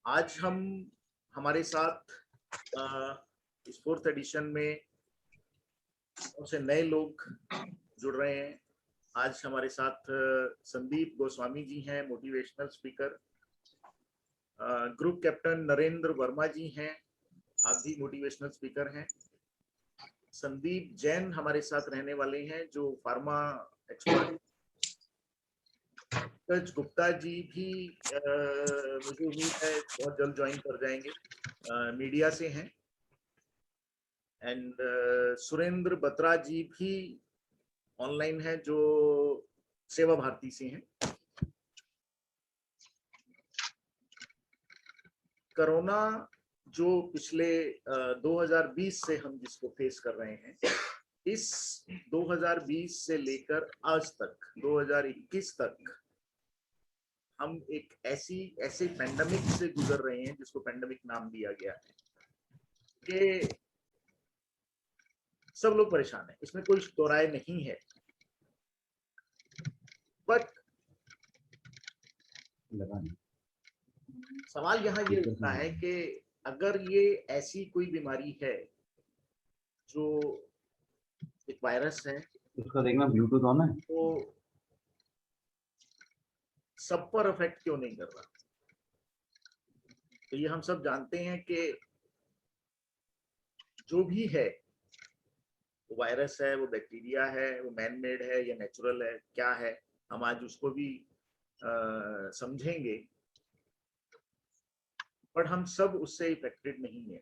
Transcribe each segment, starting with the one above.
आज हम हमारे साथ इस फोर्थ एडिशन में बहुत से नए लोग जुड़ रहे हैं। आज हमारे साथ संदीप गोस्वामी जी हैं, motivational speaker. Group captain Narendra Verma ji हैं, आप भी मोटिवेशनल स्पीकर हैं। संदीप जैन हमारे साथ रहने वाले हैं, जो फार्मा एक्सपर्ट। पंकज गुप्ता जी भी मुझे उम्मीद है बहुत जल्द ज्वाइन कर जाएंगे, मीडिया से हैं। एंड सुरेंद्र बत्रा जी भी ऑनलाइन है, जो सेवा भारती से हैं। कोरोना जो पिछले 2020 से हम जिसको फेस कर रहे हैं, इस 2020 से लेकर आज तक 2021 तक हम एक ऐसे पैंडेमिक से गुजर रहे हैं जिसको पैंडेमिक नाम दिया गया है कि सब लोग परेशान हैं, इसमें कोई दो राय नहीं है। बट सवाल यहाँ ये उठता है कि अगर ये ऐसी कोई बीमारी है जो एक वायरस है, उसका देखना ब्लूटूथ ऑन है, तो सब पर इफेक्ट क्यों नहीं कर रहा? तो ये हम सब जानते हैं कि जो भी है, वो वायरस है, वो बैक्टीरिया है, वो मैन मेड है या नेचुरल है, क्या है, हम आज उसको भी समझेंगे। पर हम सब उससे इफेक्टेड नहीं है।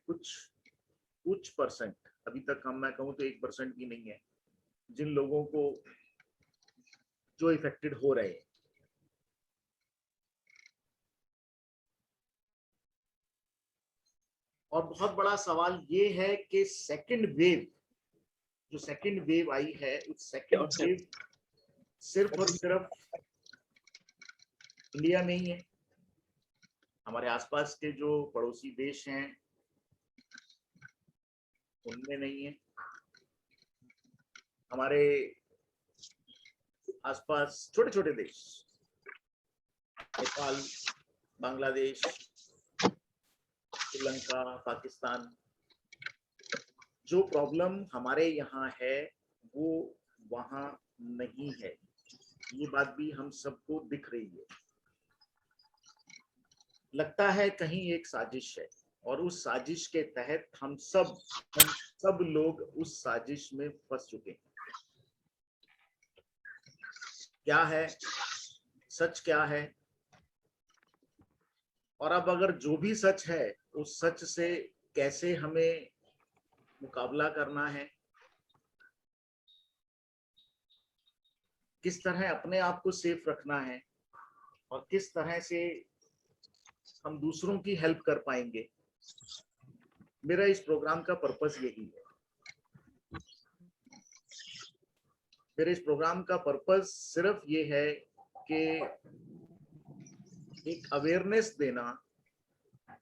कुछ परसेंट, अभी तक हम मैं कहूँ तो 1% भी नहीं है जिन लोगों को जो इफेक्टेड हो रहे हैं। और बहुत बड़ा सवाल ये है कि जो सेकंड वेव आई है, उस सेकंड वेव सिर्फ और सिर्फ इंडिया में ही है। हमारे आसपास के जो पड़ोसी देश हैं उनमें नहीं है। हमारे आसपास छोटे छोटे देश, नेपाल, बांग्लादेश, श्रीलंका, पाकिस्तान, जो प्रॉब्लम हमारे यहाँ है वो वहाँ नहीं है। ये बात भी हम सबको दिख रही है। लगता है कहीं एक साजिश है, और उस साजिश के तहत हम सब लोग उस साजिश में फंस चुके हैं। क्या है सच, क्या है? और अब अगर जो भी सच है, उस सच से कैसे हमें मुकाबला करना है, किस तरह अपने आप को सेफ रखना है, और किस तरह से हम दूसरों की हेल्प कर पाएंगे, मेरा इस प्रोग्राम का पर्पस यही है। मेरे इस प्रोग्राम का पर्पस सिर्फ ये है कि एक अवेयरनेस देना,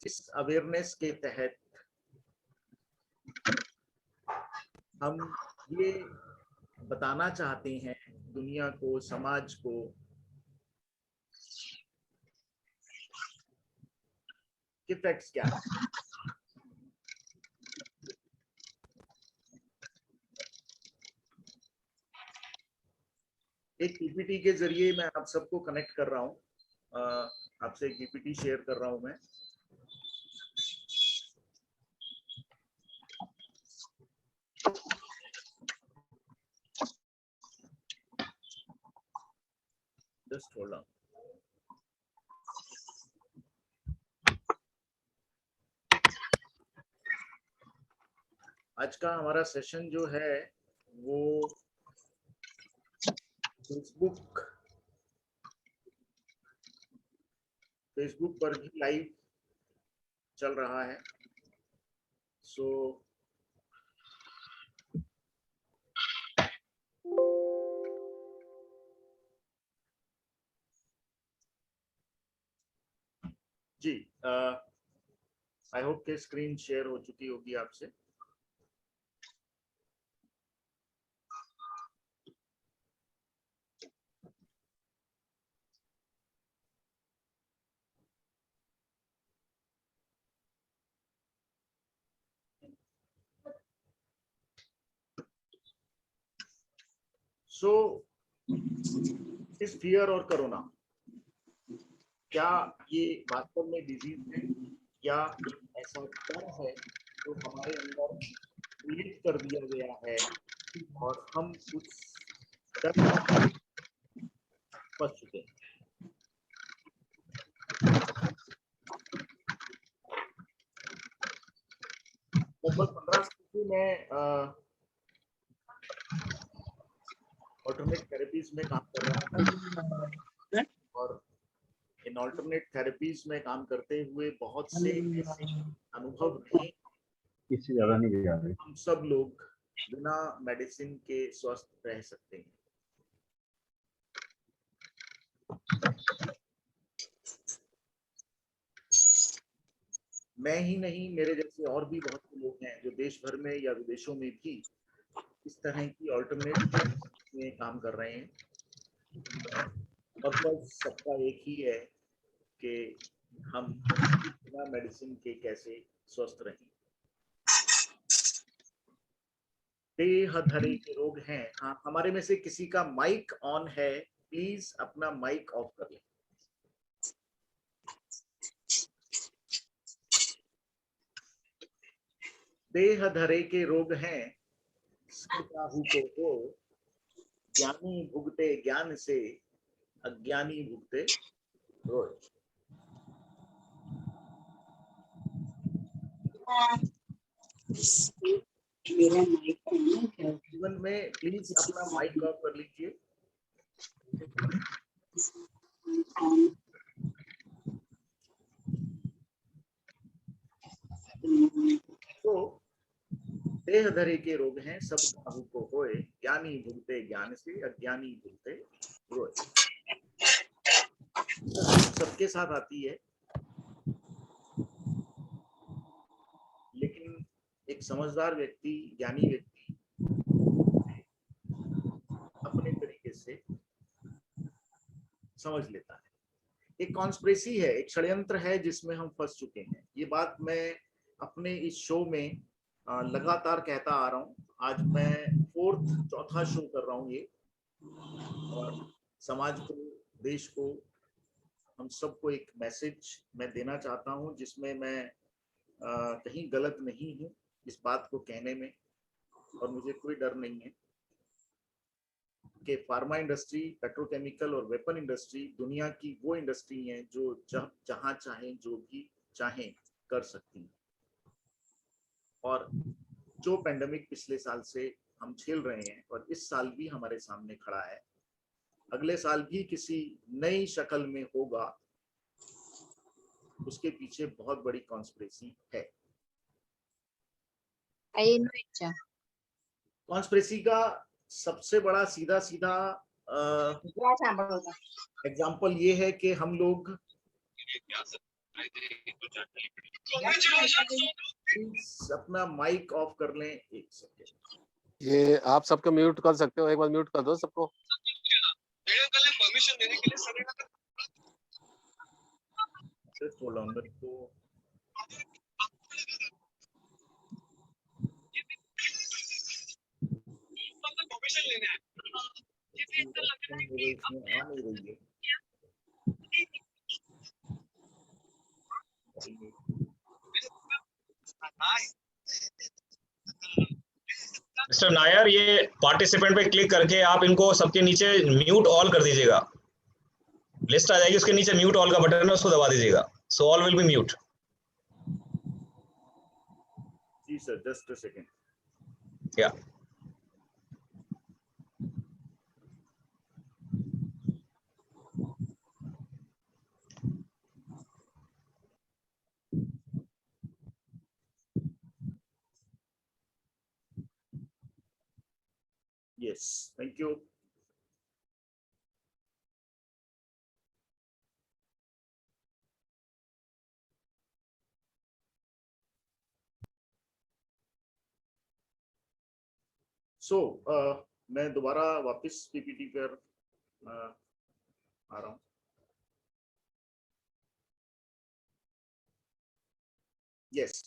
जिस अवेयरनेस के तहत हम ये बताना चाहते हैं दुनिया को, समाज को, कि फैक्ट्स क्या है। एक पीपीटी के जरिए मैं आप सबको कनेक्ट कर रहा हूँ, आपसे एक पीपीटी शेयर कर रहा हूँ मैं। Just hold on. आज का हमारा सेशन जो है वो फेसबुक पर भी लाइव चल रहा है। सो जी, आई होप के स्क्रीन शेयर हो चुकी होगी आपसे। सो इस फियर और कोरोना, क्या ये वास्तव में डिजीज है या एक ऐसा डर है जो हमारे अंदर क्रिएट कर दिया गया है और हम उस डर में फंस चुके हैं? लगभग 15 साल में ऑल्टरनेट थेरेपीज में काम कर रहा था और इन ऑल्टरनेट थेरेपीज में काम करते हुए बहुत से ऐसे अनुभव हैं, इससे ज्यादा नहीं जा रहे। हम सब लोग बिना मेडिसिन के स्वस्थ रह सकते हैं। मैं ही नहीं, मेरे जैसे और भी बहुत से लोग हैं जो देश भर में या विदेशों में भी इस तरह की ऑल्टरनेट में काम कर रहे हैं। पर्पस सबका एक ही है कि हम बिना मेडिसिन के कैसे स्वस्थ रहें। देह धरे के रोग हैं। हाँ, हमारे में से किसी का माइक ऑन है, प्लीज अपना माइक ऑफ कर लें। देह धरे के रोग हैं, सब काहू को हो, ज्ञानी भुगते ज्ञान से, अज्ञानी भुगते रोग। मेरा माइक ऑन है क्या? जीवन में प्लीज अपना माइक ऑफ कर लीजिए। तो देह धरे के रोग हैं, सब काहू को होए, ज्ञानी भुगते ज्ञान से, अज्ञानी भुगते रोग। सबके साथ आती है, लेकिन एक समझदार व्यक्ति, ज्ञानी व्यक्ति अपने तरीके से समझ लेता है। एक कॉन्स्पिरेसी है, एक षड्यंत्र है जिसमें हम फंस चुके हैं। ये बात मैं अपने इस शो में लगातार कहता आ रहा हूँ। आज मैं चौथा शो कर रहा हूँ ये, और समाज को, देश को, हम सबको एक मैसेज मैं देना चाहता हूँ जिसमें मैं कहीं गलत नहीं हूँ इस बात को कहने में, और मुझे कोई डर नहीं है कि फार्मा इंडस्ट्री, पेट्रोकेमिकल और वेपन इंडस्ट्री दुनिया की वो इंडस्ट्री है जो जहां चाहें जो भी चाहें कर सकती है। और जो पेंडेमिक पिछले साल से हम झेल रहे हैं और इस साल भी हमारे सामने खड़ा है, अगले साल भी किसी नई शक्ल में होगा, उसके पीछे बहुत बड़ी कॉन्स्पिरेसी है। कॉन्स्पिरेसी का सबसे बड़ा सीधा सीधा एग्जाम्पल ये है कि हम लोग अपना माइक ऑफ कर लें एक सेकेंड। ये आप सबको म्यूट कर सकते हो, एक बार म्यूट कर दो सबको। परमिशन देने के लिए सर थोड़ा अंदर को परमिशन लेने हैं। इसमें आ नहीं रही है। मिस्टर नायर, ये पार्टिसिपेंट पे क्लिक करके आप इनको सबके नीचे म्यूट ऑल कर दीजिएगा। लिस्ट आ जाएगी, उसके नीचे म्यूट ऑल का बटन है, उसको दबा दीजिएगा। So all will be mute. जी सर, जस्ट अ सेकेंड। या यस, थैंक यू। सो मैं दोबारा वापस पीपीटी पर आ रहा हूँ। यस,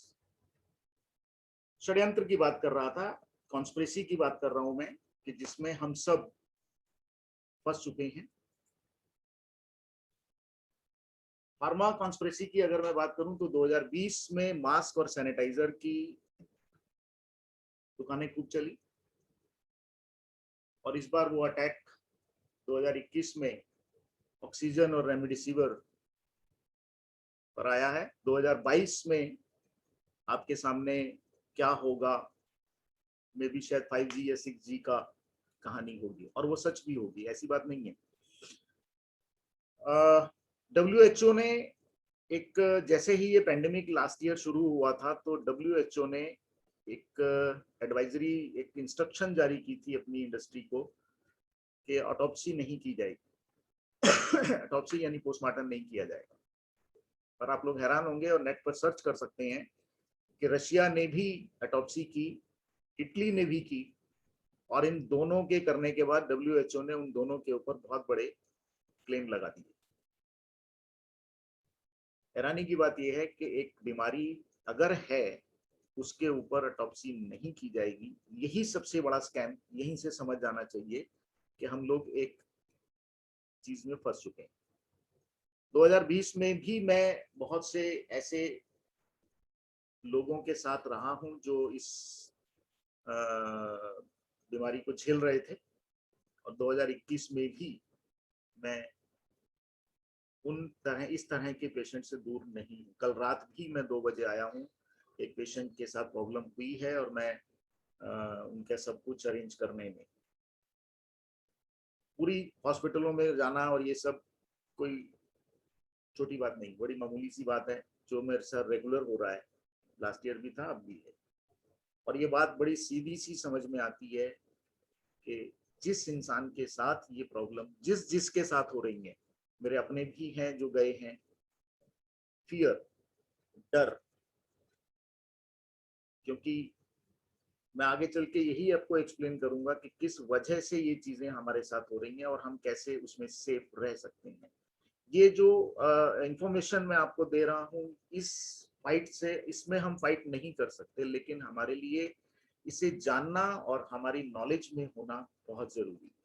षड्यंत्र की बात कर रहा था, कॉन्स्पिरेसी की बात कर रहा हूं मैं, कि जिसमें हम सब फंस चुके हैं। फार्मा कॉन्स्पिरेसी की अगर मैं बात करूं तो 2020 में मास्क और सैनिटाइजर की दुकानें खूब चली, और इस बार वो अटैक 2021 में ऑक्सीजन और रेमडेसिविर पर आया है। 2022 में आपके सामने क्या होगा, मे भी शायद 5G या 6G का कहानी होगी, और वो सच भी होगी, ऐसी बात नहीं है। WHO ने एक, जैसे ही ये पेंडेमिक लास्ट ईयर शुरू हुआ था तो WHO ने एक एडवाइजरी, एक इंस्ट्रक्शन जारी की थी अपनी इंडस्ट्री को कि ऑटोप्सी नहीं की जाएगी। ऑटोप्सी यानी पोस्टमार्टम नहीं किया जाएगा। पर आप लोग हैरान होंगे और नेट पर सर्च कर सकते हैं कि रशिया ने भी ऑटोप्सी की, इटली ने भी की, और इन दोनों के करने के बाद WHO ने उन दोनों के ऊपर बहुत बड़े क्लेम लगा दिए। हैरानी की बात यह है कि एक बीमारी अगर है उसके ऊपर ऑटोप्सी नहीं की जाएगी। यही सबसे बड़ा स्कैम। यहीं से समझ जाना चाहिए कि हम लोग एक चीज में फंस चुके हैं। 2020 में भी मैं बहुत से ऐसे लोगों के साथ रहा हूं जो इस बीमारी को झेल रहे थे, और 2021 में भी मैं इस तरह के पेशेंट से दूर नहीं हूं। कल रात भी मैं 2 बजे आया हूं, एक पेशेंट के साथ प्रॉब्लम हुई है और मैं उनका सब कुछ अरेंज करने में, पूरी हॉस्पिटलों में जाना और ये सब कोई छोटी बात नहीं, बड़ी मामूली सी बात है, जो मेरे साथ रेगुलर हो रहा है। लास्ट ईयर भी था, अब भी है। और ये बात बड़ी सीधी सी समझ में आती है कि जिस इंसान के साथ ये प्रॉब्लम जिसके साथ हो रही है, मेरे अपने भी हैं जो गए हैं, फियर, डर, क्योंकि मैं आगे चल के यही आपको एक्सप्लेन करूंगा कि किस वजह से ये चीजें हमारे साथ हो रही हैं और हम कैसे उसमें सेफ रह सकते हैं। ये जो इंफॉर्मेशन मैं आपको दे रहा हूँ, इस फाइट से, इसमें हम फाइट नहीं कर सकते, लेकिन हमारे लिए इसे जानना और हमारी नॉलेज में होना बहुत जरूरी है।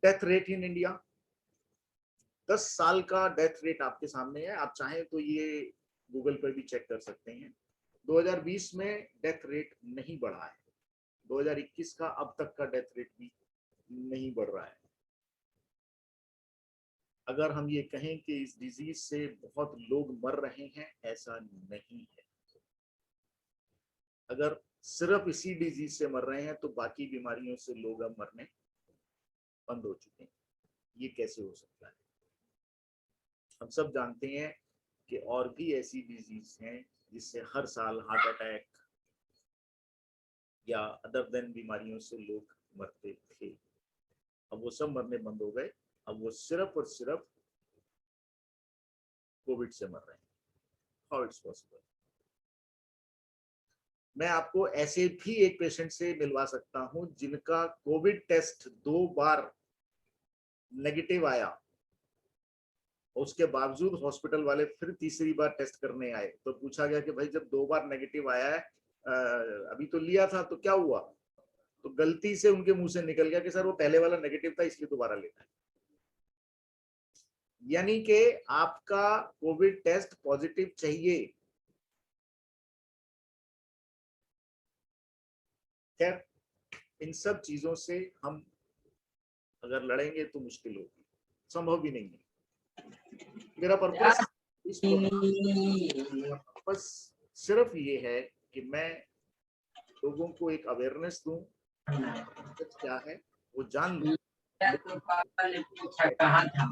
डेथ रेट इन इंडिया, 10 साल का डेथ रेट आपके सामने है। आप चाहें तो ये गूगल पर भी चेक कर सकते हैं। 2020 में डेथ रेट नहीं बढ़ा है। 2021 का अब तक का डेथ रेट भी नहीं बढ़ रहा है। अगर हम ये कहें कि इस डिजीज से बहुत लोग मर रहे हैं, ऐसा नहीं है। अगर सिर्फ इसी डिजीज से मर रहे हैं तो बाकी बीमारियों से लोग अब मरने बंद हो चुके हैं। ये कैसे हो सकता है? हम सब जानते हैं कि और भी ऐसी डिजीज हैं जिससे हर साल हार्ट अटैक या अदर देन बीमारियों से लोग मरते थे। अब वो सब मरने बंद हो गए। अब वो सिर्फ और सिर्फ कोविड से मर रहे हैं। How it's possible? मैं आपको ऐसे भी एक पेशेंट से मिलवा सकता हूं जिनका कोविड टेस्ट 2 बार नेगेटिव आया, उसके बावजूद हॉस्पिटल वाले फिर तीसरी बार टेस्ट करने आए तो पूछा गया कि भाई जब 2 बार नेगेटिव आया है, अभी तो लिया था, तो क्या हुआ? तो गलती से उनके मुंह से निकल गया कि सर वो पहले वाला नेगेटिव था इसलिए दोबारा लेना है। यानी कि आपका कोविड टेस्ट पॉजिटिव चाहिए। खैर, इन सब चीजों से हम अगर लड़ेंगे तो मुश्किल होगी, संभव भी नहीं है। मेरा पर्पस इस पर्पस सिर्फ ये है कि मैं लोगों को एक अवेयरनेस दूं, क्या है वो जान लूं। तो पापा ने पूछा कहाँ था,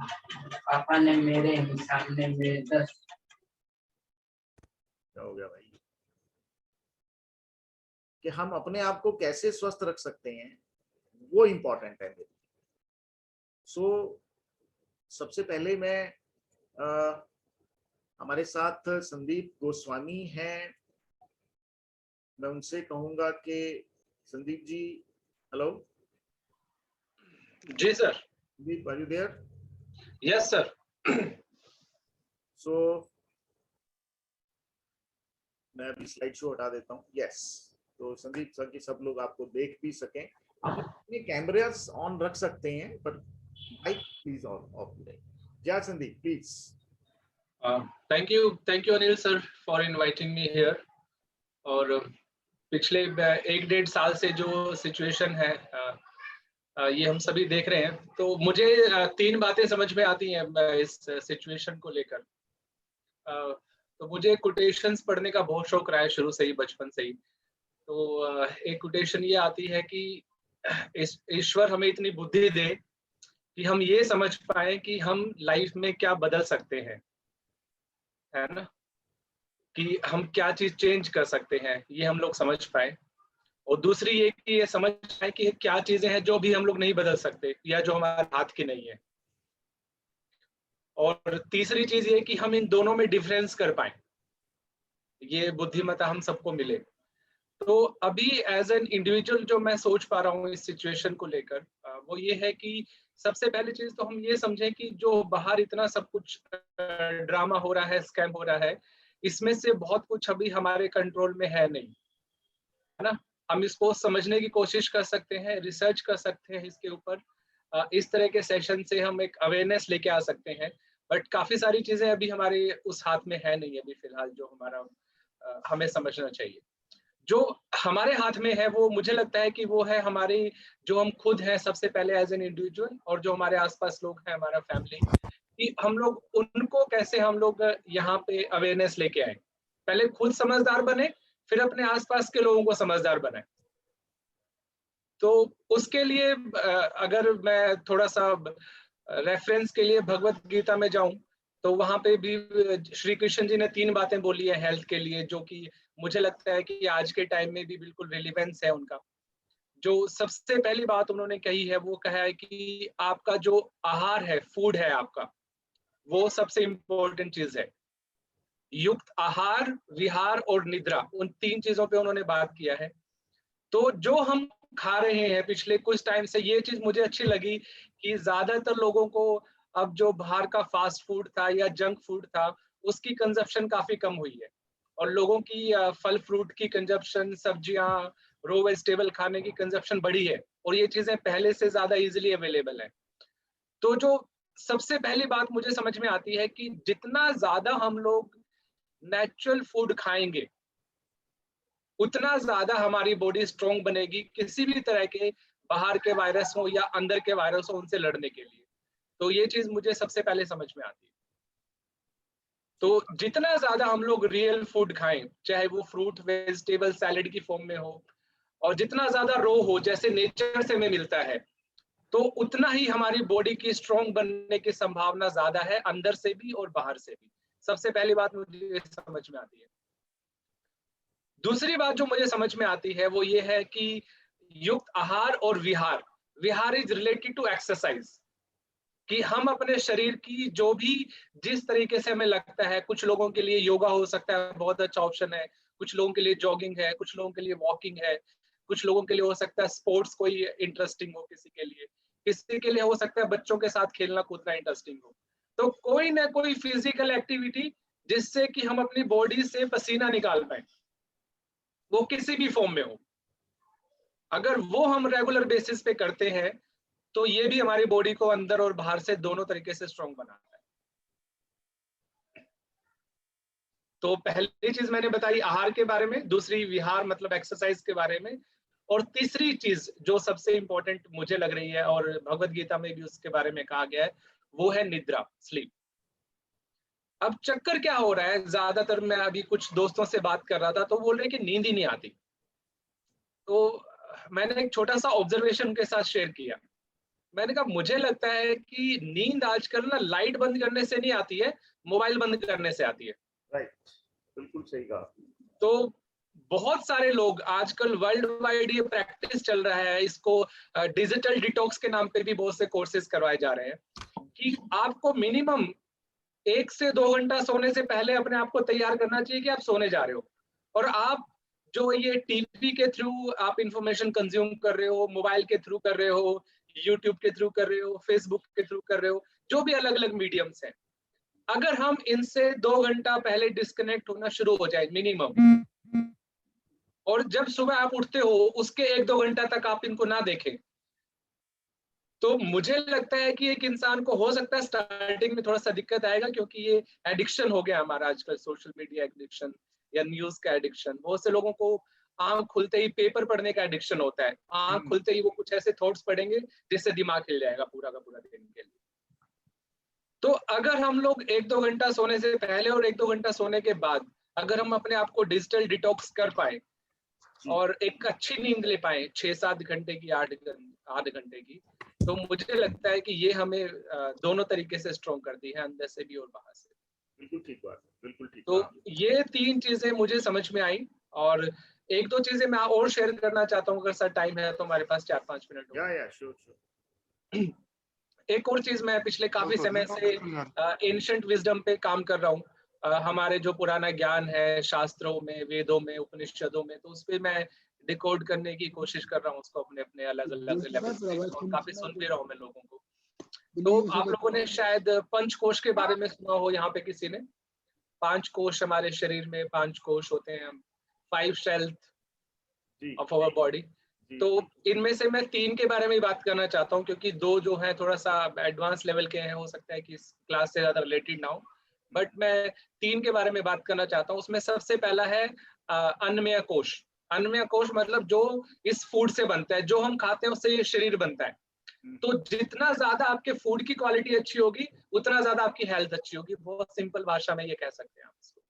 पापा ने मेरे ही सामने मेरे 10 क्या हो गया भाई, कि हम अपने आप को कैसे स्वस्थ रख सकते हैं वो इम्पोर्टेंट है मेरे। सबसे पहले मैं हमारे साथ संदीप गोस्वामी हैं, मैं उनसे कहूंगा कि संदीप जी, हेलो जी sir. Sandeep, are you there? Yes sir. So मैं अभी स्लाइड शो हटा देता हूँ। यस, तो संदीप सर की सब लोग आपको देख भी सकें, आप अपने कैमरास ऑन रख सकते हैं, पर माइक प्लीज ऑफ करें। जय Sandeep please. Thank you Anil sir for inviting me here. और पिछले 1-1.5 साल से जो सिचुएशन है ये हम सभी देख रहे हैं, तो मुझे 3 बातें समझ में आती हैं इस सिचुएशन को लेकर। तो मुझे कोटेशंस पढ़ने का बहुत शौक रहा है शुरू से ही, बचपन से ही। तो एक कोटेशन ये आती है कि ईश्वर हमें इतनी बुद्धि दे कि हम ये समझ पाए कि हम लाइफ में क्या बदल सकते हैं, है ना, कि हम क्या चीज चेंज कर सकते हैं, ये हम लोग समझ पाए। और दूसरी ये कि ये समझ पाए कि क्या चीजें हैं जो भी हम लोग नहीं बदल सकते या जो हमारे हाथ की नहीं है। और तीसरी चीज ये कि हम इन दोनों में डिफरेंस कर पाए, ये बुद्धिमत्ता हम सबको मिले। तो अभी एज एन इंडिविजुअल जो मैं सोच पा रहा हूँ इस सिचुएशन को लेकर, वो ये है कि सबसे पहली चीज तो हम ये समझें कि जो बाहर इतना सब कुछ ड्रामा हो रहा है, स्कैम हो रहा है, इसमें से बहुत कुछ अभी हमारे कंट्रोल में है नहीं, है ना। हम इसको समझने की कोशिश कर सकते हैं, रिसर्च कर सकते हैं इसके ऊपर। इस तरह के सेशन से हम एक अवेयरनेस लेके आ सकते हैं, बट काफी सारी चीजें अभी हमारे उस हाथ में है नहीं अभी फिलहाल, जो हमारा हमें समझना चाहिए। जो हमारे हाथ में है वो मुझे लगता है कि वो है हमारी, जो हम खुद हैं सबसे पहले एज एन इंडिविजुअल, और जो हमारे आसपास लोग हैं, हमारा फैमिली, कि हम लोग उनको कैसे हम लोग यहाँ पे अवेयरनेस लेके आए। पहले खुद समझदार बने, फिर अपने आसपास के लोगों को समझदार बनाए। तो उसके लिए अगर मैं थोड़ा सा रेफरेंस के लिए भगवत गीता में जाऊं, तो वहां पे भी श्री कृष्ण जी ने 3 बातें बोली है हेल्थ के लिए, जो कि मुझे लगता है कि आज के टाइम में भी बिल्कुल रिलेवेंस है उनका। जो सबसे पहली बात उन्होंने कही है वो कहा है कि आपका जो आहार है, फूड है आपका, वो सबसे इंपॉर्टेंट चीज है। युक्त आहार, विहार और निद्रा, उन 3 चीजों पे उन्होंने बात किया है। तो जो हम खा रहे हैं पिछले कुछ टाइम से, ये चीज मुझे अच्छी लगी कि ज्यादातर लोगों को अब जो बाहर का फास्ट फूड था या जंक फूड था, उसकी कंजप्शन काफी कम हुई है, और लोगों की फल फ्रूट की कंजप्शन, सब्जियां, रो वेजिटेबल खाने की कंजप्शन बढ़ी है, और ये चीजें पहले से ज्यादा इजीली अवेलेबल है। तो जो सबसे पहली बात मुझे समझ में आती है कि जितना ज्यादा हम लोग नेचुरल फूड खाएंगे, उतना ज्यादा हमारी बॉडी स्ट्रॉन्ग बनेगी किसी भी तरह के बाहर के वायरस हो या अंदर के वायरस हो, उनसे लड़ने के लिए। तो ये चीज मुझे सबसे पहले समझ में आती है। तो जितना ज्यादा हम लोग रियल फूड खाएं, चाहे वो फ्रूट, वेजिटेबल, सैलेड की फॉर्म में हो, और जितना ज्यादा रो हो जैसे नेचर से हमें मिलता है, तो उतना ही हमारी बॉडी की स्ट्रॉन्ग बनने की संभावना ज्यादा है, अंदर से भी और बाहर से भी। सबसे पहली बात मुझे समझ में आती है। दूसरी बात जो मुझे समझ में आती है वो ये है कि युक्त आहार और विहार, विहार इज रिलेटेड टू एक्सरसाइज, कि हम अपने शरीर की जो भी जिस तरीके से हमें लगता है, कुछ लोगों के लिए योगा हो सकता है, बहुत अच्छा ऑप्शन है, कुछ लोगों के लिए जॉगिंग है, कुछ लोगों के लिए वॉकिंग है, कुछ लोगों के लिए हो सकता है स्पोर्ट्स कोई इंटरेस्टिंग हो, किसी के लिए हो सकता है बच्चों के साथ खेलना कूदना इंटरेस्टिंग हो। तो कोई ना कोई फिजिकल एक्टिविटी जिससे कि हम अपनी बॉडी से पसीना निकाल पाए, वो किसी भी फॉर्म में हो, अगर वो हम रेगुलर बेसिस पे करते हैं, तो ये भी हमारी बॉडी को अंदर और बाहर से दोनों तरीके से स्ट्रॉन्ग बनाता है। तो पहली चीज मैंने बताई आहार के बारे में, दूसरी विहार मतलब एक्सरसाइज के बारे में, और तीसरी चीज जो सबसे इंपॉर्टेंट मुझे लग रही है और भगवत गीता में भी उसके बारे में कहा गया है, वो है निद्रा, स्लीप। अब चक्कर क्या हो रहा है, ज्यादातर मैं अभी कुछ दोस्तों से बात कर रहा था तो बोल रहे कि नींद ही नहीं आती। तो मैंने एक छोटा सा ऑब्जर्वेशन उनके साथ शेयर किया। मैंने कहा मुझे लगता है कि नींद आजकल ना लाइट बंद करने से नहीं आती है, मोबाइल बंद करने से आती है। राइट, बिल्कुल सही कहा। तो बहुत सारे लोग आजकल वर्ल्ड वाइड ये प्रैक्टिस चल रहा है, इसको डिजिटल डिटॉक्स के नाम पे भी बहुत से कोर्सेज करवाए जा रहे हैं, कि आपको मिनिमम 1 से 2 घंटा सोने से पहले अपने आप को तैयार करना चाहिए कि आप सोने जा रहे हो। और आप जो ये टीवी के थ्रू आप इंफॉर्मेशन कंज्यूम कर रहे हो, मोबाइल के थ्रू कर रहे हो, यूट्यूब के थ्रू कर रहे हो, फेसबुक के थ्रू कर रहे हो, जो भी अलग अलग मीडियम्स हैं, अगर हम इनसे 2 घंटा पहले डिस्कनेक्ट होना शुरू हो जाए मिनिमम, और जब सुबह आप उठते हो उसके 1-2 घंटा तक आप इनको ना देखें, तो मुझे लगता है कि एक इंसान को हो सकता है स्टार्टिंग में थोड़ा सा दिक्कत आएगा, क्योंकि ये एडिक्शन हो गया हमारा आजकल, सोशल मीडिया एडिक्शन या न्यूज का एडिक्शन। बहुत से लोगों को आंख खुलते ही पेपर पढ़ने का एडिक्शन होता है, आंख खुलते ही वो कुछ ऐसे थॉट्स पढ़ेंगे जिससे दिमाग हिल जाएगा पूरा का पूरा दिन के लिए। तो अगर हम लोग 1-2 घंटा सोने से पहले और 1-2 घंटा सोने के बाद अगर हम अपने आप को डिजिटल डिटॉक्स कर पाए और एक अच्छी नींद ले पाए 6-7 घंटे की, 8 घंटे की, तो मुझे लगता है कि ये हमें दोनों तरीके से स्ट्रॉन्ग करती है, अंदर से भी और बाहर से। बिल्कुल ठीक बात है, बिल्कुल ठीक। तो ये 3 चीजें मुझे समझ में आई, और 1-2 चीजें मैं और शेयर करना चाहता हूँ, अगर सर टाइम है तो हमारे पास 4-5 मिनट हो। या श्योर। एक और चीज, मैं पिछले काफी समय से एंशिएंट विजडम पे काम कर रहा हूँ। हमारे जो पुराना ज्ञान है शास्त्रों में, वेदों में, उपनिषदों में, तो उस पे मैं डिकोड करने की कोशिश कर रहा हूँ उसको अपने अपने अलग अलग लेवल पे, और काफी सुन भी रहा हूँ मैं लोगों को। तो आप लोगों ने शायद पंचकोश के बारे में सुना हो यहाँ पे किसी ने। 5 कोश हमारे शरीर में, 5 कोश होते हैं, 5 सेल्स ऑफ आवर बॉडी। तो इनमें से मैं 3 के बारे में ही बात करना चाहता हूँ, क्योंकि 2 जो है थोड़ा सा एडवांस लेवल के हैं, हो सकता है कि इस क्लास से ज्यादा रिलेटेड ना हो, बट मैं 3 के बारे में बात करना चाहता हूँ। उसमें सबसे पहला है अन्नमय कोश। अन्नमय कोश मतलब जो इस फूड से बनता है, जो हम खाते हैं उससे ये शरीर बनता है। तो जितना ज्यादा आपके फूड की क्वालिटी अच्छी होगी उतना ज्यादा आपकी हेल्थ अच्छी होगी, बहुत सिंपल भाषा में ये कह सकते हैं आप इसको।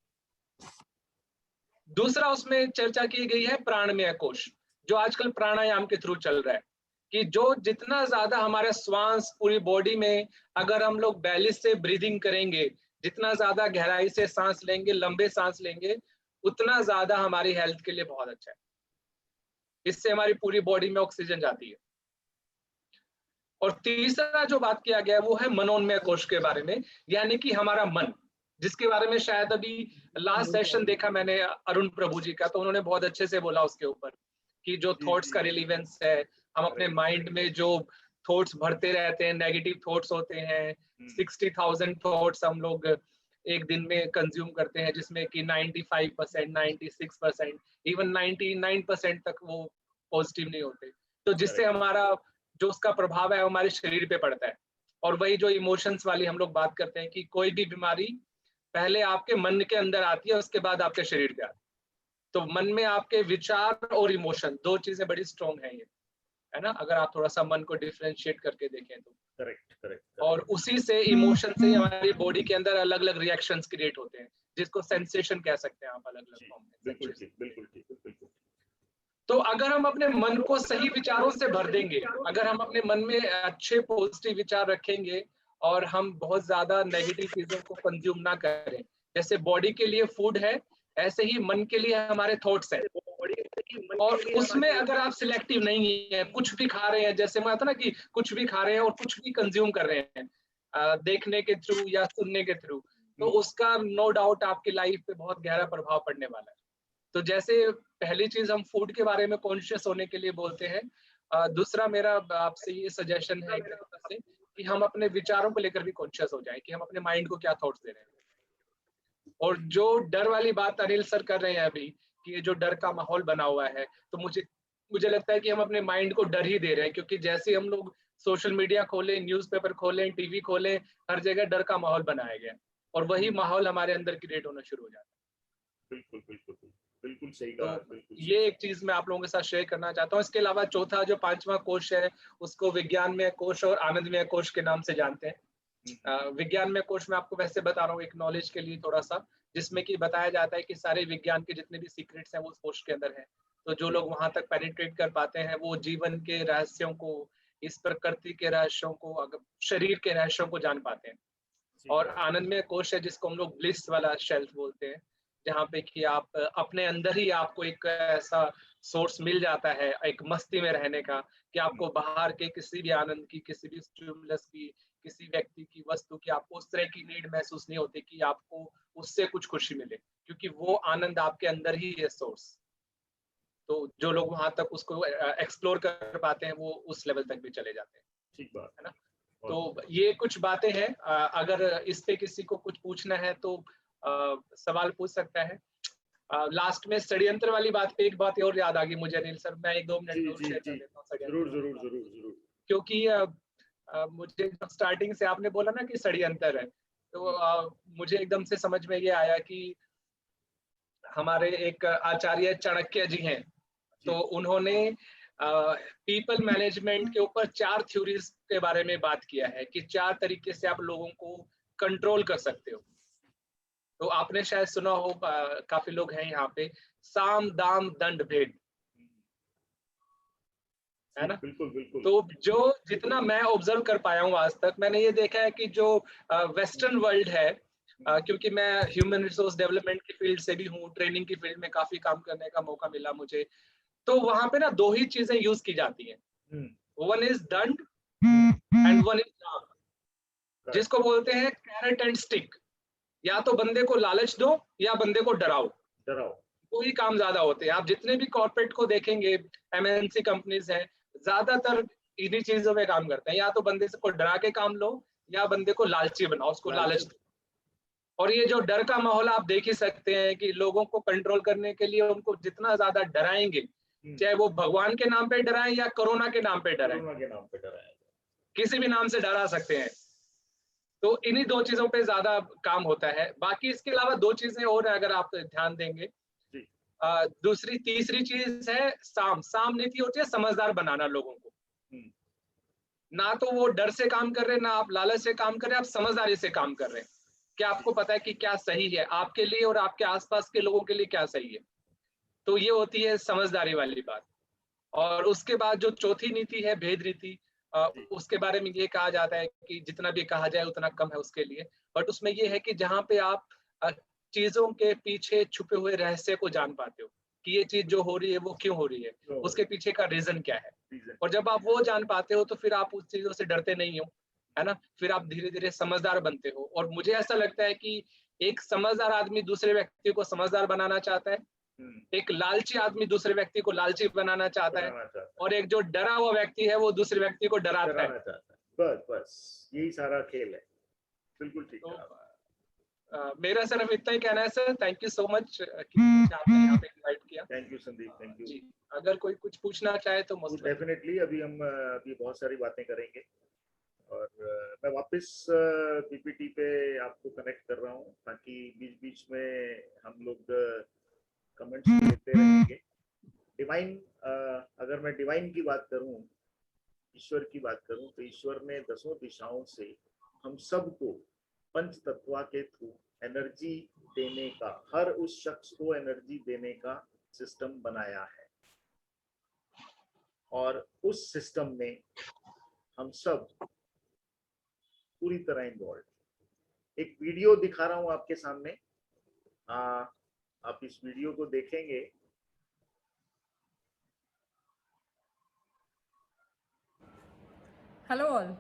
दूसरा उसमें चर्चा की गई है प्राणमय कोश, जो आजकल प्राणायाम के थ्रू चल रहा है, कि जो जितना ज्यादा हमारा श्वास पूरी बॉडी में, अगर हम लोग बैलेंस से ब्रीदिंग करेंगे, जितना ज्यादा गहराई से सांस लेंगे, लंबे सांस लेंगे, उतना ज्यादा हमारी हेल्थ के लिए बहुत अच्छा है। इससे हमारी पूरी बॉडी में ऑक्सीजन जाती है। और तीसरा जो बात किया गया है वो है मनोन्मय कोश के बारे में, यानी कि हमारा मन, जिसके बारे में शायद अभी लास्ट सेशन देखा मैंने अरुण प्रभु जी का, तो उन्होंने बहुत अच्छे से बोला उसके ऊपर कि जो थॉट्स का रिलीवेंस है, हम अपने माइंड में जो थॉट्स भरते रहते हैं, नेगेटिव थॉट्स होते हैं, 60,000 थॉट्स हम लोग एक दिन में कंज्यूम करते हैं, जिसमें कि 95%, 96%, इवन 99% तक वो पॉजिटिव नहीं होते। तो जिससे हमारा जो उसका प्रभाव है हमारे शरीर पे पड़ता है। और वही जो इमोशंस वाली हम लोग बात करते हैं कि कोई भी बीमारी पहले आपके मन के अंदर आती है, उसके बाद आपके शरीर पे आती है। तो मन में आपके विचार और इमोशन, 2 चीजें बड़ी स्ट्रॉन्ग है ये, है ना, अगर आप थोड़ा सा मन को डिफरेंशिएट करके देखें तो। करेक्ट। और उसी से इमोशन से हमारी बॉडी के अंदर अलग अलग रिएक्शंस क्रिएट होते हैं, जिसको सेंसेशन कह सकते हैं आप, अलग अलग फॉर्म में। बिल्कुल ठीक। तो अगर हम अपने मन को सही विचारों से भर देंगे, अगर हम अपने मन में अच्छे पॉजिटिव विचार रखेंगे और हम बहुत ज्यादा नेगेटिव चीजों को कंज्यूम ना करें, जैसे बॉडी के लिए फूड है, ऐसे ही मन के लिए हमारे थॉट्स हैं। और उसमें अगर आप सिलेक्टिव नहीं है, कुछ भी खा रहे हैं, जैसे मैं आता ना कि कुछ भी खा रहे हैं और कुछ भी कंज्यूम कर रहे हैं देखने के थ्रू या सुनने के थ्रू, तो उसका नो डाउट आपकी लाइफ पे बहुत गहरा प्रभाव पड़ने वाला है। तो जैसे पहली चीज हम फूड के बारे में कॉन्शियस होने के लिए बोलते हैं, दूसरा मेरा आपसे ये सजेशन है से कि हम अपने विचारों को लेकर भी कॉन्शियस हो जाएं, कि हम अपने माइंड को क्या थॉट्स दे रहे हैं। और जो डर वाली बात अनिल सर कर रहे हैं अभी, कि ये जो डर का माहौल बना हुआ है, तो मुझे लगता है कि हम अपने माइंड को डर ही दे रहे हैं, क्योंकि जैसे हम लोग सोशल मीडिया खोलें, न्यूज़पेपर खोलें, टीवी खोलें, हर जगह डर का माहौल बनाया गया, और वही माहौल हमारे अंदर क्रिएट होना शुरू हो जाता है। बिल्कुल सही कहा। ये एक चीज मैं आप लोगों के साथ शेयर करना चाहता हूँ। इसके अलावा चौथा जो 5वां कोश है, उसको विज्ञानमय कोश और आनंदमय कोश के नाम से जानते हैं। विज्ञानमय कोश में आपको वैसे बता रहा हूँ एक नॉलेज के लिए थोड़ा सा, जिसमें कि बताया जाता है कि सारे विज्ञान के जितने भी सीक्रेट्स हैं वो उस कोश के अंदर हैं। तो जो लोग वहां तक पेनिट्रेट कर पाते हैं, वो जीवन के रहस्यों को, इस प्रकृति के रहस्यों को, शरीर के रहस्यों को जान पाते हैं। और आनंदमय कोश है, जिसको हम लोग ब्लिस वाला शेल्फ बोलते हैं, जहाँ पे कि आप अपने अंदर ही आपको एक ऐसा सोर्स मिल जाता है, एक मस्ती में रहने का, कि आपको बाहर के किसी भी आनंद की, किसी भी स्टिमुलस की, किसी व्यक्ति की, वस्तु की, आपको उस तरह की नीड महसूस नहीं होती कि आपको उससे कुछ खुशी मिले, क्योंकि वो आनंद आपके अंदर ही है सोर्स। तो जो लोग वहां तक उसको एक्सप्लोर कर पाते हैं, वो उस लेवल तक भी चले जाते हैं। ठीक बात है ना। तो ये कुछ बातें हैं, अगर इस पे किसी को कुछ पूछना है तो सवाल पूछ सकता है। लास्ट में षड्यंत्र वाली बात पे एक बात और याद आ गई मुझे अनिल सर, मैं 1-2 मिनट जी में जी शेयर कर जी देता हूँ षड्यंत्र। जरूर जरूर जरूर जरूर। क्योंकि मुझे जब स्टार्टिंग से आपने बोला ना कि षड्यंत्र है, तो मुझे एकदम से समझ में ये आया कि हमारे एक आचार्य चाणक्य जी हैं, तो उन्होंने पीपल मैनेजमेंट के ऊपर 4 थ्योरीज के बारे में बात किया है कि 4 तरीके से आप लोगों को कंट्रोल कर सकते हो। तो आपने शायद सुना हो, काफी लोग हैं यहाँ पे, साम दाम दंड भेद, है ना? बिल्कुल बिल्कुल। तो जो जितना मैं ऑब्जर्व कर पाया हूँ आज तक, मैंने ये देखा है कि जो वेस्टर्न वर्ल्ड है, क्योंकि मैं ह्यूमन रिसोर्स डेवलपमेंट की फील्ड से भी हूँ, ट्रेनिंग की फील्ड में काफी काम करने का मौका मिला मुझे, तो वहां पे ना 2 ही चीजें यूज की जाती हैं, वन इज दंड एंड वन इज दाम, जिसको बोलते हैं कैरेट एंड स्टिक। या तो बंदे को लालच दो या बंदे को डराओ, दो ही काम ज्यादा होते हैं। आप जितने भी कॉर्पोरेट को देखेंगे, एमएनसी कंपनीज हैं, ज्यादातर इन्हीं चीजों में काम करते हैं, या तो बंदे को डरा के काम लो या बंदे को लालची बनाओ, उसको लालच दो। और ये जो डर का माहौल आप देख ही सकते हैं कि लोगों को कंट्रोल करने के लिए उनको जितना ज्यादा डराएंगे, चाहे वो भगवान के नाम पे डराएं या कोरोना के नाम पे डराएं, किसी भी नाम से डरा सकते हैं। तो इन्हीं 2 चीजों पे ज्यादा काम होता है। बाकी इसके अलावा 2 चीजें और है, अगर आप ध्यान देंगे। तीसरी चीज है साम नीति होती है समझदार बनाना लोगों को। ना तो वो डर से काम कर रहे हैं, ना आप लालच से काम कर रहे हैं, आप समझदारी से काम कर रहे हैं कि आपको पता है कि क्या सही है आपके लिए और आपके आसपास के लोगों के लिए क्या सही है। तो ये होती है समझदारी वाली बात। और उसके बाद जो चौथी नीति है भेद नीति, उसके बारे में ये कहा जाता है कि जितना भी कहा जाए उतना कम है उसके लिए। बट उसमें ये है कि जहाँ पे आप चीजों के पीछे छुपे हुए रहस्य को जान पाते हो कि ये चीज जो हो रही है वो क्यों हो रही है, उसके पीछे का रीजन क्या है, और जब आप वो जान पाते हो तो फिर आप उस चीजों से डरते नहीं हो, है ना? फिर आप धीरे धीरे समझदार बनते हो। और मुझे ऐसा लगता है कि एक समझदार आदमी दूसरे व्यक्ति को समझदार बनाना चाहता है, एक लालची आदमी दूसरे व्यक्ति को लालची बनाना चाहता है, और एक जो डरा हुआ व्यक्ति है वो दूसरे व्यक्ति को डराता है। बस यही सारा खेल है। बिल्कुल ठीक है। मेरा सिर्फ इतना ही कहना है sir. Thank you so much कि मुझे आपने यहाँ पे इनवाइट किया। Thank you Sandeep, thank you. जी, अगर कोई कुछ पूछना चाहे तो डेफिनेटली अभी हम बहुत सारी बातें करेंगे, और मैं वापस पीपीटी पे आपको कनेक्ट कर रहा हूँ ताकि बीच बीच में हम लोग कमेंट्स लेते रहेंगे। डिवाइन, अगर मैं डिवाइन की बात करूँ, ईश्वर की बात करूँ, तो ईश्वर ने 10 दिशाओं से हम सबको पंच तत्वा के थ्रू एनर्जी देने का, हर उस शख्स को एनर्जी देने का सिस्टम बनाया है, और उस सिस्टम में हम सब पूरी तरह इन्वॉल्व। एक वीडियो दिखा रहा हूं आपके सामने, आप इस वीडियो को देखेंगे। हेलो ऑल,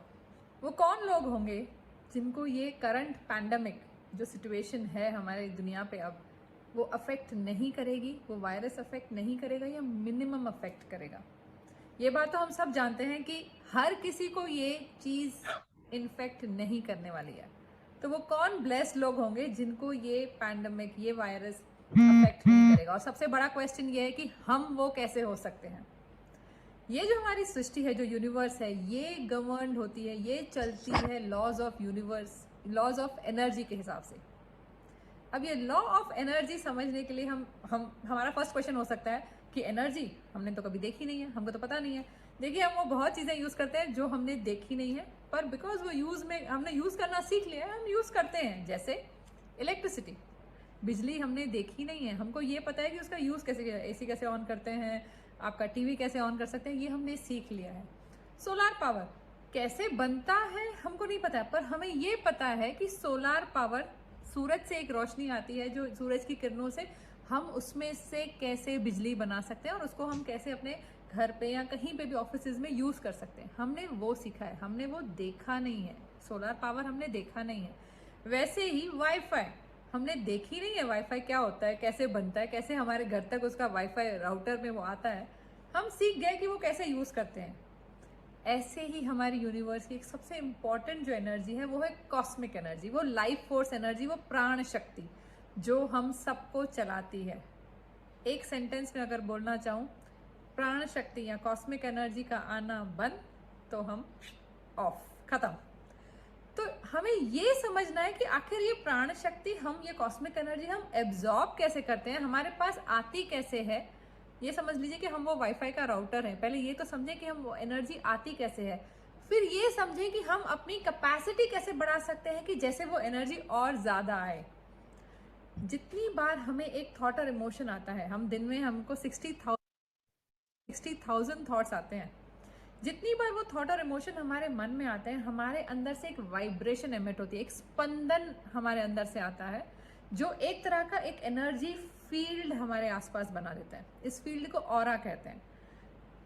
वो कौन लोग होंगे जिनको ये करंट पैंडमिक जो सिचुएशन है हमारे दुनिया पे अब, वो अफेक्ट नहीं करेगी, वो वायरस अफेक्ट नहीं करेगा या मिनिमम अफेक्ट करेगा? ये बात तो हम सब जानते हैं कि हर किसी को ये चीज़ इन्फेक्ट नहीं करने वाली है। तो वो कौन ब्लेस्ड लोग होंगे जिनको ये पैंडमिक, ये वायरस अफेक्ट नहीं करेगा? और सबसे बड़ा क्वेश्चन ये है कि हम वो कैसे हो सकते हैं? ये जो हमारी सृष्टि है, जो यूनिवर्स है, ये गवर्नड होती है, ये चलती है laws of universe, laws of energy के हिसाब से। अब ये लॉ ऑफ एनर्जी समझने के लिए हमारा फर्स्ट क्वेश्चन हो सकता है कि एनर्जी हमने तो कभी देखी नहीं है, हमको तो पता नहीं है। देखिए, हम वो बहुत चीज़ें यूज़ करते हैं जो हमने देखी नहीं है, पर बिकॉज वो हमने यूज़ करना सीख लिया है, हम यूज़ करते हैं। जैसे इलेक्ट्रिसिटी, बिजली हमने देखी नहीं है, हमको ये पता है कि उसका यूज़ कैसे, एसी कैसे ऑन करते हैं, आपका टीवी कैसे ऑन कर सकते हैं, ये हमने सीख लिया है। सोलार पावर कैसे बनता है हमको नहीं पता, पर हमें ये पता है कि सोलार पावर, सूरज से एक रोशनी आती है, जो सूरज की किरणों से हम उसमें से कैसे बिजली बना सकते हैं और उसको हम कैसे अपने घर पे या कहीं पे भी ऑफिसेज में यूज़ कर सकते हैं। हमने वो सीखा है, हमने वो देखा नहीं है। सोलार पावर हमने देखा नहीं है। वैसे ही वाईफाई हमने देखी नहीं है, वाईफाई क्या होता है, कैसे बनता है, कैसे हमारे घर तक उसका वाईफाई राउटर में वो आता है, हम सीख गए कि वो कैसे यूज़ करते हैं। ऐसे ही हमारी यूनिवर्स की एक सबसे इम्पॉर्टेंट जो एनर्जी है वो है कॉस्मिक एनर्जी, वो लाइफ फोर्स एनर्जी, वो प्राण शक्ति जो हम सबको चलाती है। एक सेंटेंस में अगर बोलना चाहूँ, प्राण शक्ति या कॉस्मिक एनर्जी का आना बंद तो हम ऑफ, खत्म। तो हमें ये समझना है कि आखिर ये प्राण शक्ति, हम ये कॉस्मिक एनर्जी हम एब्जॉर्ब कैसे करते हैं, हमारे पास आती कैसे है। ये समझ लीजिए कि हम वो वाईफाई का राउटर हैं। पहले ये तो समझें कि हम वो एनर्जी आती कैसे है, फिर ये समझें कि हम अपनी कैपेसिटी कैसे बढ़ा सकते हैं कि जैसे वो एनर्जी और ज़्यादा आए। जितनी बार हमें एक थॉट और इमोशन आता है, हम दिन में हमको 60,000 थॉट्स आते हैं, जितनी बार वो थॉट और इमोशन हमारे मन में आते हैं, हमारे अंदर से एक वाइब्रेशन एमिट होती है, एक स्पंदन हमारे अंदर से आता है, जो एक तरह का एक एनर्जी फील्ड हमारे आसपास बना देता है। इस फील्ड को ऑरा कहते हैं।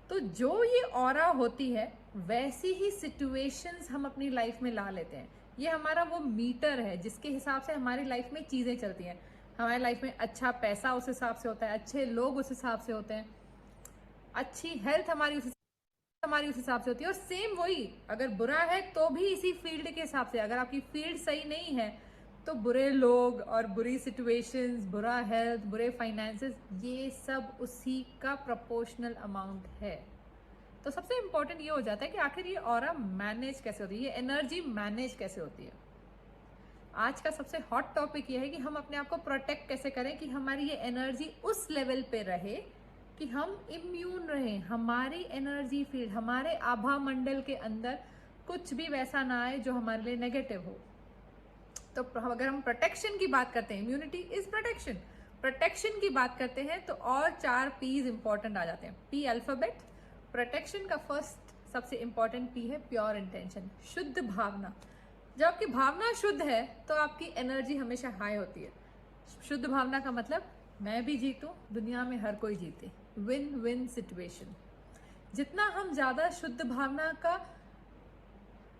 तो जो ये ऑरा होती है, वैसी ही सिचुएशंस हम अपनी लाइफ में ला लेते हैं। ये हमारा वो मीटर है जिसके हिसाब से हमारी लाइफ में चीज़ें चलती हैं। हमारी लाइफ में अच्छा पैसा उस हिसाब से होता है, अच्छे लोग उस हिसाब से होते हैं, अच्छी हेल्थ हमारी उस हिसाब से होती है। और सेम वही, अगर बुरा है तो भी इसी फील्ड के हिसाब से। अगर आपकी फील्ड सही नहीं है तो बुरे लोग और बुरी सिचुएशंस, बुरा हेल्थ, बुरे फाइनेंसेस, ये सब उसी का प्रोपोर्शनल अमाउंट है। तो सबसे इम्पोर्टेंट ये हो जाता है कि आखिर ये ऑरा मैनेज कैसे होती है, ये एनर्जी मैनेज कैसे होती है। आज का सबसे हॉट टॉपिक ये है कि हम अपने आप को प्रोटेक्ट कैसे करें कि हमारी ये एनर्जी उस लेवल पे रहे कि हम इम्यून रहें, हमारी एनर्जी फील्ड, हमारे आभा मंडल के अंदर कुछ भी वैसा ना आए जो हमारे लिए नेगेटिव हो। तो अगर हम प्रोटेक्शन की बात करते हैं, इम्यूनिटी इज प्रोटेक्शन, प्रोटेक्शन की बात करते हैं तो और 4 पीज इंपॉर्टेंट आ जाते हैं। पी अल्फाबेट, प्रोटेक्शन का फर्स्ट सबसे इंपॉर्टेंट पी है प्योर इंटेंशन, शुद्ध भावना। जब आपकी भावना शुद्ध है तो आपकी एनर्जी हमेशा हाई होती है। शुद्ध भावना का मतलब मैं भी जीतूं, दुनिया में हर कोई जीते, विन विन सिचुएशन। जितना हम ज़्यादा शुद्ध भावना का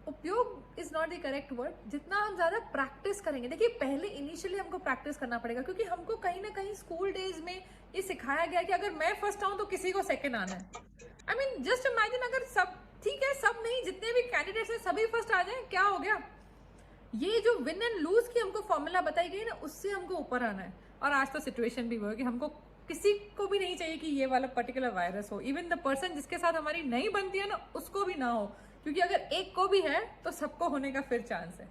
उपयोग is not the correct word, जितना हम ज़्यादा प्रैक्टिस करेंगे। देखिए, पहले इनिशियली हमको प्रैक्टिस करना पड़ेगा, क्योंकि हमको कहीं ना कहीं स्कूल डेज में ये सिखाया गया कि अगर मैं फर्स्ट आऊँ तो किसी को सेकंड आना है। आई मीन जस्ट इमेजिन, अगर सब ठीक है, सब नहीं, जितने भी कैंडिडेट्स हैं सभी फर्स्ट आ जाएं, क्या हो गया। ये जो विन एंड लूज की हमको फॉर्मूला बताई गई ना, उससे हमको ऊपर आना है। और आज तो सिचुएशन भी वो है कि हमको किसी को भी नहीं चाहिए कि ये वाला पर्टिकुलर वायरस हो। इवन द पर्सन जिसके साथ हमारी नहीं बनती है ना, उसको भी ना हो, क्योंकि अगर एक को भी है तो सबको होने का फिर चांस है।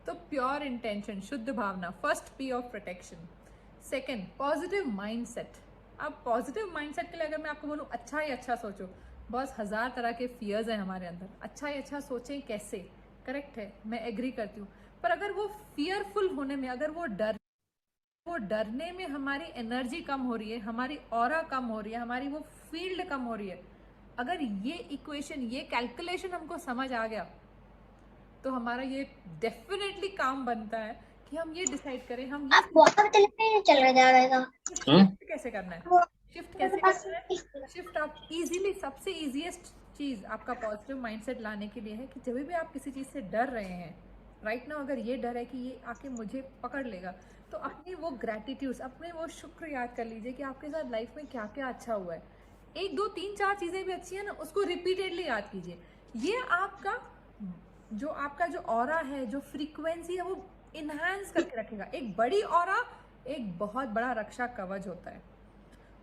तो प्योर इंटेंशन, शुद्ध भावना, first P of protection. Second, positive mindset. अब पॉजिटिव माइंडसेट के लिए अगर मैं आपको बोलूँ अच्छा ही अच्छा सोचो, बस 1000 तरह के फियर्स हैं हमारे अंदर। अच्छा ही अच्छा सोचें कैसे, करेक्ट है, मैं एग्री करती हूँ। पर अगर वो फियरफुल होने में, अगर वो डरने में हमारी एनर्जी कम हो रही है, हमारी ऑरा कम हो रही है, हमारी वो फील्ड कम हो रही है, अगर ये इक्वेशन, ये कैलकुलेशन हमको समझ आ गया, तो हमारा ये डेफिनेटली काम बनता है कि हम ये डिसाइड करें हम ये चला जा रहा है शिफ्ट कैसे करना है। शिफ्ट कैसे करना है? शिफ्ट आप इजीली, सबसे इजीएस्ट चीज़ आपका पॉजिटिव माइंडसेट लाने के लिए है कि जब भी आप किसी चीज़ से डर रहे हैं, राइट नाउ अगर ये डर है कि ये आके मुझे पकड़ लेगा, तो अपनी वो ग्रैटिट्यूड, अपने वो शुक्र याद कर लीजिए कि आपके साथ लाइफ में क्या क्या अच्छा हुआ है। 1 2 3 4 चीज़ें भी अच्छी है ना, उसको रिपीटेडली याद कीजिए। ये आपका जो ऑरा है, जो फ्रीक्वेंसी है, वो इन्हांस करके रखेगा। एक बड़ी ऑरा एक बहुत बड़ा रक्षा कवच होता है।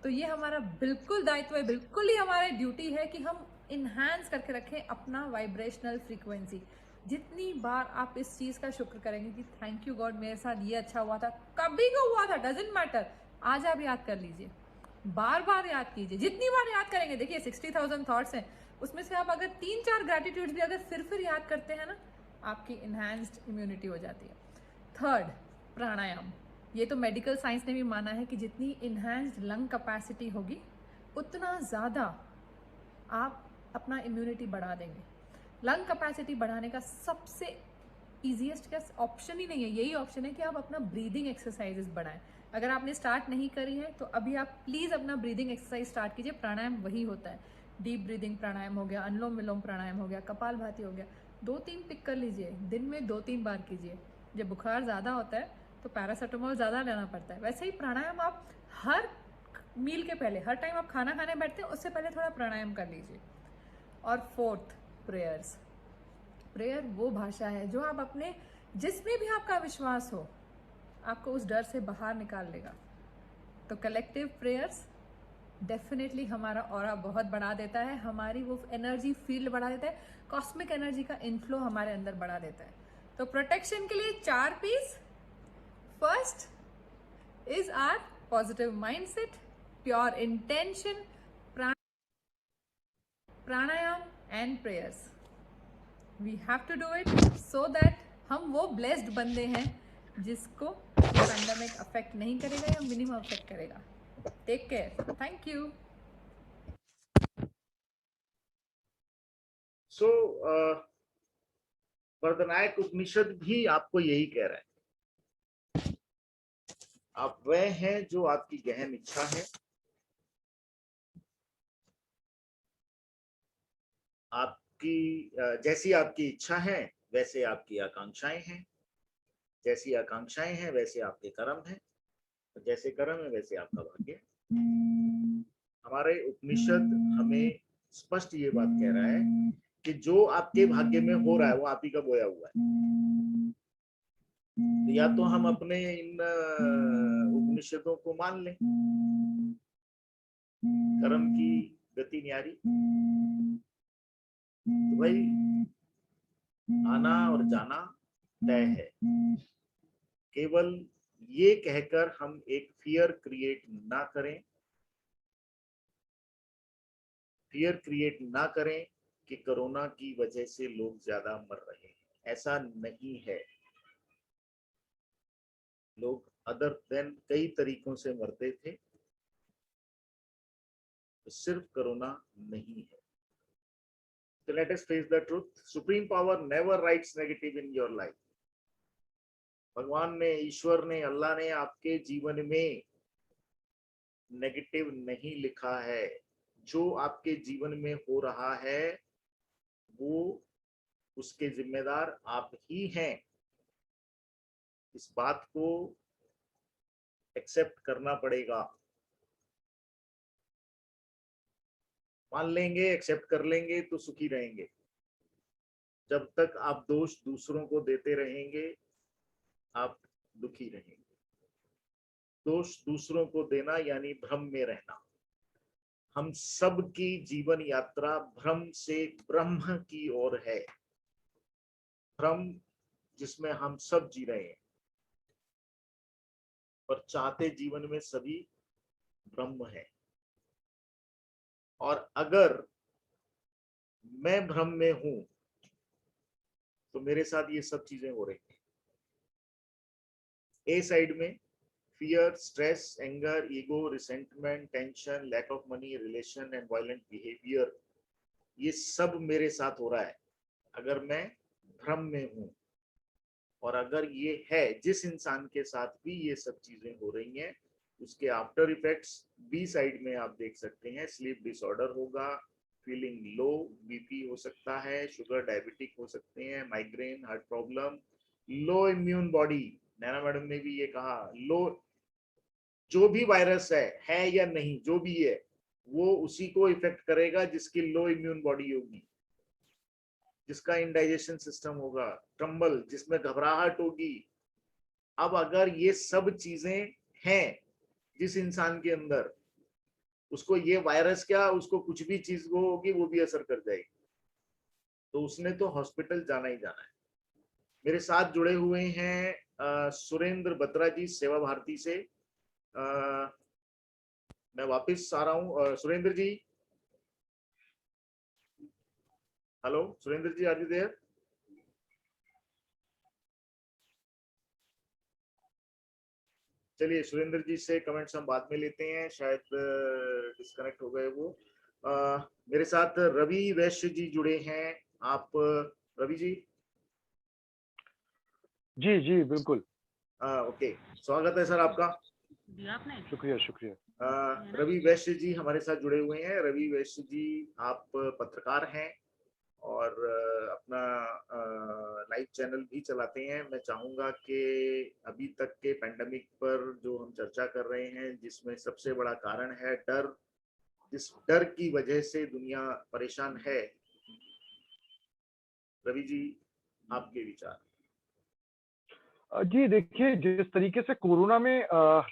तो ये हमारा बिल्कुल दायित्व है, बिल्कुल ही हमारी ड्यूटी है कि हम इन्हांस करके रखें अपना वाइब्रेशनल फ्रीक्वेंसी। जितनी बार आप इस चीज़ का शुक्र करेंगे कि थैंक यू गॉड, मेरे साथ ये अच्छा हुआ था, कभी को हुआ था, डजेंट मैटर, आज आप याद कर लीजिए, बार बार याद कीजिए। जितनी बार याद करेंगे, देखिए 60,000 थॉट्स हैं, उसमें से आप अगर 3-4 ग्रैटिट्यूड्स भी अगर फिर याद करते हैं ना, आपकी इन्हांस्ड इम्यूनिटी हो जाती है। थर्ड, प्राणायाम। ये तो मेडिकल साइंस ने भी माना है कि जितनी इन्हांस्ड लंग कैपेसिटी होगी, उतना ज़्यादा आप अपना इम्यूनिटी बढ़ा देंगे। लंग कैपेसिटी बढ़ाने का सबसे ईजीएस्ट का ऑप्शन ही नहीं है, यही ऑप्शन है कि आप अपना ब्रीदिंग एक्सरसाइजेस बढ़ाएं। अगर आपने स्टार्ट नहीं करी है तो अभी आप प्लीज़ अपना ब्रीदिंग एक्सरसाइज स्टार्ट कीजिए। प्राणायाम वही होता है, डीप ब्रीदिंग प्राणायाम हो गया, अनुलोम विलोम प्राणायाम हो गया, कपालभाति हो गया, 2-3 पिक कर लीजिए, दिन में 2-3 बार कीजिए। जब बुखार ज़्यादा होता है तो पैरासीटामोल ज़्यादा लेना पड़ता है, वैसे ही प्राणायाम आप हर मील के पहले, हर टाइम आप खाना खाने बैठते हैं उससे पहले थोड़ा प्राणायाम कर लीजिए। और फोर्थ, प्रेयर्स। प्रेयर वो भाषा है जो आप अपने, जिसमें भी आपका विश्वास हो, आपको उस डर से बाहर निकाल लेगा। तो कलेक्टिव प्रेयर्स डेफिनेटली हमारा ऑरा बहुत बढ़ा देता है, हमारी वो एनर्जी फील्ड बढ़ा देता है, कॉस्मिक एनर्जी का इनफ्लो हमारे अंदर बढ़ा देता है। तो प्रोटेक्शन के लिए 4 पीस। First is our positive mindset, pure intention, pranayama and prayers. We have to do it so that हम वो ब्लेस्ड बंदे हैं जिसको पैंडेमिक अफेक्ट नहीं करेगा या मिनिमम अफेक्ट करेगा। Take care, thank you. So Brihadaranyaka Upanishad भी आपको यही कह रहा है, आप वह हैं जो आपकी गहन इच्छा है, आपकी जैसी आपकी इच्छा है वैसे आपकी आकांक्षाएं हैं, जैसी आकांक्षाएं हैं वैसे आपके कर्म हैं, जैसे कर्म है वैसे आपका भाग्य है। हमारे उपनिषद हमें स्पष्ट ये बात कह रहा है कि जो आपके भाग्य में हो रहा है वो आप ही का बोया हुआ है। तो या तो हम अपने इन उपनिषदों को मान लें, कर्म की गति न्यारी, तो भाई आना और जाना तय है। केवल ये कहकर हम एक फियर क्रिएट ना करें, फियर क्रिएट ना करें कि कोरोना की वजह से लोग ज्यादा मर रहे हैं, ऐसा नहीं है। लोग अदर देन कई तरीकों से मरते थे, तो सिर्फ कोरोना नहीं है। So let us face the truth. Supreme power never writes negative in your life. भगवान ने, ईश्वर ने, अल्लाह ने आपके जीवन में नेगेटिव नहीं लिखा है। जो आपके जीवन में हो रहा है वो उसके जिम्मेदार आप ही हैं। इस बात को एक्सेप्ट करना पड़ेगा। मान लेंगे, एक्सेप्ट कर लेंगे तो सुखी रहेंगे। जब तक आप दोष दूसरों को देते रहेंगे आप दुखी रहेंगे। दोष दूसरों को देना यानी भ्रम में रहना। हम सब की जीवन यात्रा भ्रम से ब्रह्म की ओर है। भ्रम जिसमें हम सब जी रहे हैं, पर चाहते जीवन में सभी ब्रह्म है। और अगर मैं भ्रम में हूं तो मेरे साथ ये सब चीजें हो रही हैं। ए साइड में fear, stress, anger, ego, resentment, tension, lack of money, relation and violent behaviour, ये सब मेरे साथ हो रहा है अगर मैं भ्रम में हूं। और अगर ये है, जिस इंसान के साथ भी ये सब चीजें हो रही हैं, उसके आफ्टर इफेक्ट्स बी साइड में आप देख सकते हैं। स्लीप डिसऑर्डर होगा, फीलिंग लो, बीपी हो सकता है, शुगर, डायबिटिक हो सकते हैं, माइग्रेन, हार्ट प्रॉब्लम, लो इम्यून बॉडी। नैना मैडम ने भी ये कहा, लो जो भी वायरस है या नहीं, जो भी है वो उसी को इफेक्ट करेगा जिसकी लो इम्यून बॉडी होगी, जिसका इंडाइजेशन सिस्टम होगा, ट्रम्बल, जिसमें घबराहट होगी। अब अगर ये सब चीजें हैं जिस इंसान के अंदर, उसको ये वायरस क्या, उसको कुछ भी चीज वो होगी वो भी असर कर जाएगी, तो उसने तो हॉस्पिटल जाना ही जाना है। मेरे साथ जुड़े हुए हैं सुरेंद्र बत्रा जी सेवा भारती से। मैं वापस आ रहा हूँ Surendra ji. Hello Surendra ji, are you there? चलिए सुरेंद्र जी से कमेंट्स हम बाद में लेते हैं, शायद डिस्कनेक्ट हो गए वो। मेरे साथ रवि वैश्य जी जुड़े हैं। आप रवि जी? जी जी बिल्कुल। ओके, स्वागत है सर आपका। शुक्रिया शुक्रिया। रवि वैश्य जी हमारे साथ जुड़े हुए हैं। रवि वैश्य जी आप पत्रकार हैं और अपना लाइव चैनल भी चलाते हैं। मैं चाहूंगा कि अभी तक के पैंडेमिक पर जो हम चर्चा कर रहे हैं, जिसमें सबसे बड़ा कारण है डर, जिस डर की वजह से दुनिया परेशान है, रवि जी आपके विचार। जी देखिए, जिस तरीके से कोरोना में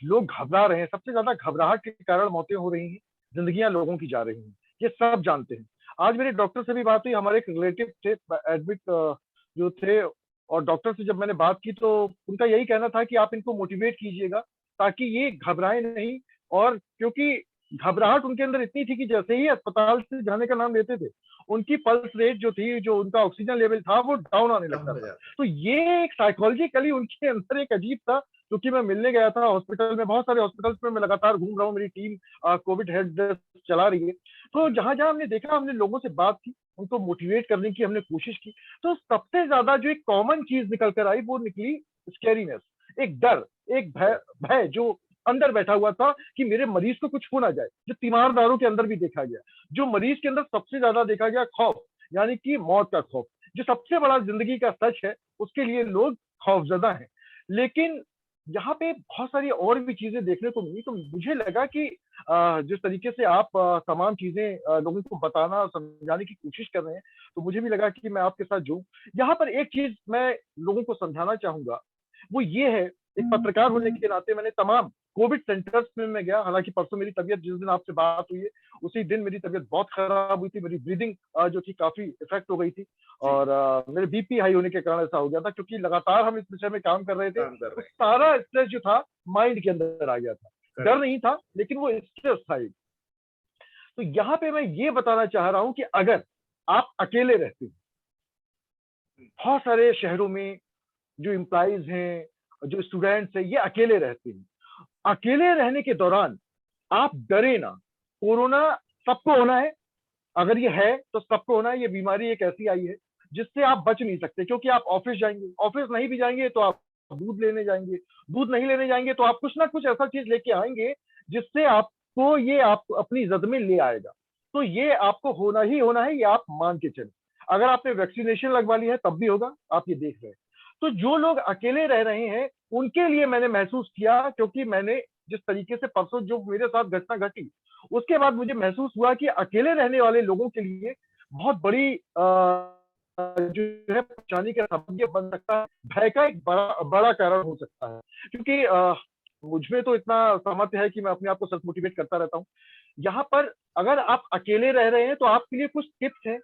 लोग घबरा रहे हैं, सबसे ज़्यादा घबराहट के कारण मौतें हो रही हैं, ज़िंदगियाँ लोगों की जा रही हैं, ये सब जानते हैं। आज मेरे डॉक्टर से भी बात हुई, हमारे एक रिलेटिव थे एडमिट जो थे, और डॉक्टर से जब मैंने बात की तो उनका यही कहना था कि आप इनको मोटिवेट कीजिएगा ताकि ये घबराएँ नहीं, और क्योंकि घबराहट उनके अंदर इतनी थी कि जैसे ही अस्पताल से जाने का नाम लेते थे, उनकी पल्स रेट जो थी, जो उनका ऑक्सीजन लेवल था, वो डाउन आने कम लगता हो था। जाता तो ये एक साइकोलॉजिकली उनके अंदर एक अजीब था, क्योंकि मैं मिलने गया था हॉस्पिटल में, बहुत सारे हॉस्पिटल्स में मैं लगातार घूम रहा हूँ, मेरी टीम कोविड हेल्प डेस्क चला रही है। तो जहाँ-जहाँ हमने देखा, हमने लोगों से बात की, उनको मोटिवेट करने की हमने कोशिश की, तो सबसे ज़्यादा जो एक कॉमन चीज़ निकल कर आई, वो निकली स्कैरीनेस, एक डर, एक भय भय जो अंदर बैठा हुआ था कि मेरे मरीज को कुछ हो ना जाए, जो तीमारदारों के अंदर भी देखा गया। जो मरीज के अंदर सबसे ज़्यादा देखा गया खौफ, यानी कि मौत का खौफ, जो सबसे बड़ा ज़िंदगी का सच है, उसके लिए लोग खौफज़दा हैं। लेकिन यहाँ पे बहुत सारी और भी चीज़ें देखने को मिली, तो मुझे लगा कि जिस तरीके से आप तमाम चीज़ें लोगों को बताना और समझाने की कोशिश कर रहे हैं, तो मुझे भी लगा कि मैं आपके साथ जुड़ूँ। यहाँ पर एक चीज़ मैं लोगों को समझाना चाहूँगा, वो ये है, एक पत्रकार होने के नाते मैंने तमाम कोविड सेंटर्स में मैं गया, हालाँकि परसों मेरी तबीयत, जिस दिन आपसे बात हुई है, उसी दिन मेरी तबीयत बहुत खराब हुई थी, मेरी ब्रीदिंग जो थी काफ़ी इफ़ेक्ट हो गई थी, और मेरे बीपी हाई होने के कारण ऐसा हो गया था, क्योंकि लगातार हम इस विषय में काम कर रहे थे, काम कर तो रहे हैं। सारा स्ट्रेस जो था माइंड के अंदर आ गया था। डर Correct. नहीं था, लेकिन वो स्ट्रेस था एक। तो यहाँ पे मैं ये बताना चाह रहा हूँ कि अगर आप अकेले रहते हैं, बहुत सारे शहरों में जो एम्प्लॉइज़ हैं, जो स्टूडेंट्स हैं, ये अकेले रहते हैं। अकेले रहने के दौरान आप डरे ना, कोरोना सबको होना है, अगर ये है तो सबको होना है, ये बीमारी एक ऐसी आई है जिससे आप बच नहीं सकते, क्योंकि आप ऑफिस जाएंगे, ऑफिस नहीं भी जाएंगे तो आप दूध लेने जाएंगे, दूध नहीं लेने जाएंगे तो आप कुछ ना कुछ ऐसा चीज लेके आएंगे जिससे आपको ये आप अपनी जद में ले आएगा। तो ये आपको होना ही होना है, ये आप मान के चले। अगर आपने वैक्सीनेशन लगवा ली है तब भी होगा, आप ये देख रहे हैं। तो जो लोग अकेले रह रहे हैं, उनके लिए मैंने महसूस किया, क्योंकि मैंने जिस तरीके से परसों जो मेरे साथ घटना घटी, उसके बाद मुझे महसूस हुआ कि अकेले रहने वाले लोगों के लिए बहुत बड़ी जो है परेशानी का सबब ये बन सकता है, भय का एक बड़ा बड़ा कारण हो सकता है। क्योंकि मुझमें तो इतना सामर्थ्य है कि मैं अपने आप को सेल्फ मोटिवेट करता रहता हूँ। यहाँ पर अगर आप अकेले रह रहे हैं तो आपके लिए कुछ टिप्स हैं,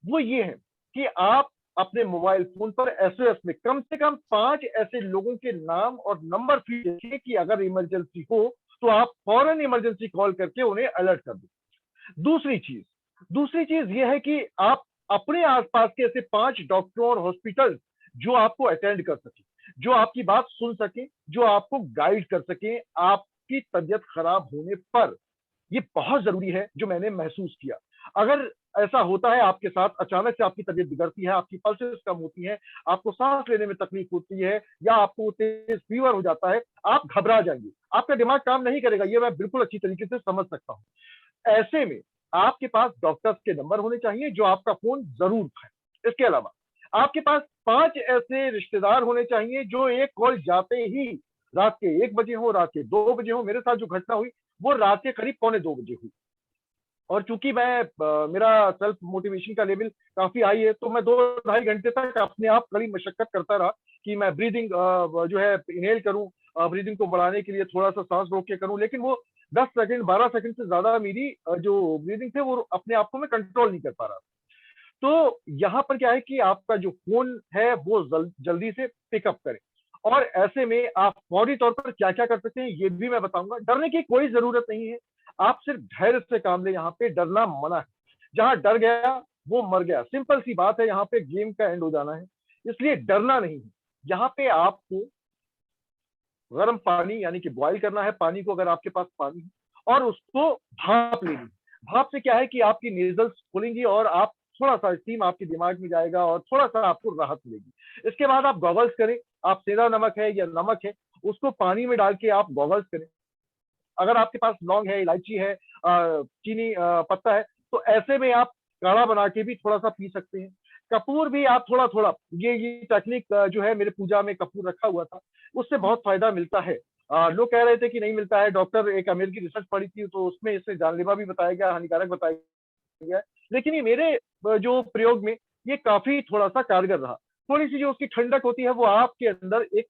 वो ये है कि आप अपने मोबाइल फोन पर एसओएस में कम से कम 5 ऐसे लोगों के नाम और नंबर फीड रखिए कि अगर इमरजेंसी हो तो आप फौरन इमरजेंसी कॉल करके उन्हें अलर्ट कर दें। दूसरी चीज ये है कि आप अपने आसपास के ऐसे 5 डॉक्टरों और हॉस्पिटल जो आपको अटेंड कर सके, जो आपकी बात सुन सके, जो आपको गाइड कर सके आपकी तबीयत खराब होने पर, ये बहुत जरूरी है, जो मैंने महसूस किया। अगर ऐसा होता है आपके साथ, अचानक से आपकी तबीयत बिगड़ती है, आपकी पल्सेस कम होती हैं, आपको सांस लेने में तकलीफ होती है, या आपको तेज फीवर हो जाता है, आप घबरा जाएंगे, आपका दिमाग काम नहीं करेगा, ये मैं बिल्कुल अच्छी तरीके से समझ सकता हूँ। ऐसे में आपके पास डॉक्टर्स के नंबर होने चाहिए जो आपका फोन जरूर उठाएं। इसके अलावा आपके पास 5 ऐसे रिश्तेदार होने चाहिए जो एक कॉल जाते ही, रात के 1 बजे हो, रात के 2 बजे हो, मेरे साथ जो घटना हुई वो रात के करीब पौने 2 बजे हुई, और चूंकि मेरा सेल्फ मोटिवेशन का लेवल काफी हाई है, तो मैं 2 ढाई घंटे तक अपने आप कड़ी मशक्कत करता रहा कि मैं ब्रीदिंग जो है इनहेल करूं, ब्रीदिंग को बढ़ाने के लिए थोड़ा सा सांस रोक के करूं, लेकिन वो 10 सेकंड 12 सेकंड से ज्यादा मेरी जो ब्रीदिंग थे वो अपने आप को मैं कंट्रोल नहीं कर पा रहा। तो यहाँ पर क्या है कि आपका जो फोन है वो जल्दी से पिकअप करें, और ऐसे में आप फौरी तौर पर क्या क्या कर सकते हैं ये भी मैं बताऊंगा। डरने की कोई जरूरत नहीं है, आप सिर्फ धैर्य से काम लें, यहाँ पे डरना मना है। जहां डर गया वो मर गया, सिंपल सी बात है, यहाँ पे गेम का एंड हो जाना है, इसलिए डरना नहीं है। यहाँ पे आपको गर्म पानी यानी कि बॉईल करना है पानी को, अगर आपके पास पानी है, और उसको भाप लेनी है। भाप से क्या है कि आपकी नेजल्स खुलेंगी और आप थोड़ा सा स्टीम आपके दिमाग में जाएगा और थोड़ा सा आपको राहत मिलेगी। इसके बाद आप गॉगल्स करें, आप सेंधा नमक है या नमक है उसको पानी में डाल के आप गॉगल्स करें। अगर आपके पास लौंग है, इलायची है, चीनी पत्ता है, तो ऐसे में आप काढ़ा बना के भी थोड़ा सा पी सकते हैं। कपूर भी आप थोड़ा थोड़ा, ये टेक्निक जो है मेरे पूजा में कपूर रखा हुआ था, उससे बहुत फायदा मिलता है। लोग कह रहे थे कि नहीं मिलता है, डॉक्टर एक अमेरिकी रिसर्च पढ़ी थी तो उसमें इससे जानलेवा भी बताया गया, हानिकारक बताया गया, लेकिन ये मेरे जो प्रयोग में ये काफी थोड़ा सा कारगर रहा। थोड़ी सी जो उसकी ठंडक होती है वो आपके अंदर एक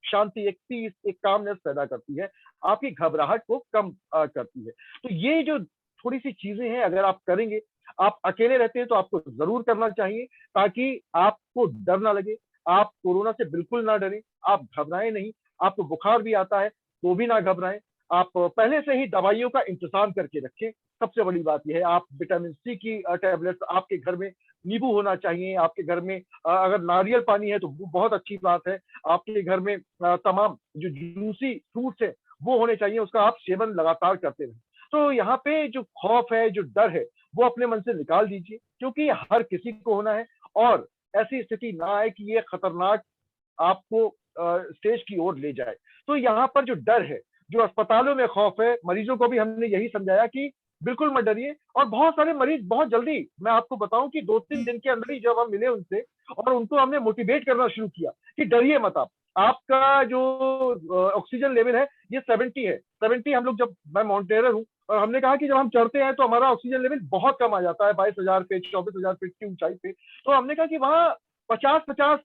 शांति, एक पीस, एक कामनेस पैदा करती है, आपकी घबराहट को कम करती है। तो ये जो थोड़ी सी चीजें हैं, अगर आप करेंगे, आप अकेले रहते हैं तो आपको जरूर करना चाहिए, ताकि आपको डर ना लगे, आप कोरोना से बिल्कुल ना डरें, आप घबराएं नहीं। आपको बुखार भी आता है तो भी ना घबराएं, आप पहले से ही दवाइयों का इंतजाम करके रखें। सबसे बड़ी बात यह है, आप विटामिन सी की टैबलेट्स, आपके घर में नींबू होना चाहिए, आपके घर में अगर नारियल पानी है तो वो बहुत अच्छी बात है, आपके घर में तमाम जो जूसी फ्रूट्स है वो होने चाहिए, उसका आप सेवन लगातार करते रहें। तो यहाँ पे जो खौफ है, जो डर है, वो अपने मन से निकाल दीजिए, क्योंकि हर किसी को होना है, और ऐसी स्थिति ना आए कि ये खतरनाक आपको स्टेज की ओर ले जाए। तो यहाँ पर जो डर है, जो अस्पतालों में खौफ है, मरीजों को भी हमने यही समझाया कि बिल्कुल मत डरिए। और बहुत सारे मरीज बहुत जल्दी, मैं आपको बताऊं कि 2-3 दिन के अंदर ही जब हम मिले उनसे और उनको हमने मोटिवेट करना शुरू किया कि डरिए मत आप, आपका जो ऑक्सीजन लेवल है ये 70 है। 70 हम लोग, जब मैं माउंटेनर हूँ, और हमने कहा कि जब हम चढ़ते हैं तो हमारा ऑक्सीजन लेवल बहुत कम आ जाता है 22,000 फीट 24,000 फीट की ऊंचाई पे। तो हमने कहा कि वहाँ 50-50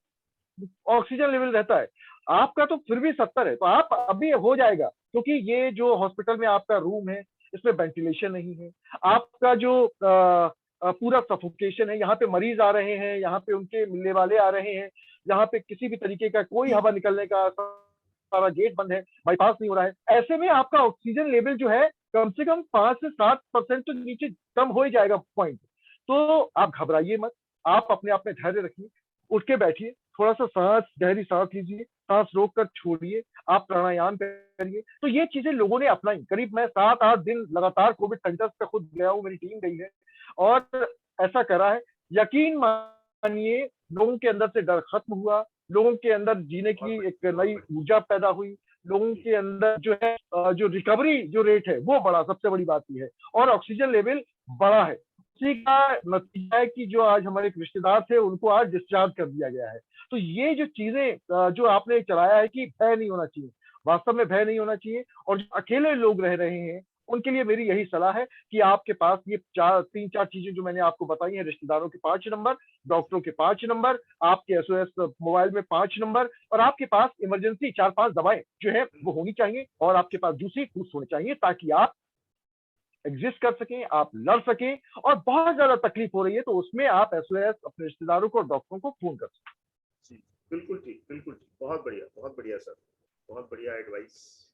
ऑक्सीजन लेवल रहता है, आपका तो फिर भी 70 है, तो आप अभी हो जाएगा, क्योंकि ये जो हॉस्पिटल में आपका रूम है इसमें वेंटिलेशन नहीं है, आपका जो पूरा सफोकेशन है, यहाँ पे मरीज आ रहे हैं, यहाँ पे उनके मिलने वाले आ रहे हैं, यहाँ पे किसी भी तरीके का कोई हवा निकलने का, सारा गेट बंद है, बाईपास नहीं हो रहा है। ऐसे में आपका ऑक्सीजन लेवल जो है कम से कम 5 से 7% तो नीचे कम हो ही जाएगा पॉइंट। तो आप घबराइए मत, आप अपने आप में धैर्य रखिए, उठ के बैठिए, थोड़ा सा सांस, गहरी सांस लीजिए, सांस रोक कर छोड़िए, आप प्राणायाम करिए। तो ये चीजें लोगों ने अपनाई। करीब मैं 7-8 दिन लगातार कोविड सेंटर्स पे खुद गया हूँ, मेरी टीम गई है और ऐसा करा है। यकीन मानिए, लोगों के अंदर से डर खत्म हुआ, लोगों के अंदर जीने की एक नई ऊर्जा पैदा हुई, लोगों के अंदर जो है जो रिकवरी जो रेट है वो बढ़ा, सबसे बड़ी बात यह है, और ऑक्सीजन लेवल बढ़ा है। उसी का नतीजा है कि जो आज हमारे एक रिश्तेदार थे उनको आज डिस्चार्ज कर दिया गया है। तो ये जो चीजें जो आपने चलाया है कि भय नहीं होना चाहिए, वास्तव में भय नहीं होना चाहिए। और जो अकेले लोग रह रहे हैं उनके लिए मेरी यही सलाह है कि आपके पास ये 3-4 चीजें जो मैंने आपको बताई हैं, रिश्तेदारों के 5 नंबर, डॉक्टरों के 5 नंबर, आपके एसओएस मोबाइल में 5 नंबर, और आपके पास इमरजेंसी 4-5 दवाएं जो है वो होनी चाहिए, और आपके पास दूसरी टूल्स होने चाहिए, ताकि आप एग्जिस्ट कर सकें, आप लड़ सकें। और बहुत ज्यादा तकलीफ हो रही है तो उसमें आप एसओएस अपने रिश्तेदारों को और डॉक्टरों को फोन कर सकें। जी, बिल्कुल ठीक, बिल्कुल ठीक, बहुत बढ़िया सर, बहुत बढ़िया एडवाइस।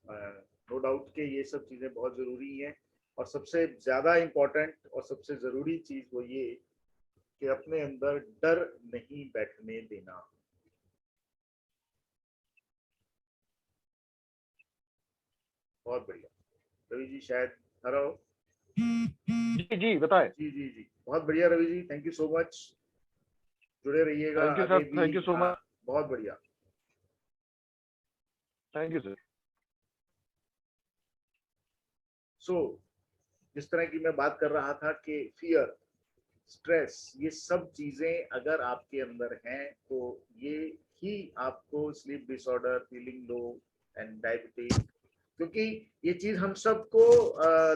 नो डाउट के ये सब चीजें बहुत जरूरी हैं, और सबसे ज्यादा इम्पोर्टेंट और सबसे जरूरी चीज वो ये कि अपने अंदर डर नहीं बैठने देना। बहुत बढ़िया रवि जी, शायद हरो। जी जी बताएं। जी जी जी, बहुत बढ़िया Ravi ji, thank you so much, जुड़े रहिएगा थैंक यू आगे सर, भी। थैंक यू सो मच, बहुत बढ़िया, थैंक यू सर। सो जिस तरह की मैं बात कर रहा था कि फियर, स्ट्रेस, ये सब चीजें अगर आपके अंदर हैं तो ये ही आपको sleep disorder, feeling low and diabetes, क्योंकि ये चीज हम सबको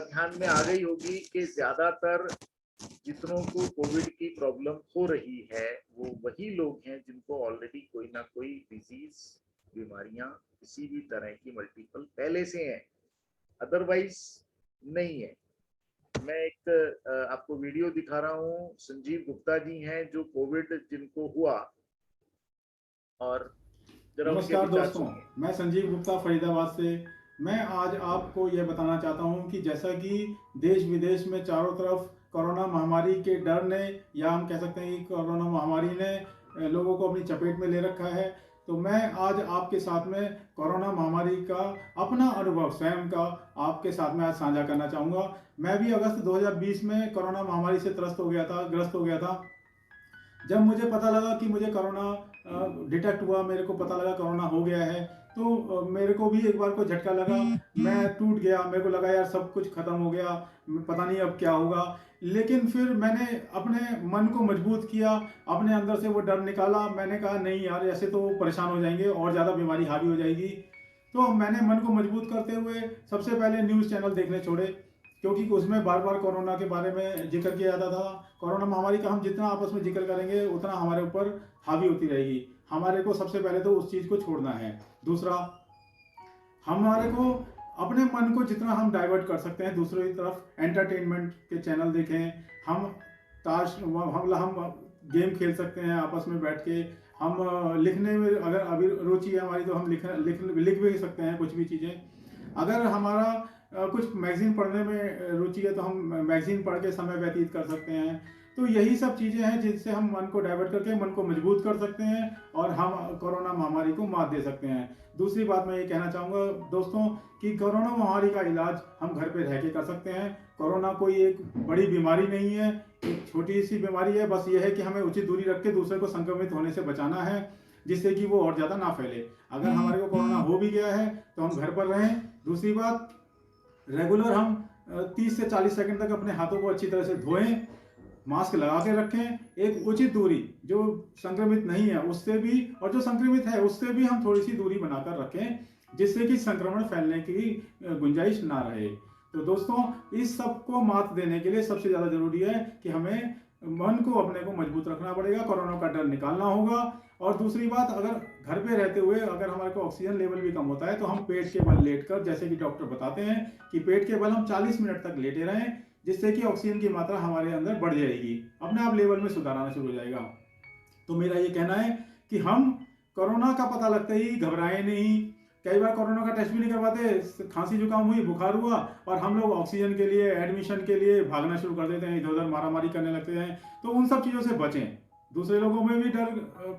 ध्यान में आ गई होगी कि ज्यादातर जितनों को कोविड की प्रॉब्लम हो रही है वो वही लोग हैं जिनको ऑलरेडी कोई ना कोई डिजीज, बीमारियां किसी भी तरह की मल्टीपल पहले से हैं, अदरवाइज नहीं है। मैं एक आपको वीडियो दिखा रहा हूँ, संजीव गुप्ता जी हैं जो कोविड जिनको हुआ, और नमस्कार दोस्तों, मैं संजीव गुप्ता फरीदाबाद से। मैं आज आपको यह बताना चाहता हूं कि जैसा कि देश विदेश में चारों तरफ कोरोना महामारी के डर ने, या हम कह सकते हैं कि कोरोना महामारी ने लोगों को अपनी चपेट में ले रखा है, तो मैं आज आपके साथ में कोरोना महामारी का अपना अनुभव स्वयं का आपके साथ में आज साझा करना चाहूँगा। मैं भी अगस्त 2020 में कोरोना महामारी से ग्रस्त हो गया था। जब मुझे पता लगा कि मुझे कोरोना डिटेक्ट हुआ, मेरे को पता लगा कोरोना हो गया है, तो मेरे को भी एक बार को झटका लगा, मैं टूट गया, मेरे को लगा यार सब कुछ खत्म हो गया, पता नहीं अब क्या होगा। लेकिन फिर मैंने अपने मन को मजबूत किया, अपने अंदर से वो डर निकाला। मैंने कहा नहीं यार, ऐसे तो परेशान हो जाएंगे और ज़्यादा बीमारी हावी हो जाएगी। तो मैंने मन को मजबूत करते हुए सबसे पहले न्यूज़ चैनल देखने छोड़े, क्योंकि उसमें बार बार कोरोना के बारे में जिक्र किया जाता था। कोरोना महामारी का हम जितना आपस में जिक्र करेंगे उतना हमारे ऊपर हावी होती रहेगी। हमारे को सबसे पहले तो उस चीज़ को छोड़ना है। दूसरा, हमारे को अपने मन को जितना हम डाइवर्ट कर सकते हैं दूसरी तरफ, एंटरटेनमेंट के चैनल देखें, हम हम गेम खेल सकते हैं आपस में बैठ के, हम लिखने में अगर अभी रुचि है हमारी तो हम लिख भी सकते हैं कुछ भी चीज़ें। अगर हमारा कुछ मैगजीन पढ़ने में रुचि है तो हम मैगजीन पढ़ के समय व्यतीत कर सकते हैं। तो यही सब चीज़ें हैं जिनसे हम मन को डाइवर्ट करके मन को मजबूत कर सकते हैं और हम कोरोना महामारी को मात दे सकते हैं। दूसरी बात मैं ये कहना चाहूँगा दोस्तों कि कोरोना महामारी का इलाज हम घर पे रह के कर सकते हैं। कोरोना कोई एक बड़ी बीमारी नहीं है, एक छोटी सी बीमारी है। बस ये है कि हमें उचित दूरी रख के दूसरे को संक्रमित होने से बचाना है, जिससे कि वो और ज़्यादा ना फैले। अगर हमारे को कोरोना हो भी गया है तो हम घर पर रहें। दूसरी बात, रेगुलर हम 30 से 40 सेकंड तक अपने हाथों को अच्छी तरह से धोएं, मास्क लगा के रखें, एक उचित दूरी, जो संक्रमित नहीं है उससे भी और जो संक्रमित है उससे भी हम थोड़ी सी दूरी बनाकर रखें, जिससे कि संक्रमण फैलने की गुंजाइश ना रहे। तो दोस्तों, इस सब को मात देने के लिए सबसे ज़्यादा जरूरी है कि हमें मन को अपने को मजबूत रखना पड़ेगा, कोरोना का डर निकालना होगा। और दूसरी बात, अगर घर पे रहते हुए अगर हमारे को ऑक्सीजन लेवल भी कम होता है तो हम पेट के बल लेटकर, जैसे कि डॉक्टर बताते हैं कि पेट के बल हम 40 मिनट तक लेटे रहें, जिससे कि ऑक्सीजन की मात्रा हमारे अंदर बढ़ जाएगी, अपने आप लेवल में सुधार आना शुरू हो जाएगा। तो मेरा ये कहना है कि हम कोरोना का पता लगते ही घबराएं नहीं। कई बार कोरोना का टेस्ट भी नहीं करवाते, खांसी जुकाम हुई, बुखार हुआ और हम लोग ऑक्सीजन के लिए, एडमिशन के लिए भागना शुरू कर देते हैं, इधर उधर मारामारी करने लगते हैं। तो उन सब चीज़ों से बचें। दूसरे लोगों में भी डर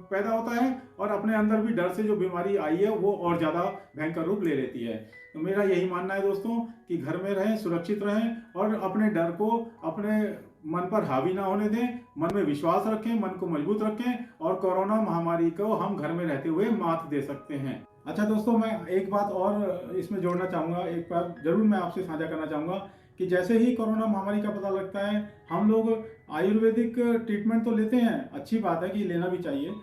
पैदा होता है और अपने अंदर भी डर से जो बीमारी आई है वो और ज़्यादा भयंकर रूप ले लेती है। तो मेरा यही मानना है दोस्तों कि घर में रहें, सुरक्षित रहें और अपने डर को अपने मन पर हावी ना होने दें, मन में विश्वास रखें, मन को मजबूत रखें और कोरोना महामारी को हम घर में रहते हुए मात दे सकते हैं। अच्छा दोस्तों, मैं एक बात और इसमें जोड़ना चाहूँगा, एक बार जरूर मैं आपसे साझा करना चाहूँगा कि जैसे ही कोरोना महामारी का पता लगता है हम लोग आयुर्वेदिक ट्रीटमेंट तो लेते हैं, अच्छी बात है कि लेना भी चाहिए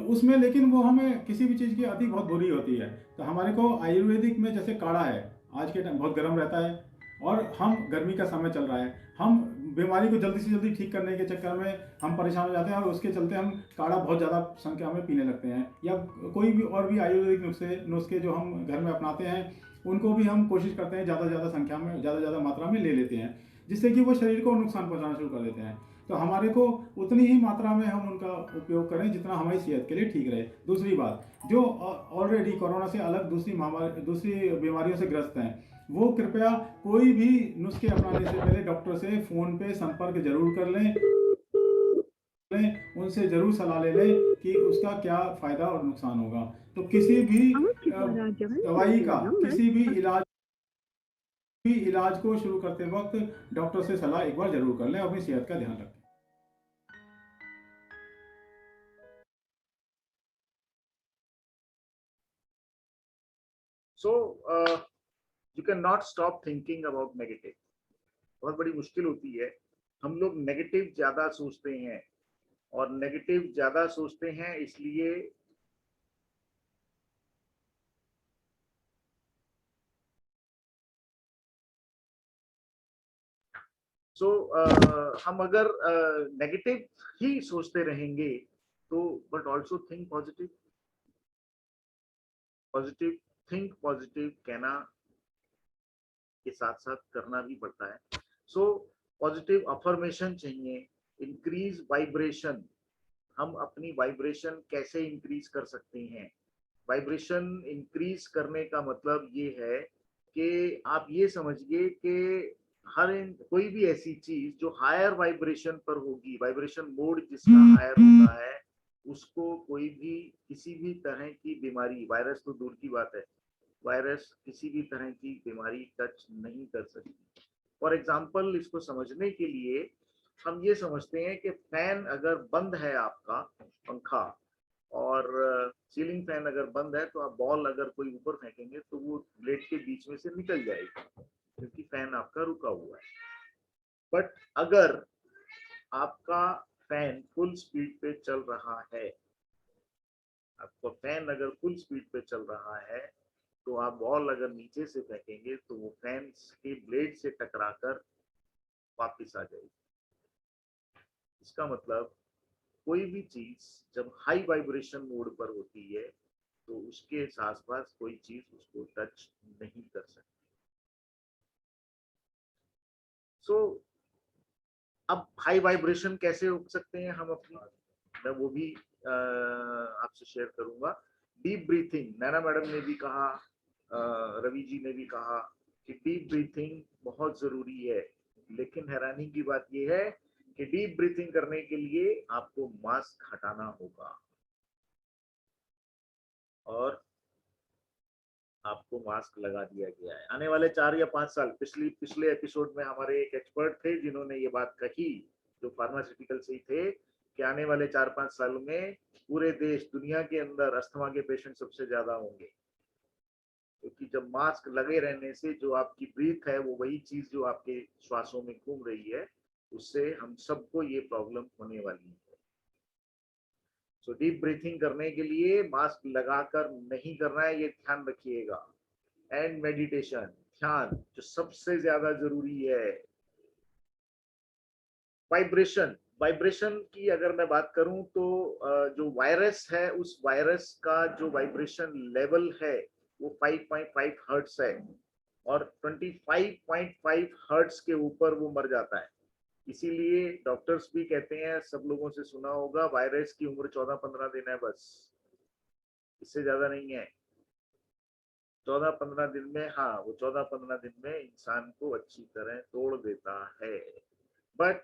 उसमें, लेकिन वो हमें किसी भी चीज़ की अति बहुत बुरी होती है। तो हमारे को आयुर्वेदिक में जैसे काढ़ा है, आज के टाइम बहुत गर्म रहता है और हम गर्मी का समय चल रहा है, हम बीमारी को जल्दी से जल्दी ठीक करने के चक्कर में हम परेशान हो जाते हैं और उसके चलते हम काढ़ा बहुत ज़्यादा संख्या में पीने लगते हैं, या कोई भी और भी आयुर्वेदिक नुस्खे जो हम घर में अपनाते हैं उनको भी हम कोशिश करते हैं ज़्यादा संख्या में, ज़्यादा मात्रा में ले लेते हैं, जिससे कि वो शरीर को नुकसान पहुंचाना शुरू कर देते हैं। तो हमारे को उतनी ही मात्रा में हम उनका उपयोग करें जितना हमारी सेहत के लिए ठीक रहे। दूसरी बात, जो ऑलरेडी कोरोना से अलग दूसरी बीमारियों से ग्रस्त हैं, वो कृपया कोई भी नुस्खे अपनाने से पहले डॉक्टर से फ़ोन पे संपर्क जरूर कर लें, उनसे जरूर सलाह ले लें कि उसका क्या फ़ायदा और नुकसान होगा। तो किसी भी दवाई का, किसी भी इलाज को शुरू करते वक्त डॉक्टर से सलाह एक बार जरूर कर लें, अपनी सेहत का ध्यान रखें। So you cannot stop thinking about negative. बहुत बड़ी मुश्किल होती है, हम लोग नेगेटिव ज्यादा सोचते हैं और नेगेटिव ज्यादा सोचते हैं इसलिए हम अगर नेगेटिव ही सोचते रहेंगे तो but also think positive, think positive कहना के साथ साथ करना भी पड़ता है। सो पॉजिटिव अफर्मेशन चाहिए, इंक्रीज वाइब्रेशन। हम अपनी वाइब्रेशन कैसे इंक्रीज कर सकते हैं? वाइब्रेशन इंक्रीज करने का मतलब ये है कि आप ये समझिए कि कोई भी ऐसी चीज जो हायर वाइब्रेशन पर होगी, वाइब्रेशन मोड जिसका हायर होता है, उसको कोई भी किसी भी तरह की बीमारी, वायरस तो दूर की बात है, वायरस किसी भी तरह की बीमारी टच नहीं कर सकती। फॉर एग्जाम्पल, इसको समझने के लिए हम ये समझते हैं कि फैन अगर बंद है, आपका पंखा और सीलिंग फैन अगर बंद है, तो आप बॉल अगर कोई ऊपर फेंकेंगे तो वो ब्लेड के बीच में से निकल जाएगी क्योंकि फैन आपका रुका हुआ है। बट अगर आपका फैन फुल स्पीड पे चल रहा है, आपका फैन अगर फुल स्पीड पे चल रहा है, तो आप बॉल अगर नीचे से फेंकेंगे तो वो फैन के ब्लेड से टकराकर वापस आ जाएगी। इसका मतलब कोई भी चीज जब हाई वाइब्रेशन मोड पर होती है तो उसके आसपास कोई चीज उसको टच नहीं कर सकती। सो अब हाई वाइब्रेशन कैसे रोक सकते हैं हम अपनी, मैं वो भी आपसे शेयर करूंगा। डीप ब्रीथिंग, नैना मैडम ने भी कहा, रवि जी ने भी कहा कि डीप ब्रीथिंग बहुत जरूरी है, लेकिन हैरानी की बात यह है कि डीप ब्रीथिंग करने के लिए आपको मास्क हटाना होगा और आपको मास्क लगा दिया गया है। आने वाले 4 या 5 साल, पिछले एपिसोड में हमारे एक एक्सपर्ट थे जिन्होंने ये बात कही, जो फार्मास्यूटिकल से ही थे, कि आने वाले 4-5 सालों में पूरे देश दुनिया के अंदर अस्थमा के पेशेंट सबसे ज्यादा होंगे, क्योंकि जब मास्क लगे रहने से जो आपकी ब्रीथ है वो वही चीज जो आपके श्वासों में घूम रही है, उससे हम सबको ये प्रॉब्लम होने वाली है। सो डीप ब्रीथिंग करने के लिए मास्क लगाकर नहीं करना है, ये ध्यान रखिएगा। एंड मेडिटेशन, ध्यान जो सबसे ज्यादा जरूरी है। वाइब्रेशन की अगर मैं बात करूं तो जो वायरस है उस वायरस का जो वाइब्रेशन लेवल है वो 5.5 हर्ट्ज है और 25.5 हर्ट्ज के ऊपर वो मर जाता है। इसीलिए डॉक्टर्स भी कहते हैं, सब लोगों से सुना होगा, वायरस की उम्र 14-15 दिन है, बस इससे ज्यादा नहीं है। 14-15 दिन में, हाँ वो 14-15 दिन में इंसान को अच्छी तरह तोड़ देता है। बट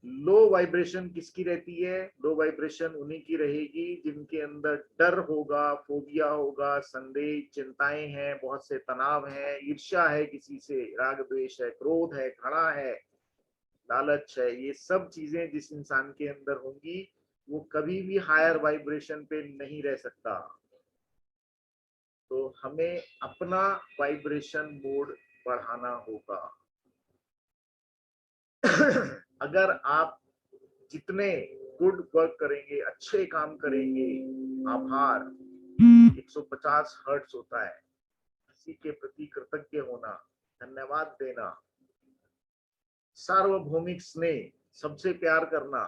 लो वाइब्रेशन किसकी रहती है? लो वाइब्रेशन उन्हीं की रहेगी जिनके अंदर डर होगा, फोबिया होगा, संदेह, चिंताएं हैं, बहुत से तनाव हैं, ईर्ष्या है, किसी से राग द्वेष है, क्रोध है, घृणा है, लालच है। ये सब चीजें जिस इंसान के अंदर होंगी वो कभी भी हायर वाइब्रेशन पे नहीं रह सकता। तो हमें अपना वाइब्रेशन मोड बढ़ाना होगा। अगर आप जितने गुड वर्क करेंगे, अच्छे काम करेंगे, आभार 150 हर्ट्ज होता है, किसी के प्रति कृतज्ञ होना, धन्यवाद देना, सार्वभौमिक स्नेह, सबसे प्यार करना,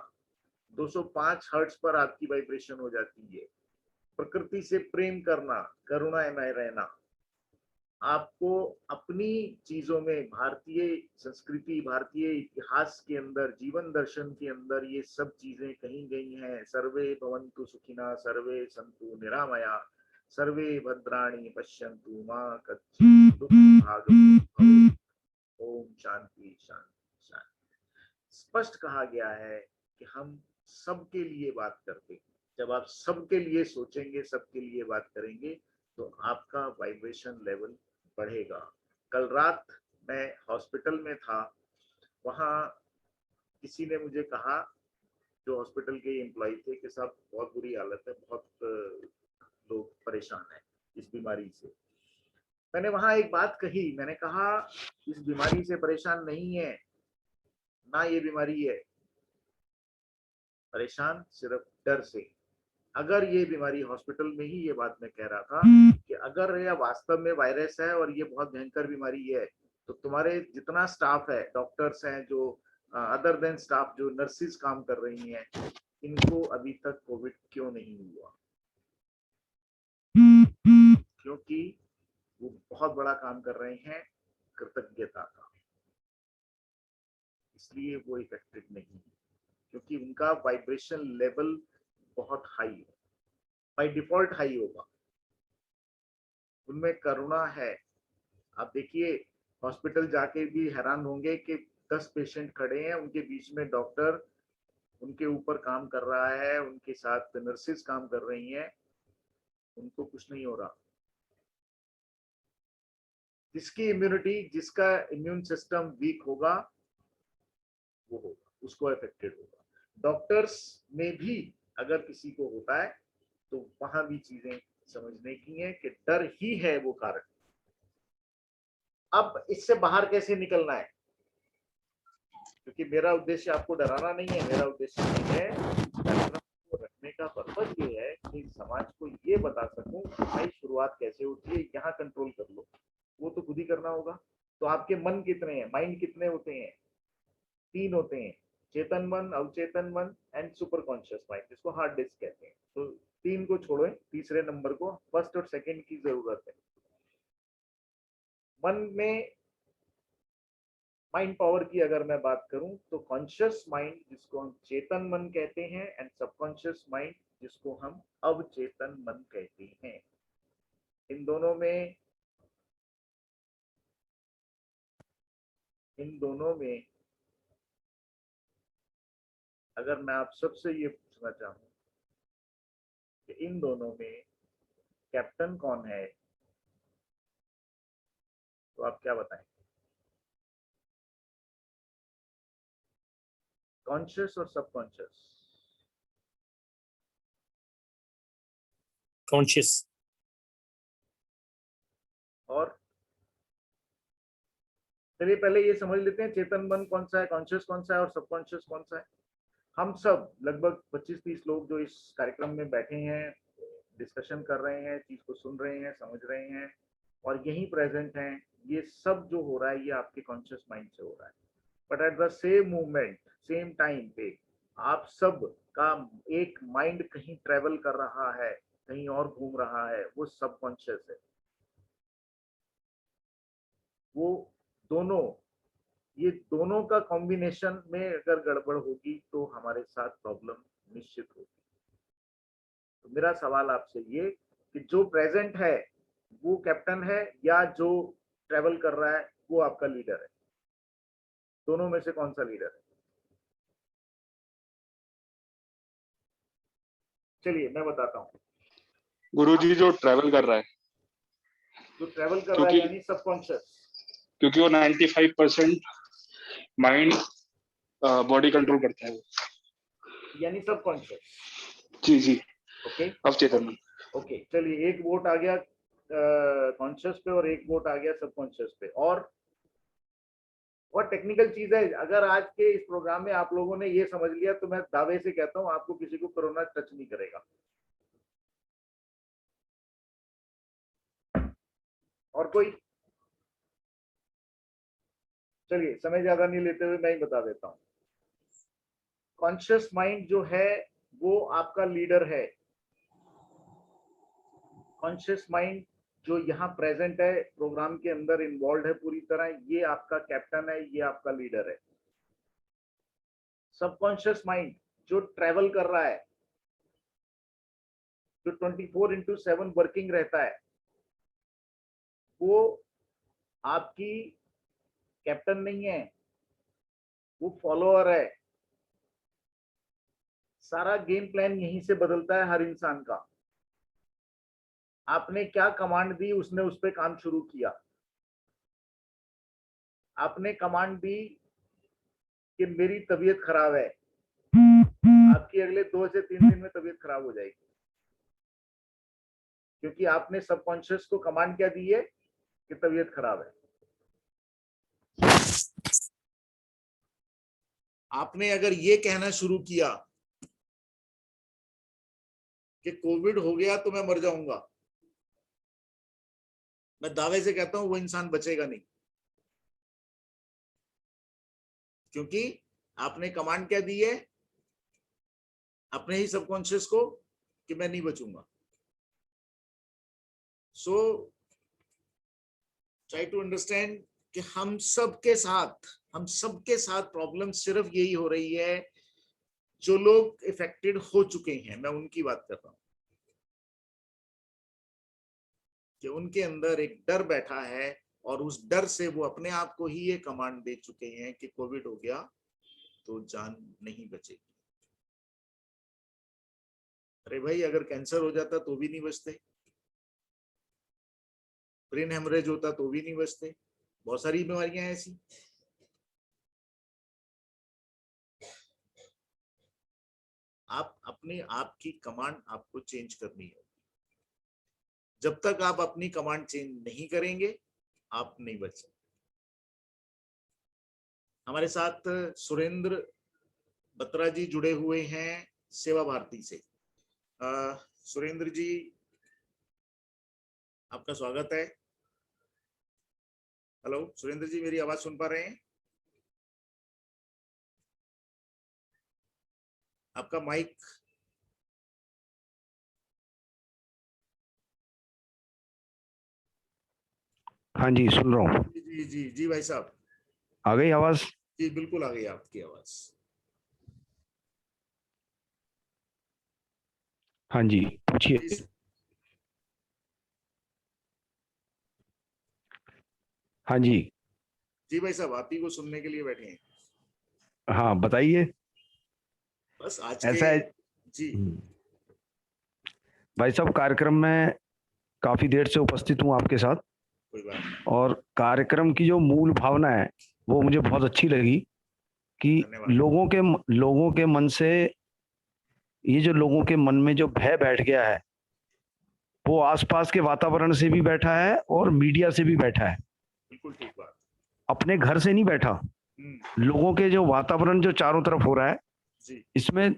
205 हर्ट्ज पर आपकी वाइब्रेशन हो जाती है। प्रकृति से प्रेम करना, करुणामय रहना, आपको अपनी चीजों में, भारतीय संस्कृति, भारतीय इतिहास के अंदर, जीवन दर्शन के अंदर ये सब चीजें कहीं गई हैं। सर्वे भवन्तु सुखिनः, सर्वे सन्तु निरामया, सर्वे भद्राणि पश्यन्तु मा कश्चित् दुःखभाग् भवेत्। ओम शांति शांति शांति। स्पष्ट कहा गया है कि हम सबके लिए बात करते हैं। जब आप सबके लिए सोचेंगे, सबके लिए बात करेंगे, तो आपका वाइब्रेशन लेवल बढ़ेगा। कल रात मैं हॉस्पिटल में था, वहां किसी ने मुझे कहा, जो हॉस्पिटल के एम्प्लॉय थे, कि साहब बहुत बुरी हालत है, बहुत लोग परेशान हैं इस बीमारी से। मैंने वहां एक बात कही, मैंने कहा इस बीमारी से परेशान नहीं है ना, ये बीमारी है, परेशान सिर्फ डर से। अगर ये बीमारी, हॉस्पिटल में ही ये बात मैं कह रहा था कि अगर यह वास्तव में वायरस है और ये बहुत भयंकर बीमारी है, तो तुम्हारे जितना स्टाफ है, डॉक्टर्स हैं, जो अदर देन स्टाफ, जो नर्सिस काम कर रही हैं, इनको अभी तक कोविड क्यों नहीं हुआ? क्योंकि वो बहुत बड़ा काम कर रहे हैं कृतज्ञता का, इसलिए वो इफेक्टेड नहीं, क्योंकि उनका वाइब्रेशन लेवल बहुत हाई है, बाय डिफॉल्ट हाई होगा। उनमें करुणा है। आप देखिए, हॉस्पिटल जाके भी हैरान होंगे कि 10 पेशेंट खड़े हैं, उनके बीच में डॉक्टर उनके ऊपर काम कर रहा है, उनके साथ नर्सेस काम कर रही हैं, उनको कुछ नहीं हो रहा। जिसकी इम्यूनिटी, जिसका इम्यून सिस्टम वीक होगा, वो होगा, उसको अफेक्टेड होगा। डॉक्टर्स में भी अगर किसी को होता है तो वहां भी चीजें समझने की है कि डर ही है वो कारण। अब इससे बाहर कैसे निकलना है? क्योंकि मेरा उद्देश्य आपको डराना नहीं है, मेरा उद्देश्य है रखने का पर्पज ये है कि समाज को ये बता सकूं कि भाई शुरुआत कैसे होती है, यहाँ कंट्रोल कर लो। वो तो खुद ही करना होगा। तो आपके मन कितने हैं, माइंड कितने होते हैं? 3 होते हैं। चेतन मन, अवचेतन मन एंड सुपर कॉन्शियस माइंड, जिसको हार्ड डिस्क कहते हैं। तो 3 को छोड़ो, तीसरे नंबर को, फर्स्ट और सेकंड की जरूरत है। मन में माइंड पावर की अगर मैं बात करूं तो कॉन्शियस माइंड, जिसको हम चेतन मन कहते हैं, एंड सबकॉन्शियस माइंड, जिसको हम अवचेतन मन कहते हैं। इन दोनों में अगर मैं आप सबसे ये पूछना चाहूं कि इन दोनों में कैप्टन कौन है, तो आप क्या बताएं? कॉन्शियस और सबकॉन्शियस? कॉन्शियस। और चलिए पहले ये समझ लेते हैं, चेतन मन कौन सा है, कॉन्शियस कौन सा है और सबकॉन्शियस कौन सा है। हम सब लगभग 25-30 लोग जो इस कार्यक्रम में बैठे हैं, डिस्कशन कर रहे हैं, चीज को सुन रहे हैं, समझ रहे हैं और यहीं प्रेजेंट हैं, ये सब जो हो रहा है ये आपके कॉन्शियस माइंड से हो रहा है। But at the same moment, same time पे आप सब का एक माइंड कहीं ट्रेवल कर रहा है, कहीं और घूम रहा है, वो सबकॉन्शियस है। वो दोनों, ये दोनों का कॉम्बिनेशन में अगर गड़बड़ होगी तो हमारे साथ प्रॉब्लम निश्चित होगी। तो मेरा सवाल आपसे ये कि जो प्रेजेंट है वो कैप्टन है या जो ट्रेवल कर रहा है वो आपका लीडर है? दोनों में से कौन सा लीडर है? चलिए मैं बताता हूँ। गुरुजी जो ट्रैवल कर रहा है, जो ट्रेवल कर रहा है यानी सबकॉन्शियस, क्योंकि वो 95% माइंड बॉडी कंट्रोल करता है, यानी सबकॉन्शियस। जी जी। ओके, अवचेतन। ओके, चलिए एक वोट आ गया कॉन्शियस पे और एक वोट आ गया सबकॉन्शियस पे। और टेक्निकल चीज है, अगर आज के इस प्रोग्राम में आप लोगों ने ये समझ लिया तो मैं दावे से कहता हूं आपको किसी को कोरोना टच नहीं करेगा। और कोई? चलिए समय ज्यादा नहीं लेते हुए मैं ही बता देता हूं। कॉन्शियस माइंड जो है वो आपका लीडर है। कॉन्शियस माइंड जो यहाँ प्रेजेंट है, प्रोग्राम के अंदर इन्वॉल्व है पूरी तरह, ये आपका कैप्टन है, ये आपका लीडर है। सबकॉन्शियस माइंड जो ट्रेवल कर रहा है, जो 24/7 वर्किंग रहता है, वो आपकी कैप्टन नहीं है, वो फॉलोअर है। सारा गेम प्लान यहीं से बदलता है हर इंसान का। आपने क्या कमांड दी, उसने उस पर काम शुरू किया। आपने कमांड दी कि मेरी तबीयत खराब है, आपकी अगले 2 से 3 दिन में तबीयत खराब हो जाएगी, क्योंकि आपने सबकॉन्शियस को कमांड क्या दी है कि तबीयत खराब है। आपने अगर ये कहना शुरू किया कि कोविड हो गया तो मैं मर जाऊंगा, मैं दावे से कहता हूं वो इंसान बचेगा नहीं, क्योंकि आपने कमांड क्या दी है अपने ही सबकॉन्शियस को कि मैं नहीं बचूंगा। सो ट्राई टू अंडरस्टैंड कि हम सबके साथ प्रॉब्लम सिर्फ यही हो रही है, जो लोग इफेक्टेड हो चुके हैं, मैं उनकी बात कर रहा हूं, कि उनके अंदर एक डर बैठा है और उस डर से वो अपने आप को ही ये कमांड दे चुके हैं कि कोविड हो गया तो जान नहीं बचेगी। अरे भाई, अगर कैंसर हो जाता तो भी नहीं बचते, ब्रेन हेमरेज होता तो भी नहीं बचते, बहुत सारी बीमारियां हैं ऐसी। आप अपने आप की कमांड आपको चेंज करनी है। जब तक आप अपनी कमांड चेंज नहीं करेंगे आप नहीं बच सकते। हमारे साथ सुरेंद्र बत्रा जी जुड़े हुए हैं सेवा भारती से। सुरेंद्र जी, आपका स्वागत है। हेलो सुरेंद्र जी, मेरी आवाज सुन पा रहे हैं? आपका माइक। हाँ जी, सुन रहा हूँ। जी जी जी भाई साहब, आ गई आवाज? जी बिल्कुल आ गई आपकी आवाज। हाँ जी, जी पूछिए। हाँ जी। जी भाई साहब, आप ही को सुनने के लिए बैठे हैं। हाँ, बताइए। बस आज ऐसा के है जी भाई साहब, कार्यक्रम में काफी देर से उपस्थित हूँ आपके साथ, कोई बात नहीं, और कार्यक्रम की जो मूल भावना है वो मुझे बहुत अच्छी लगी कि धन्यवाद। लोगों के मन से, ये जो लोगों के मन में जो भय बैठ गया है वो आसपास के वातावरण से भी बैठा है और मीडिया से भी बैठा है। बिल्कुल ठीक बात। अपने घर से नहीं बैठा, लोगों के जो वातावरण जो चारों तरफ हो रहा है, जी इसमें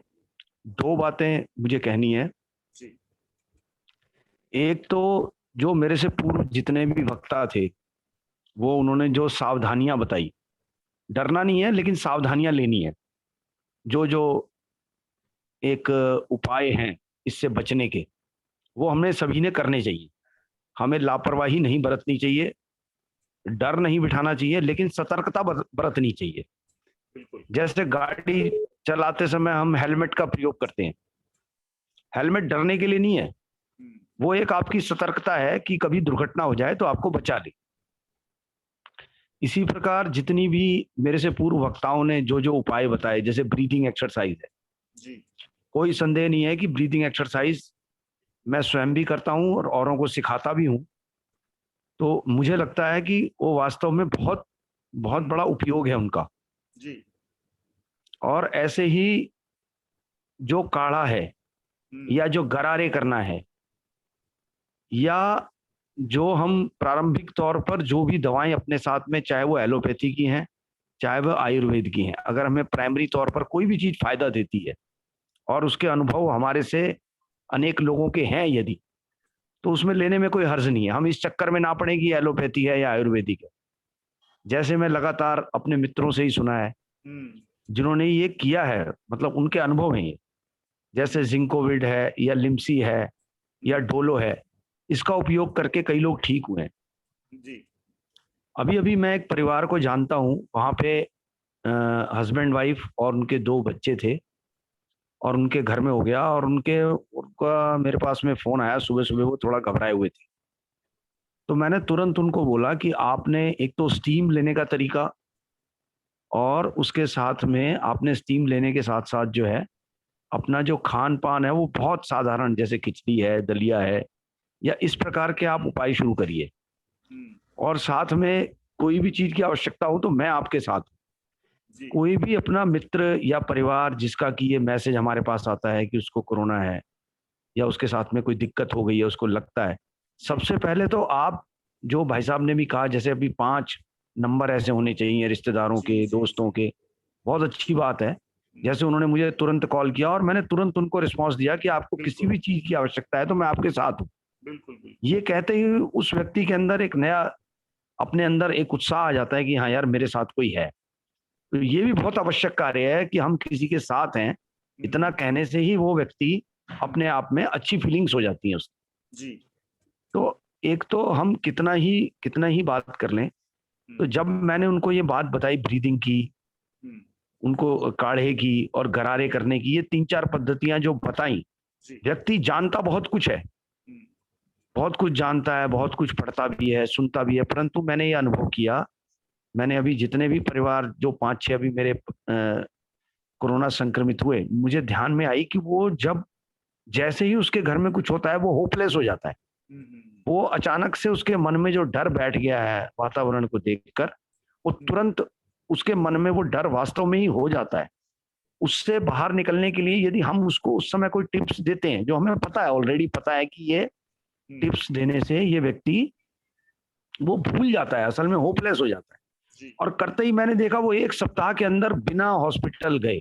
दो बातें मुझे कहनी है। जी एक तो जो मेरे से पूर्व जितने भी वक्ता थे वो उन्होंने जो सावधानियां बताई, डरना नहीं है लेकिन सावधानियां लेनी है। जो जो एक उपाय हैं इससे बचने के, वो हमने सभी ने करने चाहिए। हमें लापरवाही नहीं बरतनी चाहिए, डर नहीं बिठाना चाहिए, लेकिन सतर्कता बरतनी चाहिए। बिल्कुल। जैसे गाड़ी चलाते समय हम हेलमेट का प्रयोग करते हैं, हेलमेट डरने के लिए नहीं है, वो एक आपकी सतर्कता है कि कभी दुर्घटना हो जाए तो आपको बचा ले। इसी प्रकार जितनी भी मेरे से पूर्व वक्ताओं ने जो जो उपाय बताए, जैसे ब्रीथिंग एक्सरसाइज है, जी कोई संदेह नहीं है कि ब्रीथिंग एक्सरसाइज मैं स्वयं भी करता हूं और औरों को सिखाता भी हूं। तो मुझे लगता है कि वो वास्तव में बहुत बहुत बड़ा उपयोग है उनका। जी और ऐसे ही जो काढ़ा है या जो गरारे करना है, या जो हम प्रारंभिक तौर पर जो भी दवाएं अपने साथ में, चाहे वो एलोपैथी की हैं चाहे वो आयुर्वेद की हैं, अगर हमें प्राइमरी तौर पर कोई भी चीज फायदा देती है और उसके अनुभव हमारे से अनेक लोगों के हैं यदि, तो उसमें लेने में कोई हर्ज नहीं है। हम इस चक्कर में ना पड़े कि एलोपैथी है या आयुर्वेदिक है। जैसे मैं लगातार अपने मित्रों से ही सुना है जिन्होंने ये किया है, मतलब उनके अनुभव हैं ये, जैसे जिंकोविड है या लिम्सी है या डोलो है, इसका उपयोग करके कई लोग ठीक हुए हैं। जी अभी अभी मैं एक परिवार को जानता हूँ, वहां पे हस्बैंड वाइफ और उनके 2 बच्चे थे, और उनके घर में हो गया, और उनका मेरे पास में फोन आया सुबह सुबह, वो थोड़ा घबराए हुए थे। तो मैंने तुरंत उनको बोला कि आपने एक तो स्टीम लेने का तरीका, और उसके साथ में आपने स्टीम लेने के साथ साथ जो है अपना जो खान पान है वो बहुत साधारण, जैसे खिचड़ी है, दलिया है, या इस प्रकार के आप उपाय शुरू करिए। और साथ में कोई भी चीज की आवश्यकता हो तो मैं आपके साथ हूं। कोई भी अपना मित्र या परिवार जिसका कि ये मैसेज हमारे पास आता है कि उसको कोरोना है या उसके साथ में कोई दिक्कत हो गई है, उसको लगता है, सबसे पहले तो आप, जो भाई साहब ने भी कहा, जैसे अभी 5 नंबर ऐसे होने चाहिए रिश्तेदारों के, दोस्तों के, बहुत अच्छी बात है। जैसे उन्होंने मुझे तुरंत कॉल किया और मैंने तुरंत उनको रिस्पांस दिया कि आपको किसी भी चीज की आवश्यकता है तो मैं आपके साथ हूँ। बिल्कुल। ये कहते ही उस व्यक्ति के अंदर एक नया, अपने अंदर एक उत्साह आ जाता है कि हाँ यार मेरे साथ कोई है। तो ये भी बहुत आवश्यक कार्य है कि हम किसी के साथ हैं, इतना कहने से ही वो व्यक्ति अपने आप में अच्छी फीलिंग्स हो जाती है उसकी। जी तो एक तो हम कितना ही बात कर लें, तो जब मैंने उनको ये बात बताई ब्रीदिंग की, उनको काढ़े की और गरारे करने की, ये 3-4 पद्धतियां जो बताई, व्यक्ति जानता बहुत कुछ है, बहुत कुछ जानता है, बहुत कुछ पढ़ता भी है, सुनता भी है, परंतु मैंने ये अनुभव किया, मैंने अभी जितने भी परिवार जो 5-6 अभी मेरे कोरोना संक्रमित हुए, मुझे ध्यान में आई कि वो जब, जैसे ही उसके घर में कुछ होता है वो होपलेस हो जाता है। वो अचानक से उसके मन में जो डर बैठ गया है वातावरण को देखकर, वो तुरंत उसके मन में वो डर वास्तव में ही हो जाता है। उससे बाहर निकलने के लिए यदि हम उसको उस समय कोई टिप्स देते हैं, जो हमें पता है, ऑलरेडी पता है कि ये टिप्स देने से ये व्यक्ति वो भूल जाता है, असल में होपलेस हो जाता है। और करते ही मैंने देखा वो 1 सप्ताह के अंदर बिना हॉस्पिटल गए,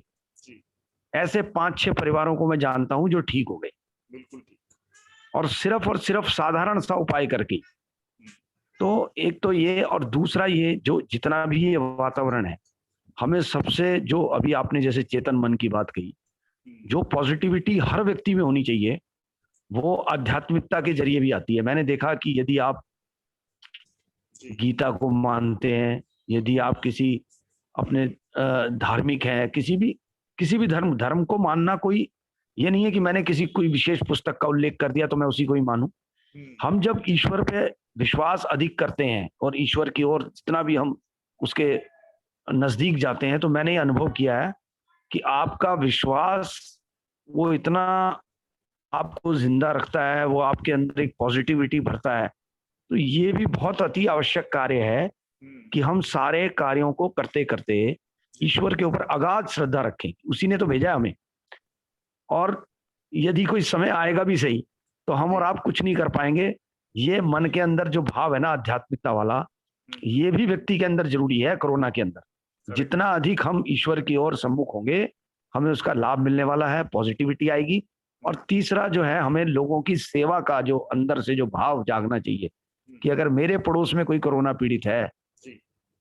ऐसे 5-6 परिवारों को मैं जानता हूं जो ठीक हो गए, बिल्कुल ठीक, और सिर्फ साधारण सा उपाय करके। तो एक तो ये, और दूसरा ये, जो जितना भी ये वातावरण है, हमें सबसे, जो अभी आपने जैसे चेतन मन की बात कही, जो पॉजिटिविटी हर व्यक्ति में होनी चाहिए वो आध्यात्मिकता के जरिए भी आती है। मैंने देखा कि यदि आप गीता को मानते हैं, यदि आप किसी अपने धार्मिक हैं, किसी भी धर्म को मानना कोई ये नहीं है कि मैंने किसी कोई विशेष पुस्तक का उल्लेख कर दिया तो मैं उसी को ही मानूं। हम जब ईश्वर पे विश्वास अधिक करते हैं और ईश्वर की ओर जितना भी हम उसके नजदीक जाते हैं, तो मैंने ये अनुभव किया है कि आपका विश्वास वो इतना आपको जिंदा रखता है, वो आपके अंदर एक पॉजिटिविटी भरता है। तो ये भी बहुत अति आवश्यक कार्य है कि हम सारे कार्यों को करते करते ईश्वर के ऊपर अगाध श्रद्धा रखें। उसी ने तो भेजा है हमें, और यदि कोई समय आएगा भी सही तो हम और आप कुछ नहीं कर पाएंगे। ये मन के अंदर जो भाव है ना आध्यात्मिकता वाला, ये भी व्यक्ति के अंदर जरूरी है। कोरोना के अंदर जितना अधिक हम ईश्वर की ओर सम्मुख होंगे, हमें उसका लाभ मिलने वाला है, पॉजिटिविटी आएगी। और तीसरा जो है, हमें लोगों की सेवा का जो अंदर से जो भाव जागना चाहिए कि अगर मेरे पड़ोस में कोई कोरोना पीड़ित है,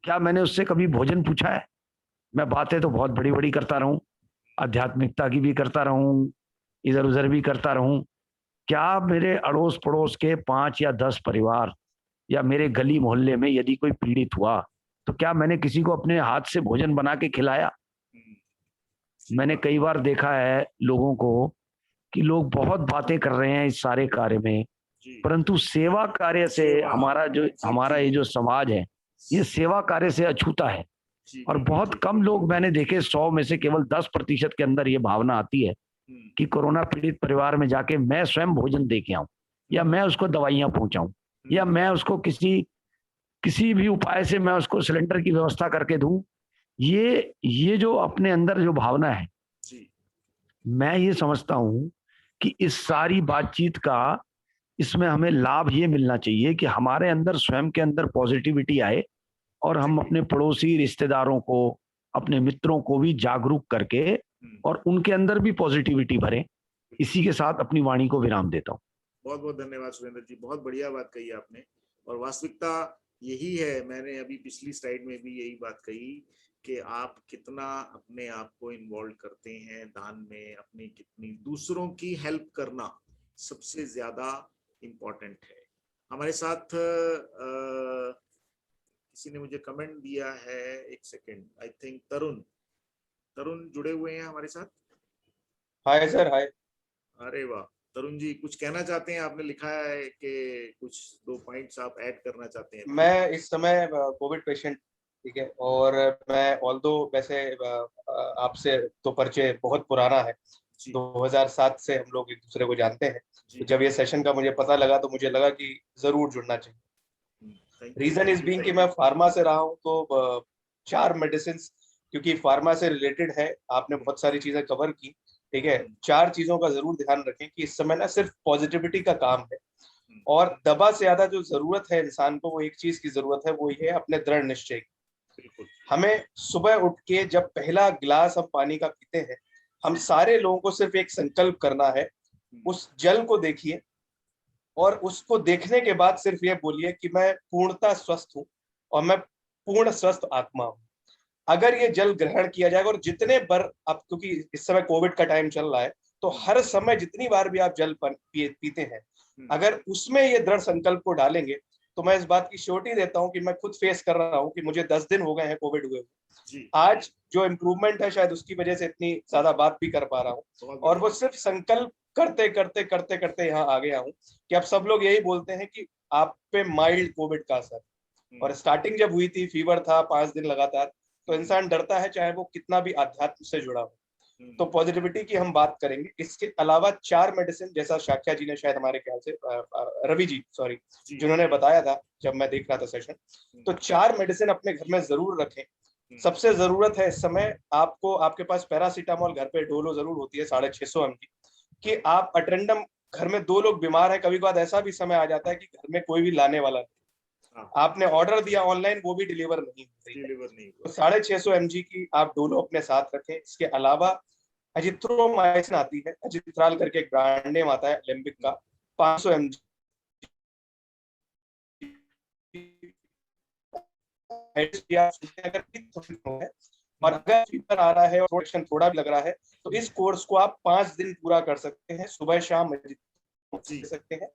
क्या मैंने उससे कभी भोजन पूछा है? मैं बातें तो बहुत बड़ी बड़ी करता रहूं, आध्यात्मिकता की भी करता रहूं, इधर उधर भी करता रहूं, क्या मेरे अड़ोस पड़ोस के 5 या 10 परिवार या मेरे गली मोहल्ले में यदि कोई पीड़ित हुआ तो क्या मैंने किसी को अपने हाथ से भोजन बना के खिलाया? मैंने कई बार देखा है लोगों को कि लोग बहुत बातें कर रहे हैं इस सारे कार्य में, परंतु सेवा कार्य से हमारा ये जो समाज है, ये सेवा कार्य से अछूता है। और बहुत कम लोग मैंने देखे, 100 में से केवल 10% के अंदर ये भावना आती है कि कोरोना पीड़ित परिवार में जाके मैं स्वयं भोजन दे के आऊं, या मैं उसको दवाइयां पहुंचाऊं, या मैं उसको किसी भी उपाय से मैं उसको सिलेंडर की व्यवस्था करके दूं। ये जो अपने अंदर जो भावना है, मैं ये समझता हूं कि इस सारी बातचीत का इसमें हमें लाभ ये मिलना चाहिए कि हमारे अंदर स्वयं के अंदर पॉजिटिविटी आए और हम अपने पड़ोसी रिश्तेदारों को, अपने मित्रों को भी जागरूक करके और उनके अंदर भी पॉजिटिविटी भरें। इसी के साथ अपनी वाणी को विराम देता हूँ। बहुत बहुत धन्यवाद सुरेंद्र जी, बहुत बढ़िया बात कही आपने। और वास्तविकता यही है, मैंने अभी पिछली स्लाइड में भी यही बात कही कि आप कितना अपने आप को इन्वॉल्व करते हैं दान में, अपनी कितनी दूसरों की हेल्प करना सबसे ज्यादा इम्पोर्टेंट है। हमारे साथ किसी ने मुझे कमेंट दिया है, एक सेकेंड, आई थिंक तरुण जुड़े हुए हैं हमारे साथ। हाय सर, हाय। अरे वाह तरुण जी, कुछ कहना चाहते हैं? आपने लिखा है कि कुछ 2 पॉइंट्स आप ऐड करना चाहते हैं। मैं इस समय कोविड पेशेंट, ठीक है, और मैं ऑल्दो वैसे आपसे तो परिचय बहुत पुराना है, 2007 से हम लोग एक दूसरे को जानते हैं। तो जब ये सेशन का मुझे पता लगा तो मुझे लगा कि जरूर जुड़ना चाहिए। रीजन इज बीइंग कि मैं फार्मा से रहा हूँ, तो 4 मेडिसिन, क्योंकि फार्मा से रिलेटेड है, आपने बहुत सारी चीजें कवर की, ठीक है। 4 चीजों का जरूर ध्यान रखें कि इस समय ना सिर्फ पॉजिटिविटी का काम है, और दवा से ज्यादा जो जरूरत है इंसान को, वो एक चीज की जरूरत है, वो ये है अपने दृढ़ निश्चय की। हमें सुबह उठ के जब पहला गिलास हम पानी का पीते हैं, हम सारे लोगों को सिर्फ एक संकल्प करना है, उस जल को देखिए और उसको देखने के बाद सिर्फ ये बोलिए कि मैं पूर्णतः स्वस्थ हूँ और मैं पूर्ण स्वस्थ आत्मा हूँ। अगर ये जल ग्रहण किया जाएगा, और जितने बार अब, क्योंकि इस समय कोविड का टाइम चल रहा है, तो हर समय जितनी बार भी आप जल पीते हैं, अगर उसमें ये दृढ़ संकल्प को डालेंगे, तो मैं इस बात की श्योरिटी देता हूं कि मैं खुद फेस कर रहा हूं कि मुझे 10 दिन हो गए हैं कोविड हुए। आज जो इम्प्रूवमेंट है, शायद उसकी वजह से इतनी ज्यादा बात भी कर पा रहा हूँ, और वो सिर्फ संकल्प करते करते करते करते यहाँ आ गया हूँ कि अब सब लोग यही बोलते हैं कि आप पे माइल्ड कोविड का असर। और स्टार्टिंग जब हुई थी, फीवर था 5 दिन लगातार, तो इंसान डरता है, चाहे वो कितना भी अध्यात्म से जुड़ा हो। तो पॉजिटिविटी की हम बात करेंगे। इसके अलावा 4 मेडिसिन, जैसा शाक्या जी ने, शायद हमारे ख्याल से रवि जी, सॉरी, जिन्होंने बताया था जब मैं देख रहा था सेशन, तो 4 मेडिसिन अपने घर में जरूर रखें। सबसे जरूरत है इस समय आपको, आपके पास पैरासीटामोल घर पे डोलो जरूर होती है 650 mg कि आप अटेंडम, घर में 2 लोग बीमार है, कभी कभार ऐसा भी समय आ जाता है कि घर में कोई भी लाने वाला नहीं, आपने ऑर्डर दिया ऑनलाइन, वो भी डिलीवर नहीं होती, तो 650 mg की आप डोलो अपने साथ रखें। इसके अलावा एजिथ्रोमाइसिन आती है, एजिथ्राल करके एक ब्रांड नेम आता है एलेम्बिक का, 500 mg अगर है, और अगर फीवर आ रहा है और प्रोटेक्शन थोड़ा भी लग रहा है तो इस कोर्स को आप 5 दिन पूरा कर सकते हैं, सुबह शाम ले सकते हैं।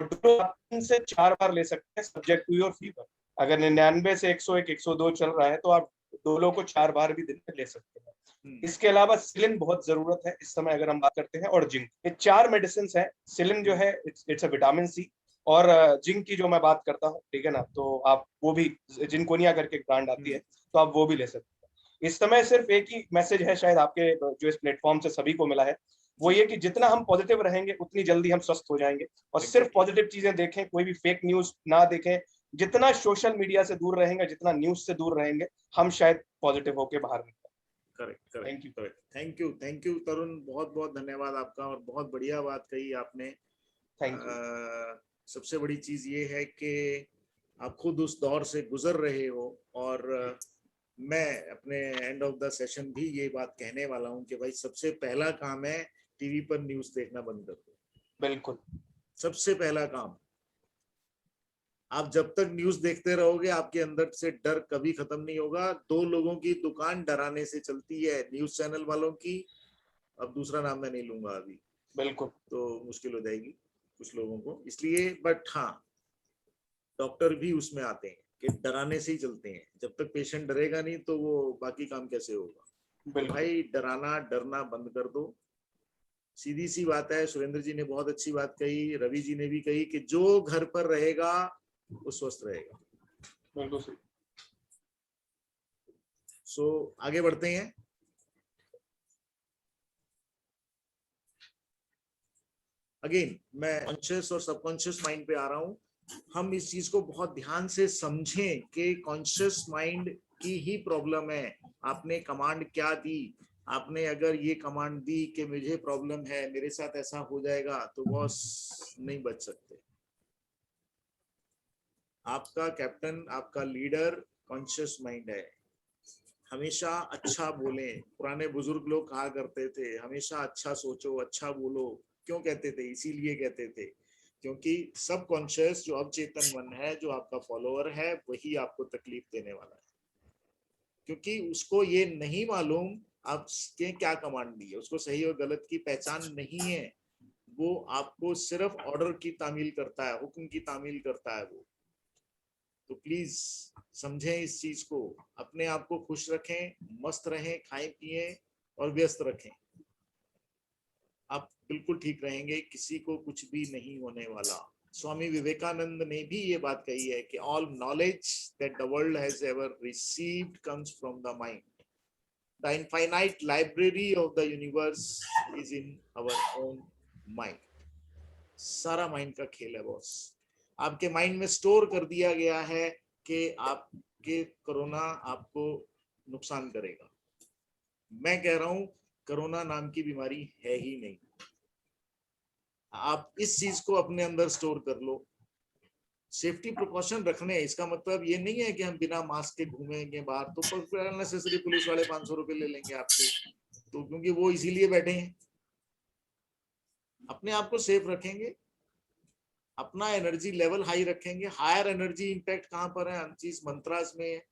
तो आप 3 से 4 बार ले सकते हैं सब्जेक्ट टू योर फीवर। अगर 99 से 101 102 चल रहा है तो आप डोलो को 4 बार भी दिन में ले सकते हैं। इसके अलावा सिलिन बहुत जरूरत है इस समय अगर हम बात करते हैं, और जिंक। ये 4 मेडिसिन है। सिलिन जो है इट्स अ विटामिन सी, और जिंक की जो मैं बात करता हूँ, ठीक है ना, तो आप वो भी जिंकोनिया करके ब्रांड आती है तो आप वो भी ले सकते हैं। इस समय सिर्फ एक ही मैसेज है शायद आपके जो इस प्लेटफॉर्म से सभी को मिला है, वो ये कि जितना हम पॉजिटिव रहेंगे उतनी जल्दी हम स्वस्थ हो जाएंगे। और सिर्फ पॉजिटिव चीजें देखें, कोई भी फेक न्यूज ना देखें। जितना सोशल मीडिया से दूर रहेंगे, जितना न्यूज से दूर रहेंगे, हम शायद पॉजिटिव होके बाहर निकलें। करेक्ट, थैंक यू तरुण, बहुत बहुत धन्यवाद आपका, और बहुत बढ़िया बात कही आपने। Thank you. सबसे बड़ी चीज ये है कि आप खुद उस दौर से गुजर रहे हो, और मैं अपने एंड ऑफ द सेशन भी ये बात कहने वाला हूँ कि भाई सबसे पहला काम है टीवी पर न्यूज देखना बंद कर दो। बिल्कुल, सबसे पहला काम। आप जब तक न्यूज देखते रहोगे आपके अंदर से डर कभी खत्म नहीं होगा। 2 लोगों की दुकान डराने से चलती है, न्यूज चैनल वालों की। अब दूसरा नाम मैं नहीं लूंगा अभी, बिल्कुल, तो मुश्किल हो जाएगी कुछ लोगों को, इसलिए। बट हाँ, डॉक्टर भी उसमें आते हैं कि डराने से ही चलते हैं। जब तक पेशेंट डरेगा नहीं तो वो बाकी काम कैसे होगा। भाई डराना डरना बंद कर दो। सीधी सी बात है, सुरेंद्र जी ने बहुत अच्छी बात कही, रवि जी ने भी कही कि जो घर पर रहेगा वो स्वस्थ रहेगा। बिल्कुल सही। सो आगे बढ़ते हैं। अगेन मैं कॉन्शियस और सबकॉन्शियस माइंड पे आ रहा हूं। हम इस चीज को बहुत ध्यान से समझें कि कॉन्शियस माइंड की ही प्रॉब्लम है। आपने कमांड क्या दी? आपने अगर ये कमांड दी कि मुझे प्रॉब्लम है, मेरे साथ ऐसा हो जाएगा, तो बॉस नहीं बच सकते। आपका कैप्टन, आपका लीडर कॉन्शियस माइंड है। हमेशा अच्छा बोलें। पुराने बुजुर्ग लोग कहा करते थे हमेशा अच्छा सोचो, अच्छा बोलो। क्यों कहते थे? इसीलिए कहते थे क्योंकि सब कॉन्शियस जो अवचेतन मन है, जो आपका फॉलोअर है, वही आपको तकलीफ देने वाला है, क्योंकि उसको ये नहीं मालूम आपके क्या कमांड दी है। उसको सही और गलत की पहचान नहीं है। वो आपको सिर्फ ऑर्डर की तामील करता है, हुक्म की तामील करता है वो। तो प्लीज समझें इस चीज को। अपने आप को खुश रखें, मस्त रहें, खाएं पिएं और व्यस्त रखें। आप बिल्कुल ठीक रहेंगे, किसी को कुछ भी नहीं होने वाला। स्वामी विवेकानंद ने भी ये बात कही है कि all knowledge that the world has ever received comes from the mind. The infinite library of the universe is in our own mind. सारा माइंड का खेल है बॉस। आपके माइंड में स्टोर कर दिया गया है कि आपके कोरोना आपको नुकसान करेगा। मैं कह रहा हूं कोरोना नाम की बीमारी है ही नहीं। आप इस चीज को अपने अंदर स्टोर कर लो। सेफ्टी प्रिकॉशन रखने, इसका मतलब ये नहीं है कि हम बिना मास्क के घूमेंगे बाहर, तो अननेसेसरी पुलिस वाले 500 रुपए ले लेंगे आपसे, तो क्योंकि वो इसीलिए बैठे हैं। अपने आप को सेफ रखेंगे, अपना एनर्जी लेवल हाई रखेंगे। हायर एनर्जी इंपैक्ट कहां पर है? चीज मंत्रास में है।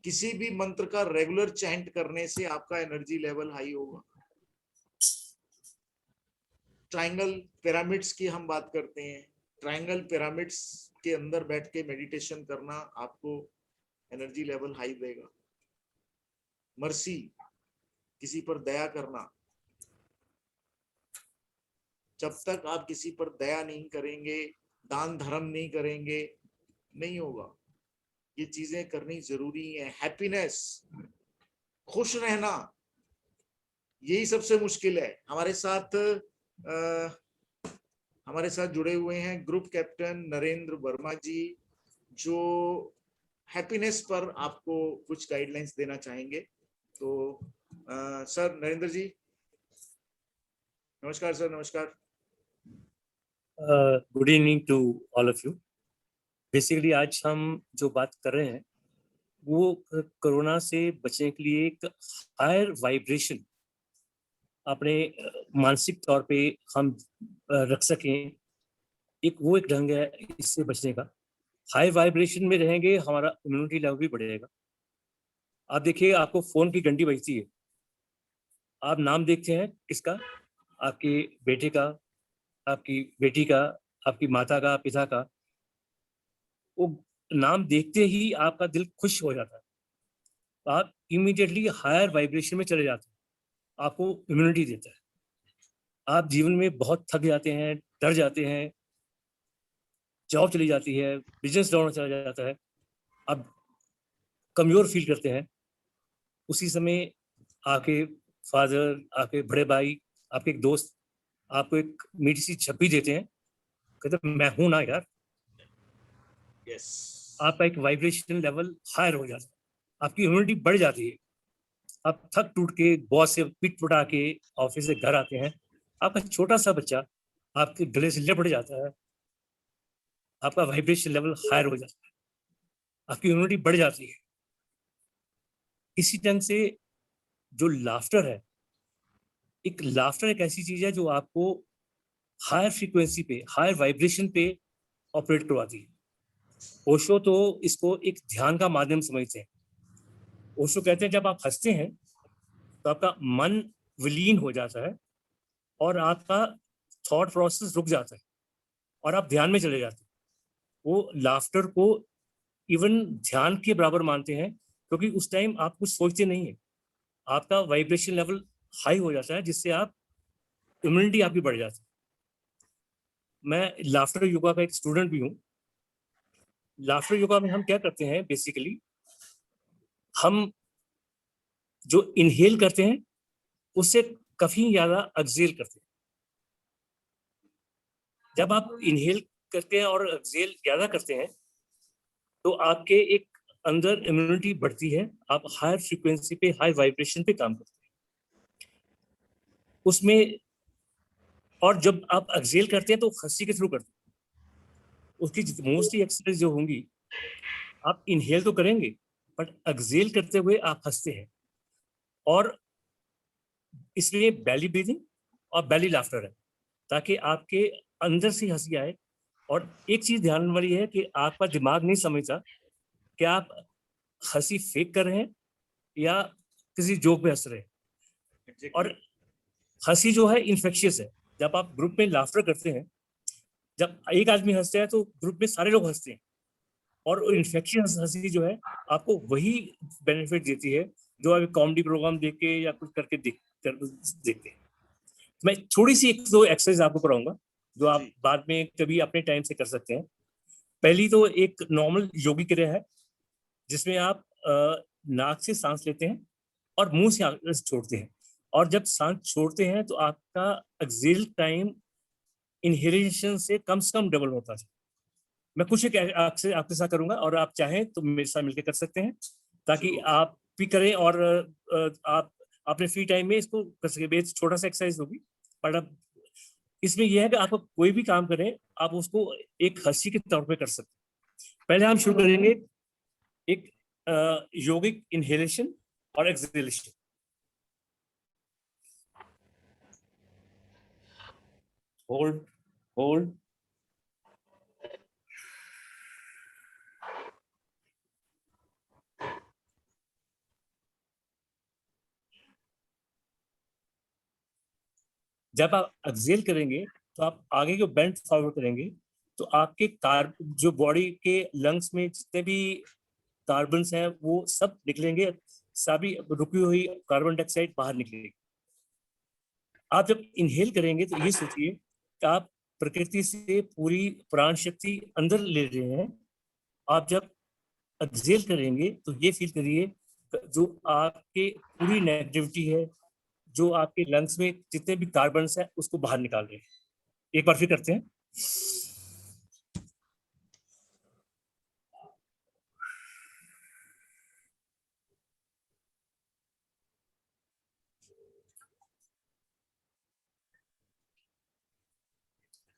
किसी भी मंत्र का रेगुलर चैंट करने से आपका एनर्जी लेवल हाई होगा। ट्रायंगल पिरामिड्स की हम बात करते हैं। ट्रायंगल पिरामिड्स के अंदर बैठ के मेडिटेशन करना आपको एनर्जी लेवल हाई देगा। मर्सी, किसी पर दया करना। जब तक आप किसी पर दया नहीं करेंगे, दान धर्म नहीं करेंगे, नहीं होगा। ये चीजें करनी जरूरी है। हैप्पीनेस, खुश रहना, यही सबसे मुश्किल है। हमारे साथ जुड़े हुए हैं ग्रुप कैप्टन नरेंद्र वर्मा जी, जो हैप्पीनेस पर आपको कुछ गाइडलाइंस देना चाहेंगे। तो सर नरेंद्र जी, नमस्कार सर। नमस्कार। Good evening to all of you. Basically आज हम जो बात कर रहे हैं वो कोरोना से बचने के लिए एक हायर वाइब्रेशन अपने मानसिक तौर पे हम रख सकें। एक ढंग है इससे बचने का। हाई वाइब्रेशन में रहेंगे, हमारा इम्यूनिटी लेवल भी बढ़ेगा आप देखिए, आपको फोन की घंटी बजती है, आप नाम देखते हैं किसका, आपके बेटे का, आपकी बेटी का, आपकी माता का, पिता का, वो नाम देखते ही आपका दिल खुश हो जाता है, आप इमीडिएटली हायर वाइब्रेशन में चले जाते हैं, आपको इम्यूनिटी देता है। आप जीवन में बहुत थक जाते हैं, डर जाते हैं, जॉब चली जाती है, बिजनेस डाउन चला जाता है, आप कमजोर फील करते हैं। उसी समय आपके फादर, आपके बड़े भाई, आपके एक दोस्त आपको एक मीठी सी छप्पी देते हैं, कहते मैं हूं ना यार। आपका एक वाइब्रेशन लेवल हायर हो जाता है, आपकी इम्यूनिटी बढ़ जाती है। आप थक टूट के बॉस से पिट पटा के ऑफिस से घर आते हैं, आपका छोटा सा बच्चा आपके गले से लिपट जाता है, आपका वाइब्रेशन लेवल हायर हो जाता है, आपकी इम्यूनिटी बढ़ जाती है। इसी ढंग से जो लाफ्टर है, एक ऐसी चीज है जो आपको हायर फ्रीक्वेंसी पे, हायर वाइब्रेशन पे ऑपरेट करवाती है। ओशो तो इसको एक ध्यान का माध्यम समझते हैं। ओशो कहते हैं जब आप हंसते हैं तो आपका मन विलीन हो जाता है और आपका थॉट प्रोसेस रुक जाता है और आप ध्यान में चले जाते हैं। वो लाफ्टर को इवन ध्यान के बराबर मानते हैं, क्योंकि उस टाइम आप कुछ सोचते नहीं है, आपका वाइब्रेशन लेवल हाई हो जाता है, जिससे आप इम्यूनिटी आपकी बढ़ जाती है। मैं लाफ्टर योगा का एक स्टूडेंट भी हूँ। लाफ्टर योगा में हम क्या करते हैं, बेसिकली हम जो इनहेल करते हैं उससे काफी ज्यादा एक्सहेल करते हैं। जब आप इनहेल करते हैं और एक्सहेल ज्यादा करते हैं तो आपके एक अंदर इम्यूनिटी बढ़ती है, आप हायर फ्रीक्वेंसी पे, हाई वाइब्रेशन पे काम करते हैं उसमें। और जब आप एक्सहेल करते हैं तो हंसी के थ्रू करते हैं। उसकी मोस्टली एक्सरसाइज जो होंगी, आप इनहेल तो करेंगे बट एक्सहेल करते हुए आप हंसते हैं, और इसलिए बेली ब्रीदिंग और बेली लाफ्टर है, ताकि आपके अंदर से हंसी आए। और एक चीज ध्यान वाली है कि आपका दिमाग नहीं समझता कि आप हंसी फेक कर रहे हैं या किसी जोक पे हंस रहे हैं। और हंसी जो है इन्फेक्शियस है। जब आप ग्रुप में लाफ्टर करते हैं, जब एक आदमी हंसता है तो ग्रुप में सारे लोग हंसते हैं, और इन्फेक्शियस हंसी जो है आपको वही बेनिफिट देती है जो आप कॉमेडी प्रोग्राम देख के या कुछ करके देखते हैं। मैं थोड़ी सी एक दो एक्सरसाइज आपको कराऊंगा जो आप बाद में कभी अपने टाइम से कर सकते हैं। पहली तो एक नॉर्मल योगी क्रिया है जिसमें आप नाक से सांस लेते हैं और मुंह से छोड़ते हैं, और जब सांस छोड़ते हैं तो आपका एक्सहेल टाइम इनहेलेशन से कम डबल होता है। मैं कुछ एक आपके साथ करूंगा और आप चाहें तो मेरे साथ मिलकर कर सकते हैं, ताकि आप भी करें और आप अपने फ्री टाइम में इसको कर सके। छोटा सा एक्सरसाइज होगी, पर अब इसमें यह है कि आप कोई भी काम करें आप उसको एक हंसी के तौर पे कर सकते हैं। पहले हम शुरू करेंगे एक योगिक इनहेलेशन और एक्सहेलेशन। होल्ड होल्ड जब आप एक्सहेल करेंगे तो आप आगे को बेंड फॉरवर्ड करेंगे तो आपके जो बॉडी के लंग्स में जितने भी कार्बन हैं वो सब निकलेंगे, सभी रुकी हुई कार्बन डाइऑक्साइड बाहर निकलेगी। आप जब इनहेल करेंगे तो ये सोचिए कि आप प्रकृति से पूरी प्राण शक्ति अंदर ले रहे हैं। आप जब एक्सहेल करेंगे तो ये फील करिए जो आपके पूरी नेगेटिविटी है, जो आपके लंग्स में जितने भी कार्बन है उसको बाहर निकाल रहे हैं। एक बार फिर करते हैं।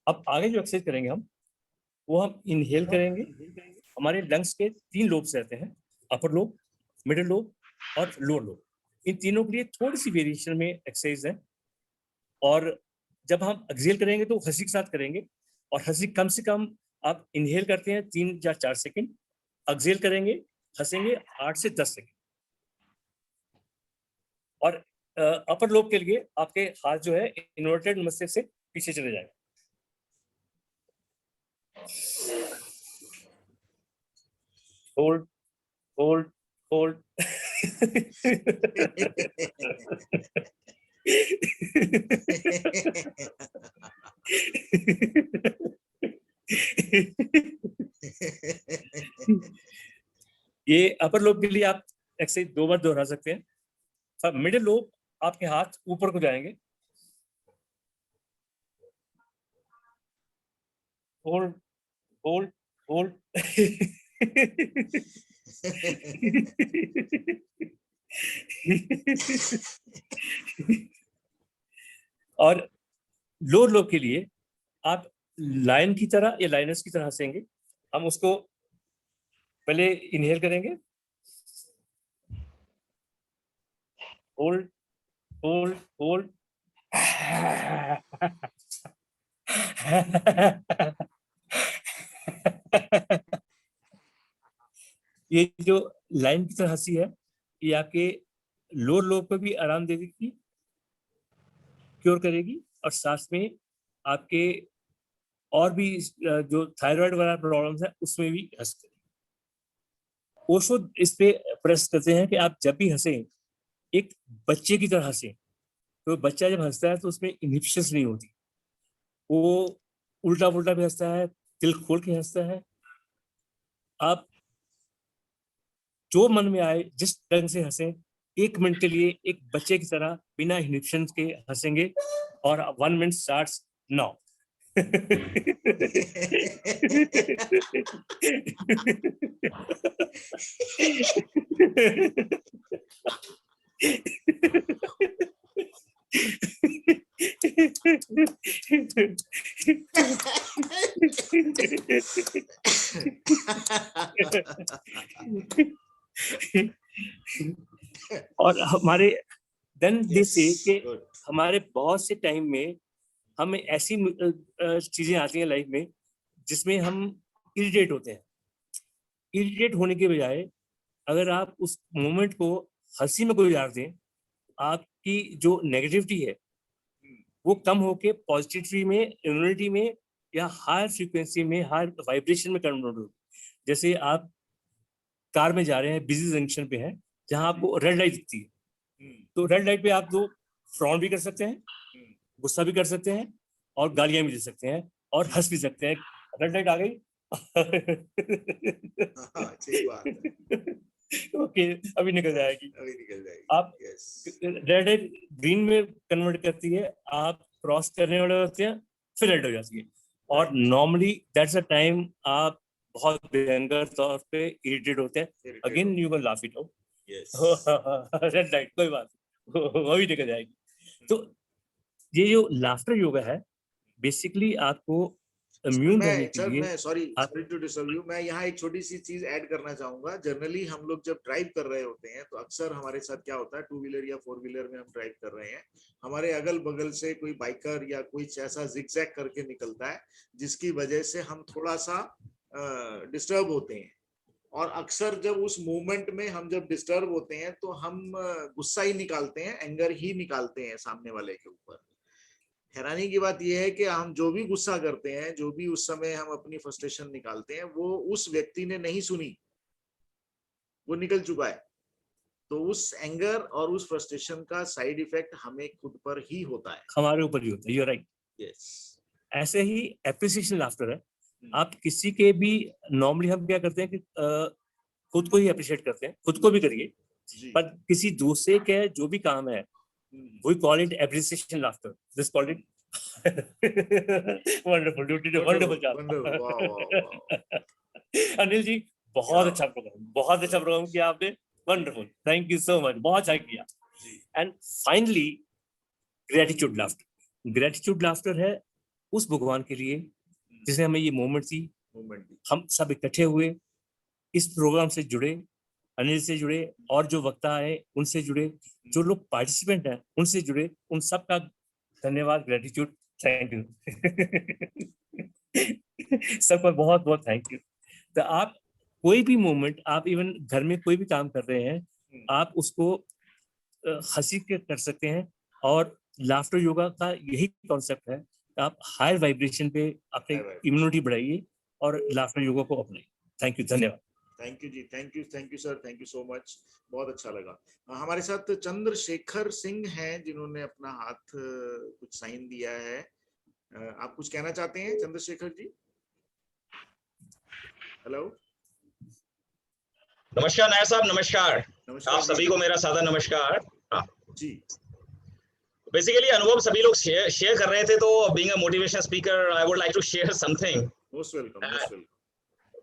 अब आगे जो एक्सरसाइज करेंगे वो हम इनहेल करेंगे। हमारे लंग्स के 3 लोब्स रहते हैं, अपर लोब, मिडिल लोब और लोअर लोब। इन तीनों के लिए थोड़ी सी वेरिएशन में एक्सरसाइज है। और जब हम एक्सहेल करेंगे तो हंसी के साथ करेंगे, और हंसी कम से कम आप इनहेल करते हैं 3 या 4 सेकंड, एक्सहेल करेंगे हंसेंगे 8 से 10 सेकंड। और अपर लोब के लिए आपके हाथ जो है इन्वर्टेड मस्तिष्क से पीछे चले जाएंगे। Hold hold hold. ये अपर लोब के लिए आप एक्सरसाइज 2 बार दोहरा सकते हैं। मिडिल लोब आपके हाथ ऊपर को जाएंगे। Hold hold hold. और लोअर लोब के लिए आप लाइन की तरह या लाइनर्स की तरह हंसेंगे। हम उसको पहले इनहेल करेंगे, होल्ड होल्ड होल्ड। ये जो लाइन की तरह हंसी है ये आपके लोअर लोब को भी आराम देगी, क्योर करेगी, और साथ में आपके और भी जो थायराइड वाला प्रॉब्लम्स है उसमें भी हंस करेगी। ओशो इस पे प्रेस करते हैं कि आप जब भी हंसें एक बच्चे की तरह हंसें। तो बच्चा जब हंसता है तो उसमें इनहिबिशंस नहीं होती, वो उल्टा पुल्टा भी हंसता है, दिल खोल के हंसता है। आप जो मन में आए जिस ढंग से हंसें, 1 मिनट के लिए एक बच्चे की तरह बिना इनहिबिशंस के हंसेंगे, और 1 मिनट स्टार्ट्स नाउ। और हमारे देन दे से कि हमारे बहुत से टाइम में हमें ऐसी चीजें आती हैं लाइफ में जिसमें हम इरिटेट होते हैं। इरिटेट होने के बजाय अगर आप उस मोमेंट को हंसी में गुजार दें, आपकी जो नेगेटिविटी है वो कम होके पॉजिटिविटी में, इम्यूनिटी में, या हायर फ्रीक्वेंसी में, हायर वाइब्रेशन में कन्वर्ट हो। जैसे आप कार में जा रहे हैं, बिजी जंक्शन पे हैं जहां आपको रेड लाइट दिखती है, तो रेड लाइट पे आप दो फ्रॉन भी कर सकते हैं, गुस्सा भी कर सकते हैं, और गालियां भी दे सकते हैं, और हंस भी सकते हैं। रेड लाइट आ गई। ओके, अभी निकल जाएगी। आप रेड लाइट ग्रीन में कन्वर्ट करती है, आप क्रॉस करने वाले होते हैं, फिर रेड हो जाती है। और नॉर्मली दैट्स अ टाइम आप बहुत भयंकर तौर पे इरिटेट होते हैं। Again you can laugh it out. Red light, कोई बात वो भी निकल जाएगी। तो ये जो लाफ्टर योगा है बेसिकली आपको इम्यून रहने के लिए। मैं सॉरी टू डिस्टर्ब यू, मैं यहाँ एक छोटी सी चीज ऐड करना चाहूंगा। जनरली हम लोग जब ड्राइव कर रहे होते हैं तो अक्सर हमारे साथ क्या होता है, 2 व्हीलर या 4 व्हीलर में हम ड्राइव कर रहे हैं, हमारे अगल बगल से कोई बाइकर या कोई ऐसा जिगजैग करके निकलता है जिसकी वजह से हम थोड़ा सा डिस्टर्ब होते हैं। और अक्सर जब उस मोमेंट में हम जब डिस्टर्ब होते हैं तो हम गुस्सा ही निकालते हैं, एंगर ही निकालते हैं सामने वाले के ऊपर। हैरानी की बात यह है कि हम जो भी गुस्सा करते हैं, जो भी उस समय हम अपनी फ्रस्ट्रेशन निकालते हैं, वो उस व्यक्ति ने नहीं सुनी, वो निकल चुका है। तो उस एंगर और उस फ्रस्ट्रेशन का साइड इफेक्ट हमें खुद पर ही होता है, हमारे ऊपर ही होता है। You are right. यस। ऐसे ही एप्रिसिएशन लाफ्टर है। आप किसी के भी, नॉर्मली हम क्या करते हैं कि खुद को ही अप्रिशिएट करते हैं, खुद को भी करिए, पर किसी दूसरे के जो भी काम है we call it appreciation laughter. This called it wonderful. You did a wonderful job. Anil ji, बहुत अच्छा प्रोग्राम किया आपने। Wonderful, thank you so much, बहुत अच्छा किया। And finally gratitude laughter. Gratitude laughter है उस भगवान के लिए जिसने हमें ये मोमेंट दी। हम सब इकट्ठे हुए, इस प्रोग्राम से जुड़े, अनिल से जुड़े, और जो वक्ता है उनसे जुड़े, जो लोग पार्टिसिपेंट हैं उनसे जुड़े, उन सब का धन्यवाद, ग्रेटिट्यूड, थैंक यू। सबका बहुत बहुत थैंक यू। तो आप कोई भी मोमेंट, आप इवन घर में कोई भी काम कर रहे हैं, आप उसको हंसी के कर सकते हैं। और लाफ्टर योगा का यही कॉन्सेप्ट है, आप हायर वाइब्रेशन पे अपनी इम्यूनिटी बढ़ाइए और लाफ्टर योगा को अपनाइए। थैंक यू, धन्यवाद। थैंक यू जी, thank you sir, thank you so much, बहुत अच्छा लगा। हमारे साथ चंद्रशेखर सिंह हैं जिन्होंने अपना हाथ कुछ साइन दिया है। आप कुछ कहना चाहते हैं चंद्रशेखर जी? हेलो। नमस्कार नायर साहब, नमस्कार। नमस्कार आप सभी को मेरा सादा नमस्कार। हाँ जी। बेसिकली अनुभव सभी लोग शेयर कर रहे थे, तो being a motivational speaker I would like to share something. Most welcome, most welcome.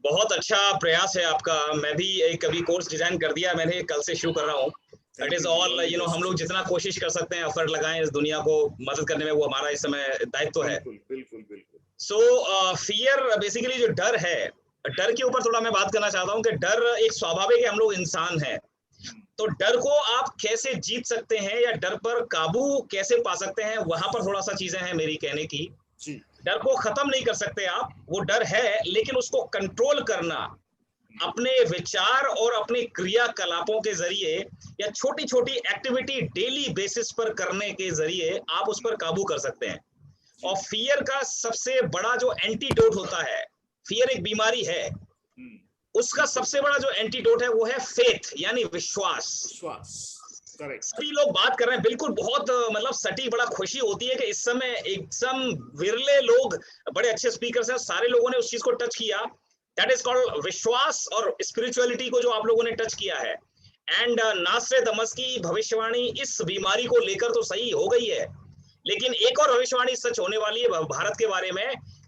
बहुत अच्छा प्रयास है आपका। मैं भी एक अभी कोर्स डिजाइन कर दिया, मैंने कल से शुरू कर रहा हूँ। इट इज ऑल हम लोग जितना कोशिश कर सकते हैं, एफर्ट लगाएं इस दुनिया को मदद करने में, वो हमारा इस समय दायित्व है। बिल्कुल बिल्कुल। सो फियर बेसिकली जो डर है, डर के ऊपर थोड़ा मैं बात करना चाहता हूँ कि डर एक स्वाभाविक है, हम लोग इंसान हैं। तो डर को आप कैसे जीत सकते हैं या डर पर काबू कैसे पा सकते हैं, वहां पर थोड़ा सा चीजें हैं मेरी कहने की। डर को खत्म नहीं कर सकते आप, वो डर है, लेकिन उसको कंट्रोल करना अपने विचार और अपने क्रियाकलापों के जरिए या छोटी छोटी एक्टिविटी डेली बेसिस पर करने के जरिए आप उस पर काबू कर सकते हैं। और फियर का सबसे बड़ा जो एंटीडोट होता है, फियर एक बीमारी है, उसका सबसे बड़ा जो एंटीडोट है वो है फेथ, यानी विश्वास। सभी लोग बात कर रहे हैं, बिल्कुल बहुत मतलब सटीक, बड़ा खुशी होती है कि इस समय एकदम विरले लोग, बड़े अच्छे स्पीकर्स हैं, सारे लोगों ने उस चीज को टच किया। दैट इज कॉल्ड विश्वास और स्पिरिचुअलिटी को जो आप लोगों ने टच किया है। एंड नास्ट्रेदामस की भविष्यवाणी इस बीमारी को लेकर तो सही हो गई है, लेकिन एक और भविष्यवाणी सच होने वाली है भारत के बारे में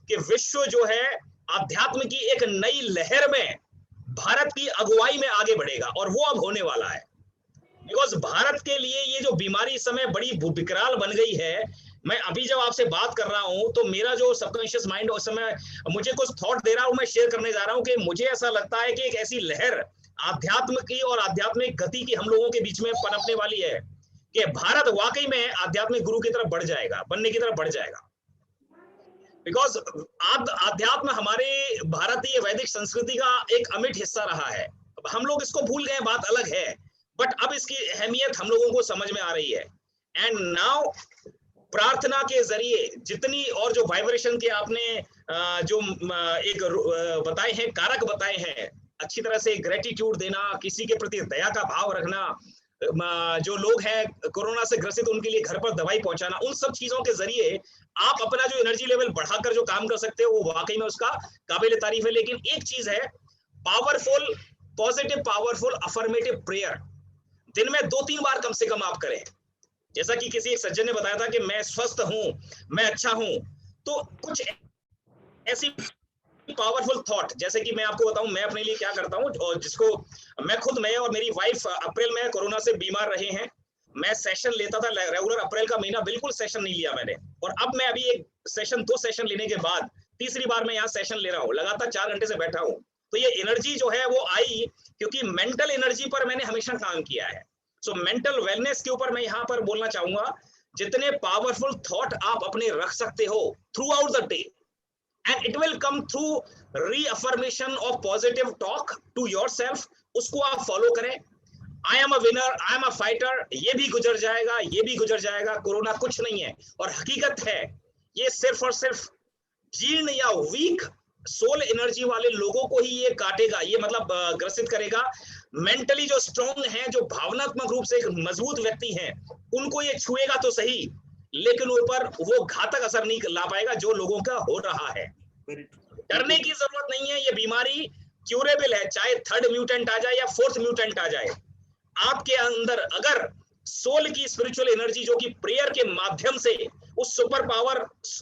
कि विश्व जो है आध्यात्म की एक नई लहर में भारत की अगुवाई में आगे बढ़ेगा, और वो अब होने वाला है। बिकॉज भारत के लिए ये जो बीमारी इस समय बड़ी विकराल बन गई है। मैं अभी जब आपसे बात कर रहा हूं तो मेरा जो सबकॉन्शियस माइंड उस समय मुझे कुछ थॉट दे रहा हूं, मैं शेयर करने जा रहा हूं कि मुझे ऐसा लगता है कि एक ऐसी लहर आध्यात्म की और आध्यात्मिक गति की हम लोगों के बीच में पनपने वाली है कि भारत वाकई में आध्यात्मिक गुरु की तरफ बढ़ जाएगा, बनने की तरफ बढ़ जाएगा। बिकॉज आध्यात्म हमारे भारतीय वैदिक संस्कृति का एक अमिट हिस्सा रहा है। हम लोग इसको भूल गए, बात अलग है, बट अब इसकी अहमियत हम लोगों को समझ में आ रही है। एंड नाउ प्रार्थना के जरिए जितनी और जो वाइब्रेशन के आपने जो एक बताए हैं, कारक बताए हैं, अच्छी तरह से ग्रेटिट्यूड देना, किसी के प्रति दया का भाव रखना, जो लोग हैं कोरोना से ग्रसित उनके लिए घर पर दवाई पहुंचाना, उन सब चीजों के जरिए आप अपना जो एनर्जी लेवल बढ़ाकर जो काम कर सकते हो, वो वाकई में उसका काबिल तारीफ है। लेकिन एक चीज है, powerful positive powerful affirmative prayer दिन में 2-3 बार कम से कम आप करें। जैसा कि किसी एक सज्जन ने बताया था कि मैं स्वस्थ हूं, मैं अच्छा हूं, तो कुछ ऐसी पावरफुल थॉट, जैसे कि मैं आपको बताऊं मैं अपने लिए क्या करता हूं, और जिसको मैं और मेरी वाइफ अप्रैल में कोरोना से बीमार रहे हैं। मैं सेशन लेता था रेगुलर, अप्रैल का महीना बिल्कुल सेशन नहीं लिया मैंने, और अब मैं अभी एक सेशन 2 सेशन लेने के बाद तीसरी बार मैं यहाँ सेशन ले रहा हूँ, लगातार 4 घंटे से बैठा हूँ। तो ये एनर्जी जो है वो आई क्योंकि मेंटल एनर्जी पर मैंने हमेशा काम किया है। सो मेंटल वेलनेस के ऊपर मैं यहाँ पर बोलना चाहूंगा, जितने पावरफुल थॉट आप अपने रख सकते हो throughout the day, and it will come through reaffirmation of positive talk to yourself, उसको आप फॉलो करें। I am a winner, I am a fighter, ये भी गुजर जाएगा, ये भी गुजर जाएगा, कोरोना कुछ नहीं है। और हकीकत है ये सिर्फ और सिर्फ जीर्ण या वीक सोल एनर्जी वाले लोगों को ही ये काटेगा, ये मतलब ग्रसित करेगा। मेंटली जो स्ट्रॉन्ग हैं, जो भावनात्मक रूप से एक मजबूत व्यक्ति हैं, उनको ये छुएगा तो सही, लेकिन ऊपर वो घातक असर नहीं ला पाएगा जो लोगों का हो रहा है। डरने की जरूरत नहीं है, ये बीमारी क्यूरेबल है, चाहे 3rd म्यूटेंट आ जाए या 4th म्यूटेंट आ जाए। आपके अंदर अगर सोल की स्पिरिचुअल एनर्जी जो कि प्रेयर के माध्यम से उस सुपर पावर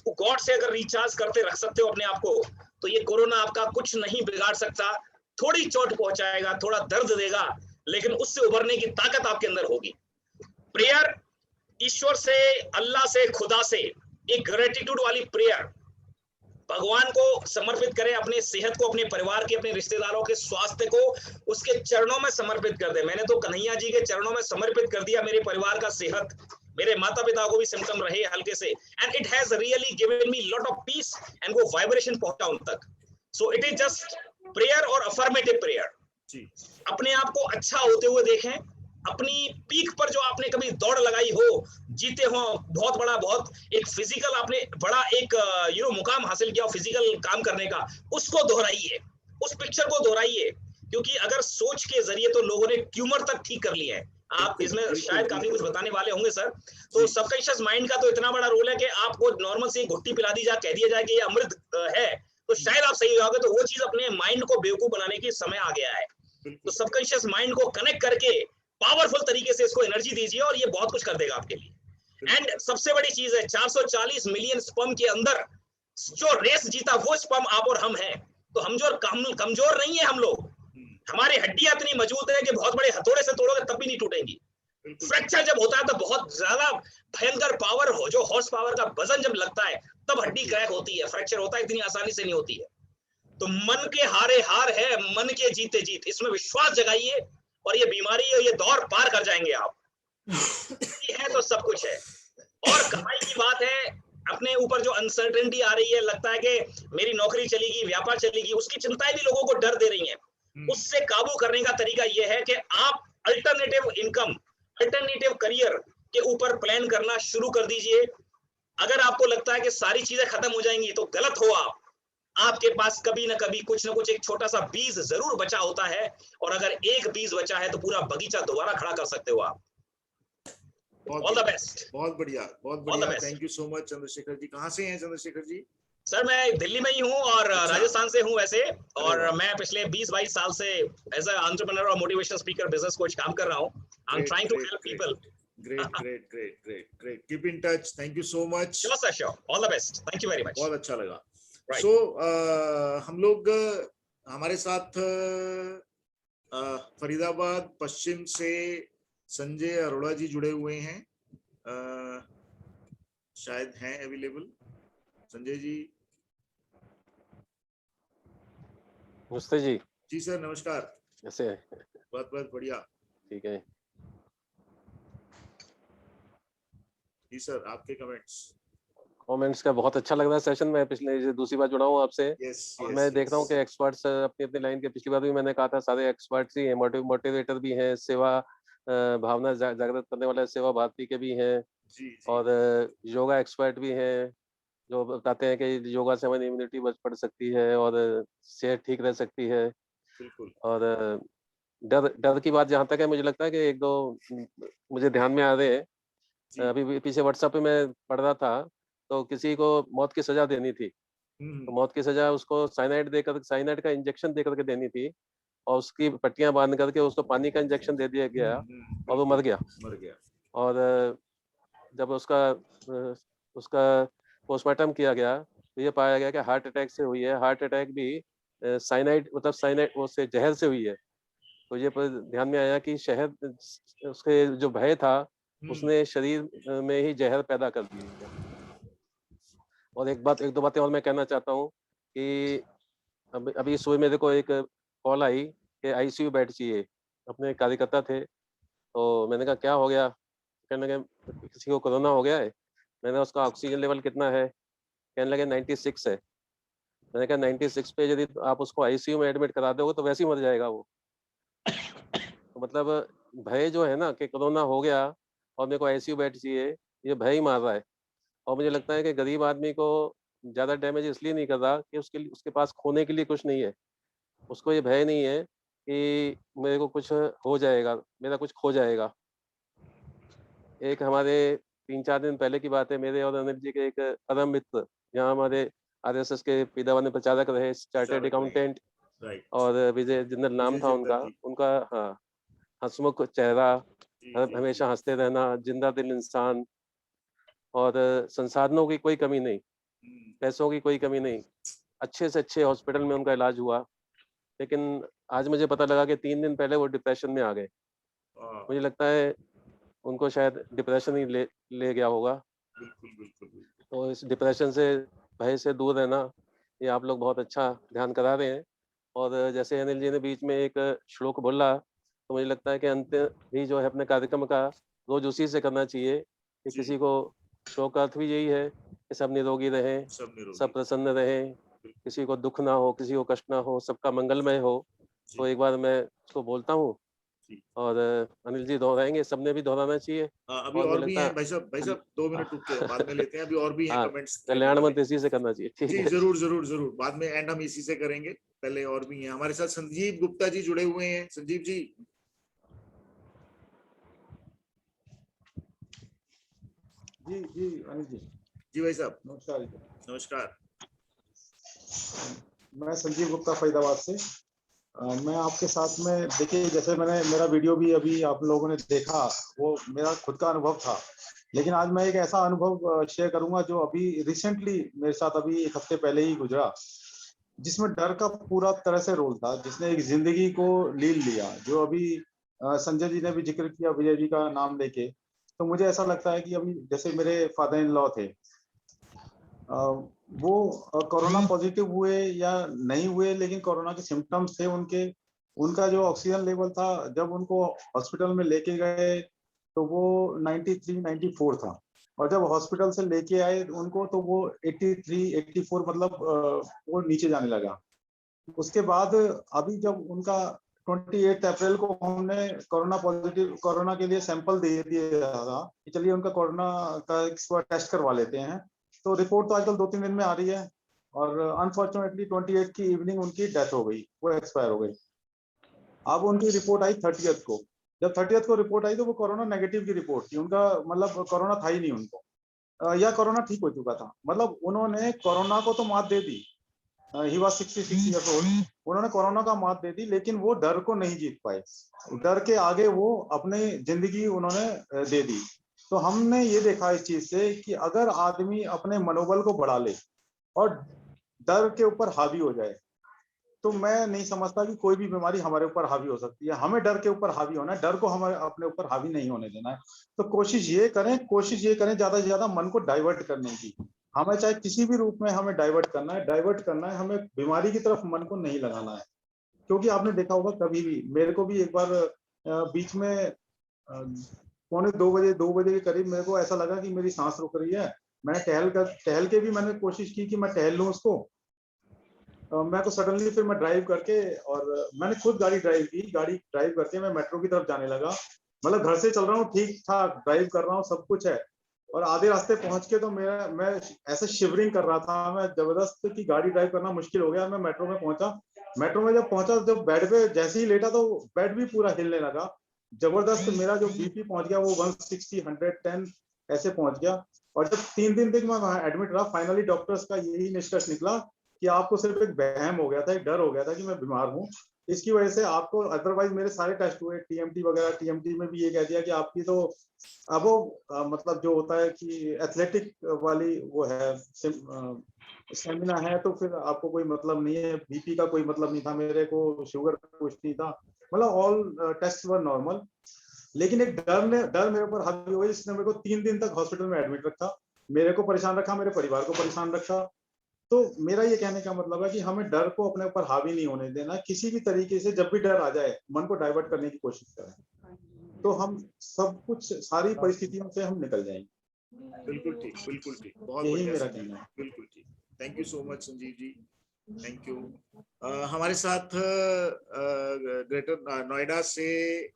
गॉड से अगर रिचार्ज करते रख सकते हो अपने आप को, तो ये कोरोना आपका कुछ नहीं बिगाड़ सकता। थोड़ी चोट पहुंचाएगा, थोड़ा दर्द देगा, लेकिन उससे उभरने की ताकत आपके अंदर होगी। प्रेयर ईश्वर से, अल्लाह से, खुदा से एक ग्रेटिट्यूड वाली प्रेयर भगवान को समर्पित करें, अपने सेहत को, अपने परिवार के, अपने रिश्तेदारों के स्वास्थ्य को उसके चरणों में समर्पित कर दे। मैंने तो कन्हैया जी के चरणों में समर्पित कर दिया मेरे परिवार का सेहत, मेरे माता पिता को भी सिम्टम रहे हल्के से, and it has really given me lot of peace, and वो वाइब्रेशन पहुंचा उन तक। So it is just prayer और अफर्मेटिव प्रेयर। अपने आप को अच्छा होते हुए देखें, अपनी पीक पर जो आपने कभी दौड़ लगाई हो, जीते हो, बहुत एक फिजिकल आपने बड़ा एक मुकाम हासिल किया हो फिजिकल काम करने का, उसको दोहराइए, उस पिक्चर को दोहराइए, क्योंकि अगर सोच के जरिए तो लोगों ने ट्यूमर तक ठीक कर लिया है। आप इसमें शायद काफी कुछ बताने वाले होंगे सर। तो सबकॉन्शियस माइंड का तो इतना बड़ा रोल है कि आपको नॉर्मल से घुट्टी पिला दी जाए, कह दिया जाए कि ये अमृत है, तो शायद आप सही जाओगे। तो वो चीज अपने माइंड को बेवकूफ बनाने की समय आ गया है। तो सबकॉन्शियस माइंड को कनेक्ट करके पावरफुल तरीके से इसको एनर्जी दीजिए और ये बहुत कुछ कर देगा आपके लिए। एंड सबसे बड़ी चीज है, 440 मिलियन स्पर्म के अंदर जो रेस जीता वो स्पर्म आप और हम हैं। तो हम जो कमजोर नहीं है, हम लोग, हमारी हड्डियां इतनी मजबूत है कि बहुत बड़े हथौड़े से तोड़ोगे तब भी नहीं टूटेंगी। फ्रैक्चर जब होता है तो बहुत ज्यादा भयंकर पावर हो, जो हॉर्स पावर का वजन जब लगता है तब हड्डी क्रैक होती है, फ्रैक्चर होता है, इतनी आसानी से नहीं होती है। तो मन के हारे हार है, मन के जीते जीत, इसमें विश्वास जगाइए और ये बीमारी और ये दौर पार कर जाएंगे आप। ये है तो सब कुछ है। और कमाई की बात है, अपने ऊपर जो अनसर्टेनिटी आ रही है, लगता है कि मेरी नौकरी चलेगी, व्यापार चलेगी, उसकी चिंताएं भी लोगों को डर दे रही हैं। उससे काबू करने का तरीका यह है कि आप अल्टरनेटिव इनकम, अल्टरनेटिव करियर के ऊपर प्लान करना शुरू कर दीजिए। अगर आपको लगता है कि सारी चीजें खत्म हो जाएंगी तो गलत हो आप। आपके पास कभी ना कभी कुछ ना कुछ एक छोटा सा बीज जरूर बचा होता है, और अगर एक बीज बचा है तो पूरा बगीचा दोबारा खड़ा कर सकते हो आप। All the best. बहुत बढ़िया, बहुत बढ़िया। Thank you so much Chandrashekhar ji. कहाँ से हैं चंद्रशेखर जी? सर मैं दिल्ली में ही हूँ और राजस्थान से हूँ वैसे, और मैं पिछले 20-22 साल से एज अ एंटरप्रेन्योर और मोटिवेशनल स्पीकर, बिजनेस कोच काम कर रहा हूँ। I am trying to help people. Great. Keep in touch. Thank you so much. Sure sir, sure. All the best. Thank you very much. बहुत अच्छा लगा। सो हम लोग, हमारे साथ फरीदाबाद पश्चिम से संजय अरोड़ा जी जुड़े हुए हैं, शायद हैं अवेलेबल। संजय जी। नमस्ते जी। जी सर, नमस्कार। कैसे हैं? बहुत बढ़िया। ठीक है जी सर, आपके कमेंट्स का बहुत अच्छा लग रहा है सेशन में। पिछले दूसरी बार जुड़ा हूँ आपसे। और मैं देख रहा हूँ कि एक्सपर्ट्स अपनी अपनी लाइन के, पिछली बार भी मैंने कहा था सारे एक्सपर्ट्स ही हैं, मोटिवेटर भी हैं, सेवा भावना जागृत करने वाले सेवा भारती के भी हैं, और योगा एक्सपर्ट भी हैं जो बताते हैं कि योगा से हमारी इम्यूनिटी बढ़ सकती है और सेहत ठीक रह सकती है। और डर की बात जहाँ तक है, मुझे लगता है कि एक दो मुझे ध्यान में आ रहे हैं। अभी पीछे व्हाट्सएप पे मैं पढ़ रहा था, तो किसी को मौत की सजा देनी थी, तो मौत की सजा उसको साइनाइड का इंजेक्शन दे करके देनी थी, और उसकी पट्टियां बांध करके उसको पानी का इंजेक्शन दे दिया गया और वो मर गया। और जब उसका पोस्टमार्टम किया गया तो ये पाया गया कि हार्ट अटैक से हुई है। हार्ट अटैक भी साइनाइड वो से जहर से हुई है। तो ये पर ध्यान में आया कि शहद, उसके जो भय था उसने शरीर में ही जहर पैदा कर दी। और एक दो बातें और मैं कहना चाहता हूँ कि अभी सुबह मेरे को एक कॉल आई कि आईसीयू बेड चाहिए। अपने कार्यकर्ता थे, तो मैंने कहा क्या हो गया? कहने लगे किसी को कोरोना हो गया है। मैंने उसका ऑक्सीजन लेवल कितना है? कहने लगे 96 है। मैंने कहा 96 पे यदि आप उसको आईसीयू में एडमिट करा दोगे तो वैसे ही मर जाएगा वो। तो मतलब भय जो है ना कि कोरोना हो गया और मेरे को आईसीयू बेड चाहिए, ये भय ही मार रहा है। और मुझे लगता है कि गरीब आदमी को ज्यादा डैमेज इसलिए नहीं कर रहा कि उसके पास खोने के लिए कुछ नहीं है। उसको ये भय नहीं है कि मेरे को कुछ हो जाएगा, मेरा कुछ खो जाएगा। एक हमारे 3-4 दिन पहले की बात है, मेरे और अनिल जी के एक परम मित्र, यहाँ हमारे आरएसएस के पीदावानी प्रचारक रहे, चार्टर्ड अकाउंटेंट, और विजय जिंदल नाम था उनका हाँ, हंसमुख चेहरा, हमेशा हंसते रहना, जिंदा दिल इंसान, और संसाधनों की कोई कमी नहीं, पैसों की कोई कमी नहीं, अच्छे से अच्छे हॉस्पिटल में उनका इलाज हुआ। लेकिन आज मुझे पता लगा कि 3 दिन पहले वो डिप्रेशन में आ गए। मुझे लगता है उनको शायद डिप्रेशन ही ले गया होगा। तो इस डिप्रेशन से, भय से दूर रहना, ये आप लोग बहुत अच्छा ध्यान करा रहे हैं। और जैसे अनिल जी ने बीच में एक श्लोक बोला, तो मुझे लगता है कि अंत भी जो है अपने कार्यक्रम का रोज उसी से करना चाहिए कि किसी को, श्लोक का अर्थ भी यही है कि सब निरोगी रहें, सब प्रसन्न रहें, किसी को दुख ना हो, किसी को कष्ट ना हो, सबका मंगलमय हो। तो एक बार मैं उसको बोलता हूँ और अनिल जी दोहराएंगे, सबने भी दोहराना चाहिए। अभी और भी हैं भाई साहब 2 मिनट रुक के बाद में लेते हैं, अभी और भी हैं कमेंट्स। कल्याण मंत्र इसी से करना चाहिए। जी जरूर जरूर जरूर, बाद में एंड हम इसी से करेंगे, पहले और भी हैं हमारे साथ। संजीव गुप्ता जी जुड़े हुए हैं। संजीव जी जी अनिल जी। जी भाई साहब नमस्कार। नमस्कार। मैं संजीव गुप्ता फरीदाबाद से। मैं आपके साथ में, देखिए जैसे मेरा वीडियो भी अभी आप लोगों ने देखा, वो मेरा खुद का अनुभव था, लेकिन आज मैं एक ऐसा अनुभव शेयर करूंगा जो अभी रिसेंटली मेरे साथ अभी 1 हफ्ते पहले ही गुजरा, जिसमें डर का पूरा तरह से रोल था, जिसने एक जिंदगी को लील लिया। जो अभी संजय जी ने भी जिक्र किया विजय जी का नाम लेके, तो मुझे ऐसा लगता है कि अभी जैसे मेरे फादर इन लॉ थे, वो कोरोना पॉजिटिव हुए या नहीं हुए, लेकिन कोरोना के सिम्टम्स थे उनके। उनका जो ऑक्सीजन लेवल था जब उनको हॉस्पिटल में लेके गए तो वो 93-94 था, और जब हॉस्पिटल से लेके आए उनको तो वो 83-84 मतलब वो नीचे जाने लगा। उसके बाद अभी जब उनका 28 अप्रैल को हमने कोरोना के लिए सैंपल दे दिया था कि चलिए उनका कोरोना का टेस्ट करवा लेते हैं, तो रिपोर्ट तो आजकल 2-3 दिन में आ रही है, और अनफॉर्चुनेटली 28 की इवनिंग उनकी डेथ हो गई, वो एक्सपायर हो गई। अब उनकी रिपोर्ट आई 30th को। जब 30th को रिपोर्ट आई तो वो कोरोना नेगेटिव की रिपोर्ट थी, उनका मतलब कोरोना था ही नहीं उनको, या कोरोना ठीक हो चुका था। मतलब उन्होंने कोरोना को तो मात दे दी, ही वाज 66 ईयर्स ओल्ड, उन्होंने कोरोना का मात दे दी, लेकिन वो डर को नहीं जीत पाए। डर के आगे वो अपनी जिंदगी उन्होंने दे दी। तो हमने ये देखा इस चीज से कि अगर आदमी अपने मनोबल को बढ़ा ले और डर के ऊपर हावी हो जाए, तो मैं नहीं समझता कि कोई भी बीमारी हमारे ऊपर हावी हो सकती है। हमें डर के ऊपर हावी होना है, डर को हमारे अपने ऊपर हावी नहीं होने देना है। तो कोशिश ये करें ज्यादा से ज्यादा मन को डाइवर्ट करने की। हमें चाहे किसी भी रूप में हमें डाइवर्ट करना है, हमें बीमारी की तरफ मन को नहीं लगाना है। क्योंकि आपने देखा होगा, कभी भी मेरे को भी एक बार बीच में 2 बजे के करीब मेरे को ऐसा लगा कि मेरी सांस रुक रही है। मैंने टहल के भी मैंने कोशिश की कि मैं टहल लूं उसको। मैं तो सडनली फिर मैं ड्राइव करके, और मैंने खुद गाड़ी ड्राइव करके मैं मेट्रो की तरफ जाने लगा। मतलब घर से चल रहा हूँ, ठीक ठाक ड्राइव कर रहा हूँ, सब कुछ है, और आधे रास्ते पहुंच के तो मैं ऐसे शिवरिंग कर रहा था, मैं जबरदस्त कि गाड़ी ड्राइव करना मुश्किल हो गया। मैं मेट्रो में पहुंचा, जब बेड पे जैसे ही लेटा तो बेड भी पूरा हिलने लगा जबरदस्त। मेरा जो बीपी पहुंच गया वो 160, 110 ऐसे पहुंच गया। और जब 3 दिन तक मैं वहां एडमिट रहा, फाइनली डॉक्टर्स का यही निष्कर्ष निकला कि आपको सिर्फ एक वहम हो गया था, एक डर हो गया था कि मैं बीमार हूँ, इसकी वजह से आपको, अदरवाइज मेरे सारे टेस्ट हुए, टीएमटी वगैरह, टीएमटी में भी ये कह दिया कि आपकी तो अब वो मतलब जो होता है कि एथलेटिक वाली वो है, स्टेमिना है, तो फिर आपको कोई मतलब नहीं है, बीपी का कोई मतलब नहीं था, मेरे को शुगर कुछ नहीं था, मतलब ऑल टेस्ट वर नॉर्मल। लेकिन एक डर मेरे ऊपर हावी हुआ, जिसने मेरे को 3 दिन तक हॉस्पिटल में एडमिट रखा, मेरे को परेशान रखा, मेरे परिवार को परेशान रखा। तो मेरा ये कहने का मतलब है कि हमें डर को अपने ऊपर हावी नहीं होने देना। किसी भी तरीके से जब भी डर आ जाए, मन को डाइवर्ट करने की कोशिश करें, तो हम सब कुछ, सारी परिस्थितियों से हम निकल जाएंगे। बिल्कुल ठीक, बहुत यही बढ़िया, मेरा कहना है। बिल्कुल ठीक। Thank you so much Sanjeev ji, thank you. हमारे साथ ग्रेटर नोएडा से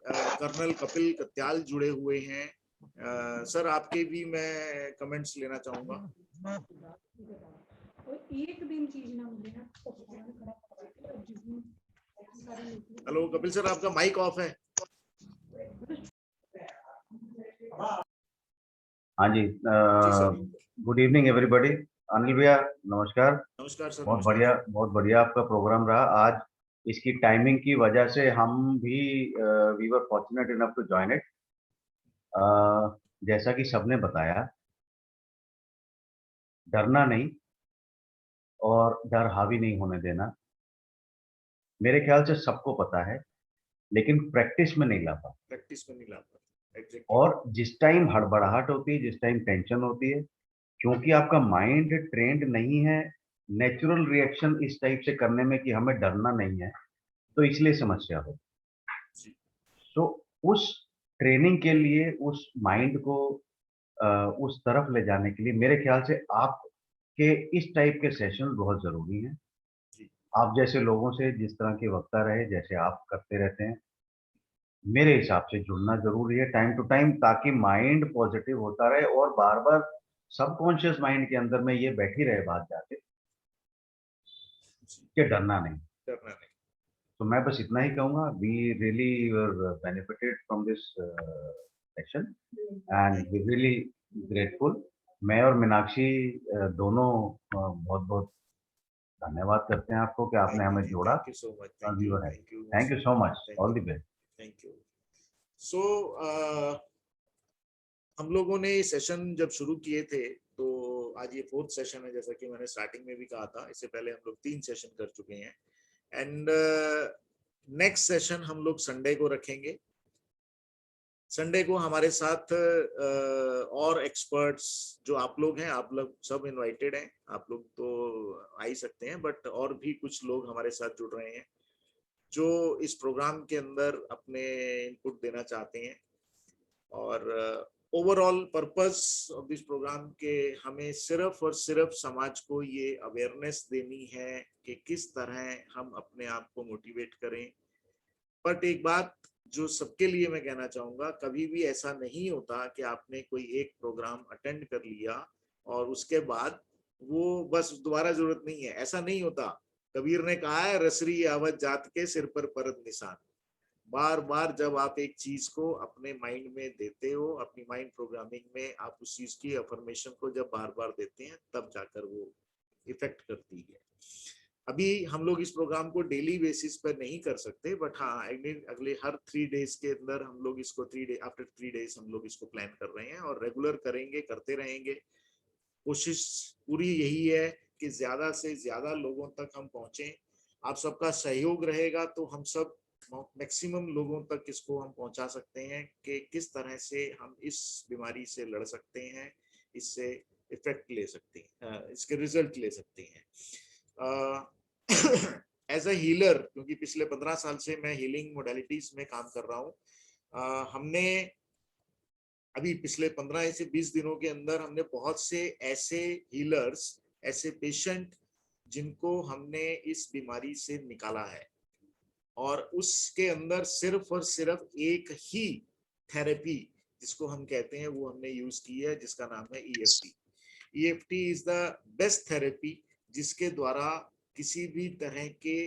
कर्नल कपिल कत्याल जुड़े हुए हैं। सर आपके भी मैं कमेंट्स लेना चाहूंगा। हेलो कपिल सर, आपका माइक ऑफ है। हाँ जी, गुड इवनिंग एवरीबॉडी। अनिल भैया नमस्कार। नमस्कार सर। बहुत बढ़िया आपका प्रोग्राम रहा आज। इसकी टाइमिंग की वजह से हम भी we were fortunate enough to join it. जैसा कि सबने बताया, डरना नहीं और डर हावी नहीं होने देना, मेरे ख्याल से सबको पता है, लेकिन प्रैक्टिस में नहीं ला पाते। Exactly. और जिस टाइम हड़बड़ाहट होती है, जिस टाइम टेंशन होती है, क्योंकि आपका माइंड ट्रेंड नहीं है नेचुरल रिएक्शन इस टाइप से करने में कि हमें डरना नहीं है, तो इसलिए समस्या हो। तो उस ट्रेनिंग के लिए, उस माइंड को उस तरफ ले जाने के लिए मेरे ख्याल से आपके इस टाइप के सेशन बहुत जरूरी हैं। आप जैसे लोगों से, जिस तरह के वक्ता रहे, जैसे आप करते रहते हैं, मेरे हिसाब से जुड़ना जरूरी है टाइम टू टाइम, ताकि माइंड पॉजिटिव होता रहे और बार बार सबकॉन्शियस माइंड के अंदर में ये बैठी रहे बात जाके कि डरना नहीं। तो मैं बस इतना ही कहूंगा, we really benefited from this session and we really grateful. मैं और मीनाक्षी दोनों बहुत बहुत धन्यवाद करते हैं आपको कि आपने हमें जोड़ा। Thank you so much. Thank you so much, all the best. Thank you. So हम लोगों ने सेशन जब शुरू किए थे तो आज ये 4th सेशन है, जैसा कि मैंने स्टार्टिंग में भी कहा था। इससे पहले हम लोग 3 सेशन कर चुके हैं एंड नेक्स्ट सेशन हम लोग संडे को रखेंगे। संडे को हमारे साथ और एक्सपर्ट्स जो आप लोग हैं, आप लोग सब इनवाइटेड हैं, आप लोग तो आ ही सकते हैं, बट और भी कुछ लोग हमारे साथ जुड़ रहे हैं जो इस प्रोग्राम के अंदर अपने इनपुट देना चाहते हैं। और overall purpose of this programme के हमें सिर्फ और सिर्फ समाज को ये अवेयरनेस देनी है कि किस तरह हम अपने आप को मोटिवेट करें। बट एक बात जो सबके लिए मैं कहना चाहूंगा, कभी भी ऐसा नहीं होता कि आपने कोई एक प्रोग्राम अटेंड कर लिया और उसके बाद वो बस दोबारा जरूरत नहीं है, ऐसा नहीं होता। कबीर ने कहा है, रसरी आवत जात के सिर पर परत निशान। बार बार जब आप एक चीज को अपने माइंड में देते हो, अपनी माइंड प्रोग्रामिंग में आप उस चीज की अफर्मेशन को जब बार बार देते हैं, तब जाकर वो इफेक्ट करती है। अभी हम लोग इस प्रोग्राम को डेली बेसिस पर नहीं कर सकते, बट हाँ अगले हर 3 डेज के अंदर हम लोग इसको आफ्टर 3 डेज हम लोग इसको प्लान कर रहे हैं और रेगुलर करेंगे, करते रहेंगे। कोशिश पूरी यही है कि ज्यादा से ज्यादा लोगों तक हम पहुंचे। आप सबका सहयोग रहेगा तो हम सब मैक्सिमम लोगों तक इसको हम पहुंचा सकते हैं कि किस तरह से हम इस बीमारी से लड़ सकते हैं, इससे इफेक्ट ले सकते हैं, इसके रिजल्ट ले सकते हैं। एज अ हीलर, क्योंकि पिछले 15 साल से मैं हीलिंग मोडालिटीज में काम कर रहा हूँ, हमने अभी पिछले 15 से 20 दिनों के अंदर हमने बहुत से ऐसे हीलर्स, ऐसे पेशेंट जिनको हमने इस बीमारी से निकाला है और उसके अंदर सिर्फ और सिर्फ एक ही थेरेपी जिसको हम कहते हैं वो हमने यूज की है, जिसका नाम है EFT। EFT is the best therapy जिसके द्वारा किसी भी तरह के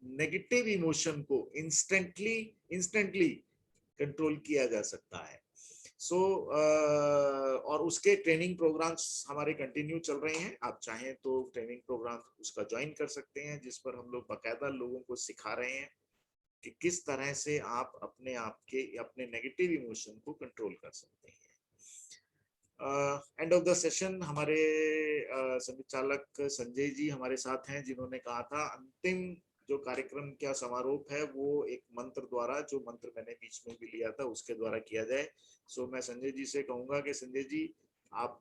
नेगेटिव इमोशन को इंस्टेंटली कंट्रोल किया जा सकता है। और उसके ट्रेनिंग प्रोग्राम्स हमारे कंटिन्यू चल रहे हैं। आप चाहें तो ट्रेनिंग प्रोग्राम उसका ज्वाइन कर सकते हैं, जिस पर हम लोग बाकायदा लोगों को सिखा रहे हैं कि किस तरह से आप अपने नेगेटिव इमोशन को कंट्रोल कर सकते हैं। एंड ऑफ द सेशन हमारे संचालक संजय जी हमारे साथ हैं, जिन्होंने कहा था अंतिम जो कार्यक्रम का समारोह है वो एक मंत्र द्वारा, जो मंत्र मैंने बीच में भी लिया था, उसके द्वारा किया जाए। सो मैं संजय जी से कहूंगा कि संजय जी आप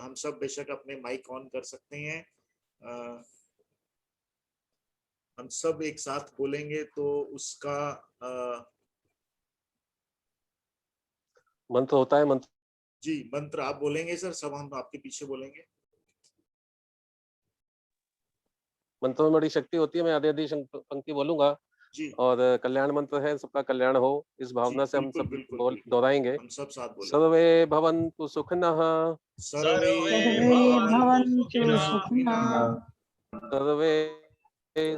हम सब बेशक अपने माइक ऑन कर सकते हैं, हम सब एक साथ बोलेंगे तो उसका मंत्र होता है। मंत्र जी, मंत्र आप बोलेंगे सर, सब हम आपके पीछे बोलेंगे। मंत्र में बड़ी शक्ति होती है। मैं आधी आधी पंक्ति बोलूंगा जी। और कल्याण मंत्र है, सबका कल्याण हो, इस भावना से हम सब दोहराएंगे। हम सब साथ बोलेंगे। सर्वे भवन्तु सुखिनः, सर्वे भवन्तु सुखिनः, सर्वे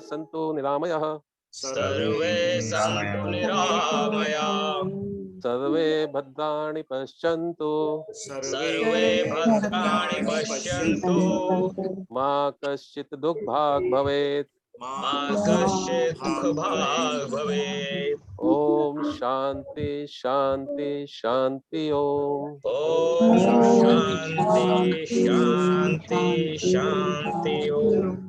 सन्तु निरामयाः, सर्वे सन्तु निरामयाः, सर्वे भद्राणि पश्यन्तु, सर्वे भद्राणि पश्यन्तु, मा कश्चित् दुःखभाग् भवेत्, मा कश्चित् दुःखभाग् भवेत्। ओम शांति शांति शांति। ओम शांति शांति शांति। ओम।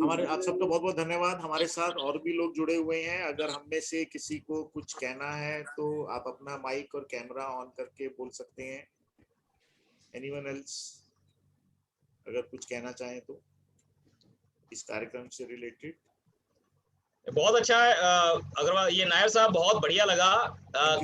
हमारे आप सबका बहुत बहुत धन्यवाद। हमारे साथ और भी लोग जुड़े हुए हैं। अगर हम में से किसी को कुछ कहना है तो आप अपना माइक और कैमरा ऑन करके बोल सकते हैं। एनीवन एल्स अगर कुछ कहना चाहें तो इस कार्यक्रम से रिलेटेड। बहुत अच्छा है अग्रवाल, ये नायर साहब बहुत बढ़िया लगा।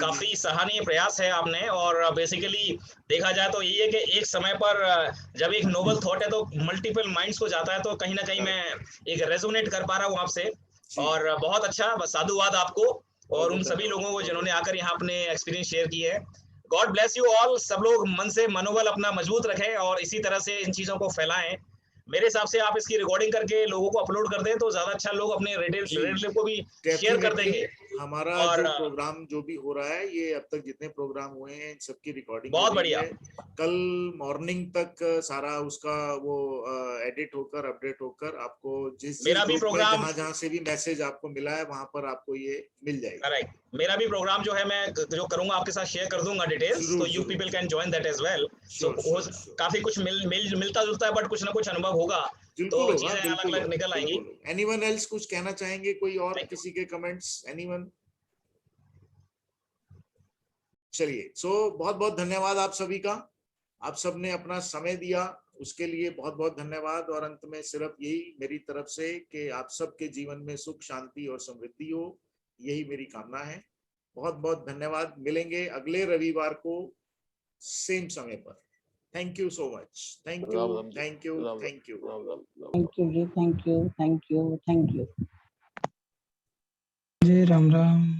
काफी सराहनीय प्रयास है आपने। और बेसिकली देखा जाए तो यही है कि एक समय पर जब एक नोबल थॉट है तो मल्टीपल माइंड्स को जाता है, तो कहीं ना कहीं मैं एक रेजोनेट कर पा रहा हूँ आपसे। और बहुत अच्छा, बस साधुवाद आपको और उन सभी लोगों को जिन्होंने आकर यहाँ अपने एक्सपीरियंस शेयर किए हैं। God bless you all. सब लोग मन से मनोबल अपना मजबूत रखें और इसी तरह से इन चीजों को फैलाएं। मेरे हिसाब से आप इसकी रिकॉर्डिंग करके लोगों को अपलोड कर दें तो ज्यादा अच्छा, लोग अपने रिलेटिव को भी शेयर कर देंगे। हमारा और जो प्रोग्राम जो भी हो रहा है, ये अब तक जितने प्रोग्राम हुए हैं सबकी रिकॉर्डिंग बहुत बढ़िया। कल मॉर्निंग तक सारा उसका वो एडिट होकर अपडेट होकर आपको जिस मेरा भी प्रोग्राम जहाँ से भी मैसेज आपको मिला है वहां पर आपको ये मिल जाएगा। करेक्ट। मेरा भी प्रोग्राम जो है मैं जो करूंगा आपके साथ शेयर कर दूंगा डिटेल्स, तो you people can join that as well. So काफी कुछ मिलता जुलता है, बट कुछ ना कुछ अनुभव होगा तो चीजें अलग अलग निकल आएंगी। एनीवन एल्स कुछ कहना चाहेंगे? कोई और किसी के कमेंट्स? एनीवन? चलिए, सो बहुत बहुत धन्यवाद आप सभी का। आप सबने अपना समय दिया, उसके लिए बहुत बहुत धन्यवाद। और अंत में सिर्फ यही मेरी तरफ से कि आप सबके जीवन में सुख, शांति और समृद्धि हो, यही मेरी कामना है। बहुत बहुत धन्यवाद। मिलेंगे अगले रविवार को सेम समय पर। Thank you so much. Thank you, thank you, thank you, thank you जी, thank you, thank you, thank you जी। राम राम।